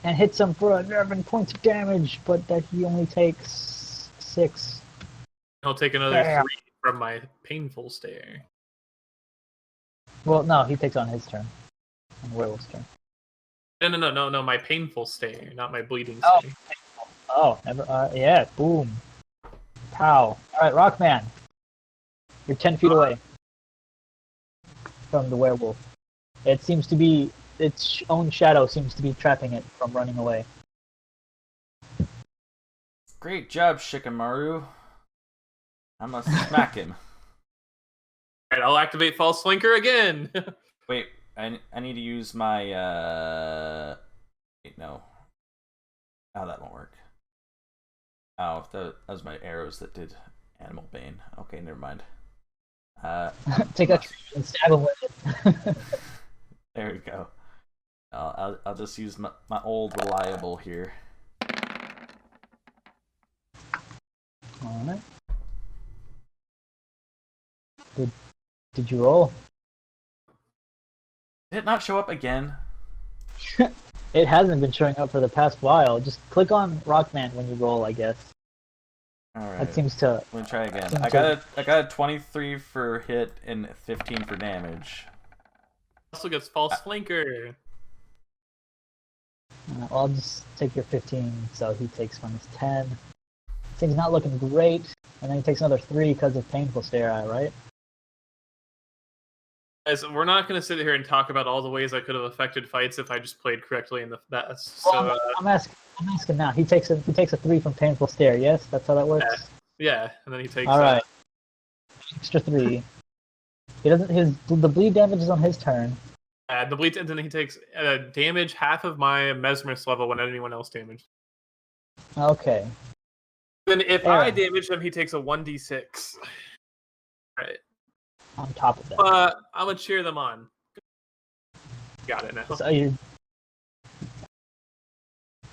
And hits him for 11 points of damage, but that he only takes 6. I'll take another Damn. 3 from my painful stare. Well, no, he takes on his turn. On Werewolf's turn. No, my painful stare, not my bleeding Oh. stare. Oh, never. Yeah, boom. Pow. Alright, Rockman. You're 10 feet away from the werewolf. It seems to be. Its own shadow seems to be trapping it from running away. Great job, Shikamaru. I must smack him. Alright, I'll activate false flanker again! Wait, I need to use my, Wait, no. Oh, that won't work. Oh, that was my arrows that did Animal Bane. Okay, never mind. Take a tree and stab him with it. There we go. I'll just use my old reliable here. Alright. Did you roll? Did it not show up again? It hasn't been showing up for the past while. Just click on Rockman when you roll, I guess. Alright. That seems to... Let me try again. I got a 23 for hit and 15 for damage. Also gets false flanker. I'll just take your 15, so he takes -10. Things not looking great, and then he takes another 3 because of painful stare eye, right? As we're not going to sit here and talk about all the ways I could have affected fights if I just played correctly in the best. So, Well, I'm asking now. He takes a 3 from painful stare. Yes, that's how that works. yeah, and then he takes. All right, extra 3. He doesn't. The bleed damage is on his turn. The bleed, and then he takes damage half of my mesmerist level when anyone else damaged. Okay. Then if I damage him, he takes a 1d6. Right. On top of that. I'm gonna cheer them on. Got it now. So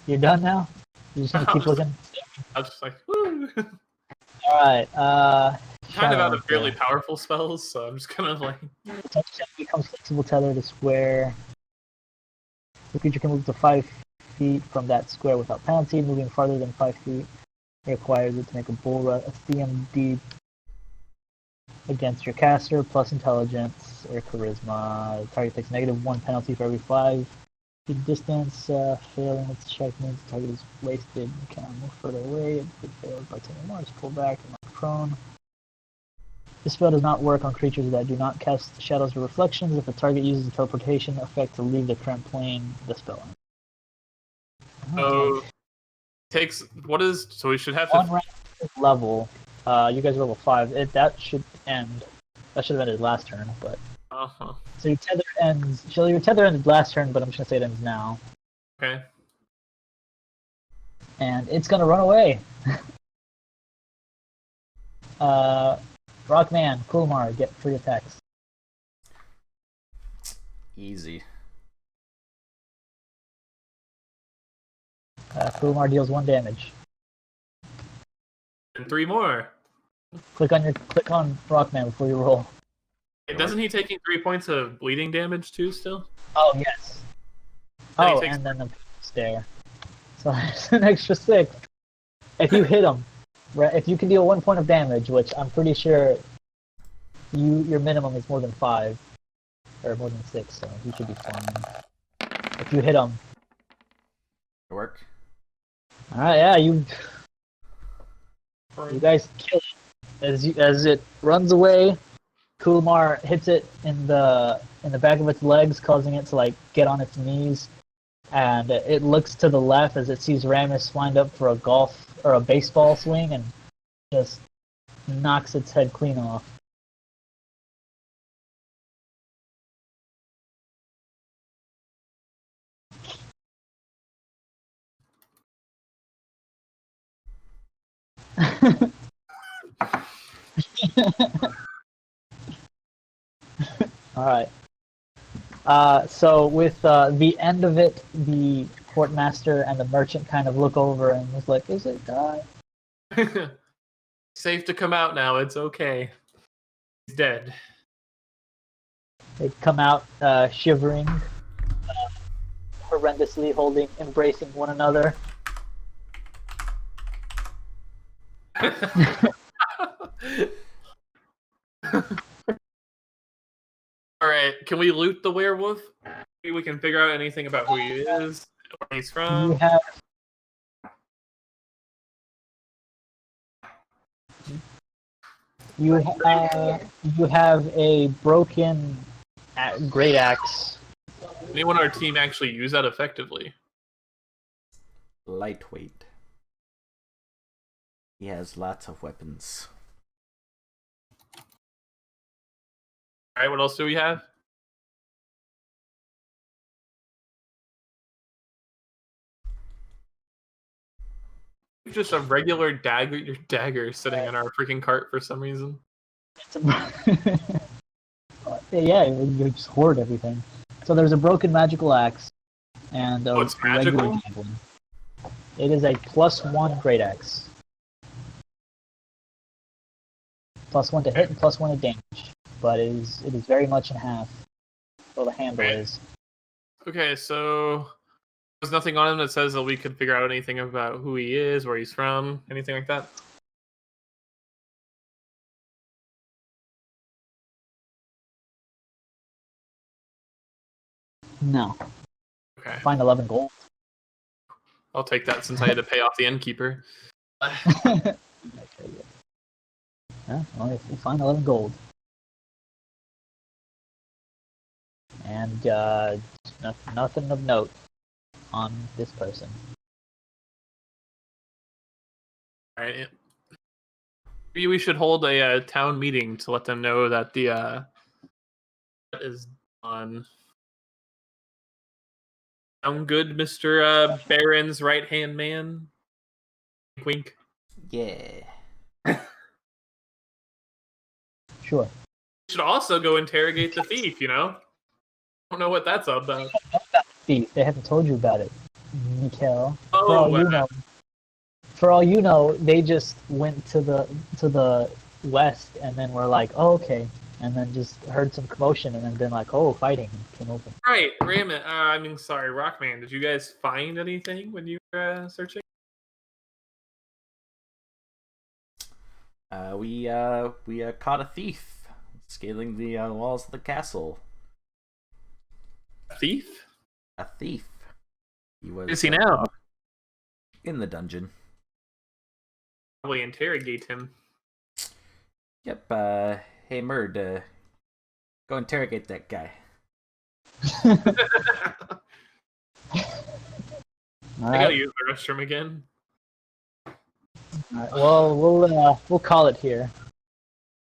you're done now? You're just gonna keep looking? I was just like, woo! Alright, kind of out of fairly powerful spells, so I'm just kind of like... Touch becomes flexible tether to square. The creature can move to 5 feet from that square without penalty. Moving farther than 5 feet requires it to make a bull rush, a CMD against your caster, plus intelligence or charisma. The target takes -1 penalty for every 5 feet distance. Failing its check means the target is wasted and cannot move further away. If it fails by 10 or more, it's pulled back and not prone. This spell does not work on creatures that do not cast shadows or reflections. If the target uses a teleportation effect to leave the current plane, the spell ends. So, takes... What is... So we should have One to... rank level. You guys are level 5. That should end. That should have ended last turn, but... Uh-huh. So your tether ends... Shelly, your tether ended last turn, but I'm just going to say it ends now. Okay. And it's going to run away. Rockman, Kulmar, get free attacks. Easy. Kulmar deals 1 damage. And 3 more. Click on Rockman before you roll. Doesn't he taking 3 points of bleeding damage too still? Oh, yes. Then Oh, and then the stare. So there's an extra 6. If you hit him, right, if you can deal 1 point of damage, which I'm pretty sure your minimum is more than 5, or more than 6, so you should be fine. If you hit him. Work. Alright, yeah, you guys kill it. As it runs away, Kulmar hits it in the back of its legs, causing it to like get on its knees, and it looks to the left as it sees Ramus lined up for a baseball swing, and just knocks its head clean off. Alright. So with the end of it, the courtmaster and the merchant kind of look over and was like, "Is it die?" Safe to come out now, it's okay. He's dead. They come out shivering, horrendously embracing one another. Alright, can we loot the werewolf? Maybe we can figure out anything about who he is, where he's from. You have a broken great axe. Anyone on our team actually use that effectively? Lightweight. He has lots of weapons. Alright, what else do we have? Just a regular dagger sitting in our freaking cart for some reason. It's a... yeah, you just hoard everything. So there's a broken magical axe and a it's regular magical? javelin. It is a +1 great axe. +1 to hit and +1 to damage. But it is very much in half. Well, the handle Okay. is. Okay, so there's nothing on him that says that we could figure out anything about who he is, where he's from, anything like that? No. Okay. Find 11 gold. I'll take that since I had to pay off the innkeeper. Yeah, well, if you find 11 gold. And nothing of note on this person. Alright. Maybe we should hold a town meeting to let them know that the is done. Sound good, Mr. Baron's right-hand man? Wink, wink. Yeah. Sure. We should also go interrogate the thief, you know? I don't know what that's all about. Thief, they haven't told you about it, Mikhail. Oh, For all wow. you know, they just went to the west and then were like, oh, okay, and then just heard some commotion and then been like, oh, fighting came open. Right, Raymond. Sorry, Rockman. Did you guys find anything when you were searching? We caught a thief scaling the walls of the castle. A thief? A thief. He was. Where is he now? In the dungeon. Probably interrogate him. Yep. Hey, Murd. Go interrogate that guy. All I gotta right. use the restroom again. All right. Well, we'll call it here,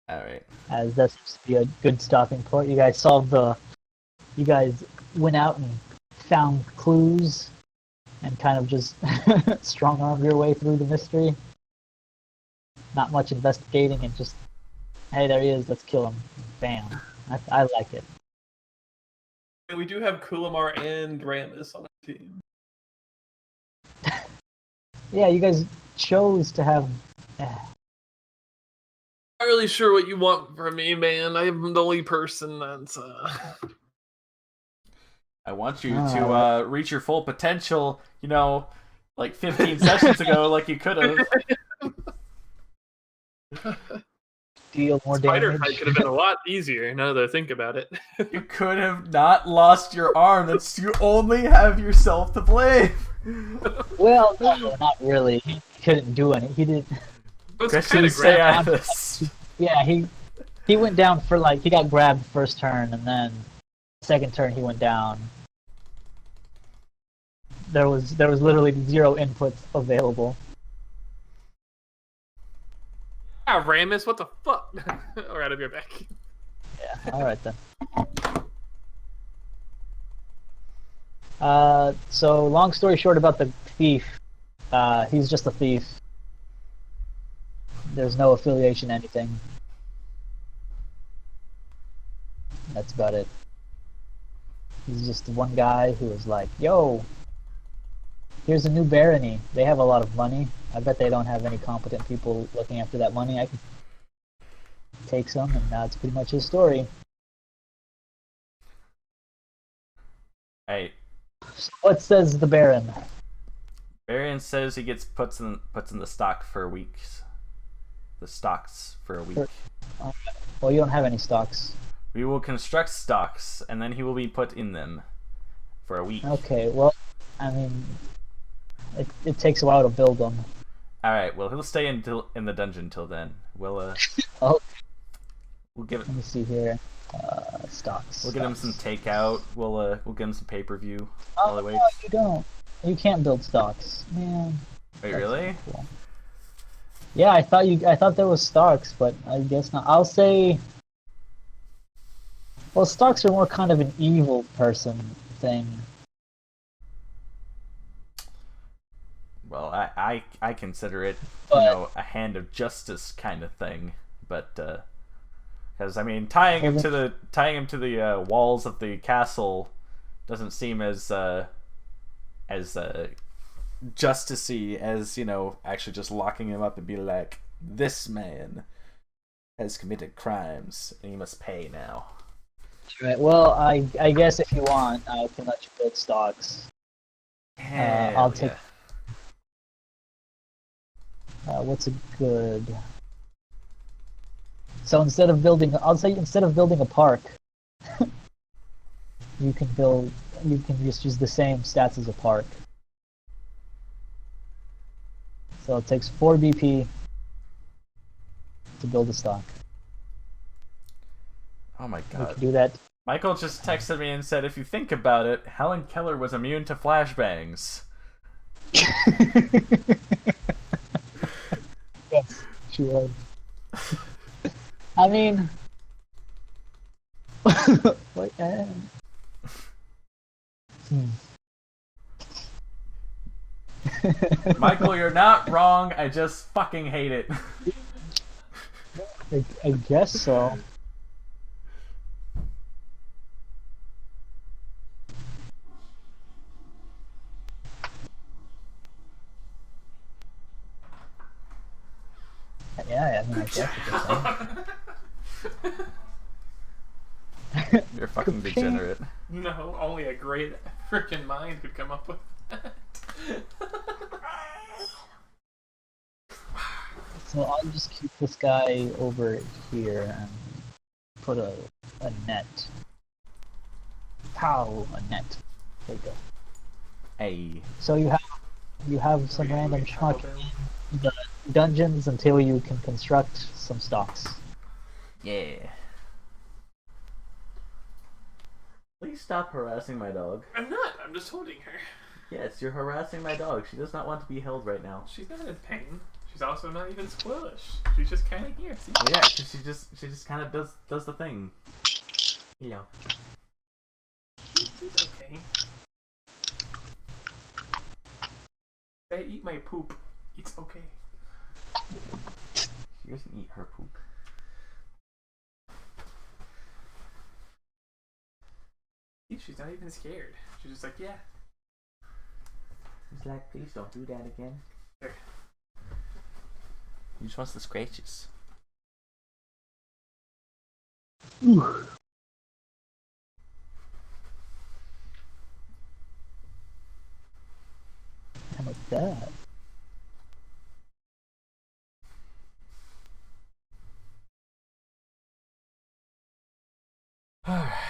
All right. as that seems to be a good stopping point. You guys went out and found clues and kind of just strong-armed your way through the mystery. Not much investigating and just, hey, there he is, let's kill him. Bam. I like it. We do have Kulamar and Ramus on our team. Yeah, you guys chose to have... Not really sure what you want from me, man. I'm the only person that's I want you to reach your full potential, like 15 sessions ago, like you could have. deal more Spider damage. fight could have been a lot easier now that I think about it. You could have not lost your arm. You only have yourself to blame. Well, no, not really. He couldn't do any. He did. It's Christian kind of grand. Seathus. Yeah, he went down for he got grabbed first turn, and then second turn he went down. There was literally 0 inputs available. Ah, Ramus, what the fuck? Alright, I'll be right back. Yeah, alright then. So long story short about the thief, he's just a thief. There's no affiliation, anything. That's about it. He's just one guy who was like, yo, here's a new barony. They have a lot of money. I bet they don't have any competent people looking after that money. I can take some, and that's pretty much his story. Hey, So what says the Baron? Varian says he gets puts in the stock for weeks. The stocks for a week. Well, you don't have any stocks. We will construct stocks, and then he will be put in them for a week. Okay, well, I mean, it takes a while to build them. All right. Well, he'll stay in the dungeon till then. We'll Oh, we'll give it. let me see here. Stocks. We'll get him some takeout. We'll get him some pay-per-view while he Oh, waits. no, you don't. You can't build stocks, man. Wait, That's really? not cool. Yeah, I thought there was stocks, but I guess not. I'll say. Well, stocks are more kind of an evil person thing. Well, I consider it, But- a hand of justice kind of thing. But Because I mean, tying him to the walls of the castle doesn't seem as justicey as, you know, actually just locking him up and be like, this man has committed crimes and he must pay now. Right. Well, I guess if you want, I can let you build stocks. I'll take. What's a good? So instead of building, instead of building a park, you can just use the same stats as a park. So it takes 4 BP to build a stock. Oh my We god. can do that. Michael just texted me and said, if you think about it, Helen Keller was immune to flashbangs. Yes, she was. I mean, what? Michael, you're not wrong. I just fucking hate it. I guess so. Yeah, I mean, I guess it's You're fucking degenerate. No, only a great freaking mind could come up with that. So I'll just keep this guy over here and put a net. Pow, a net. There you go. Hey. So you have some random schmuck in the dungeons until you can construct some stocks. Yeah. Please stop harassing my dog. I'm not. I'm just holding her. Yes, you're harassing my dog. She does not want to be held right now. She's not in pain. She's also not even squirrelish. She's just kind of here. See? Yeah, she just kind of does the thing. You know. It's okay. I eat my poop. It's okay. She doesn't eat her poop. She's not even scared. She's just like, yeah. She's like, please don't do that again. Here. He just wants the scratches. Ooh. How about that? Alright.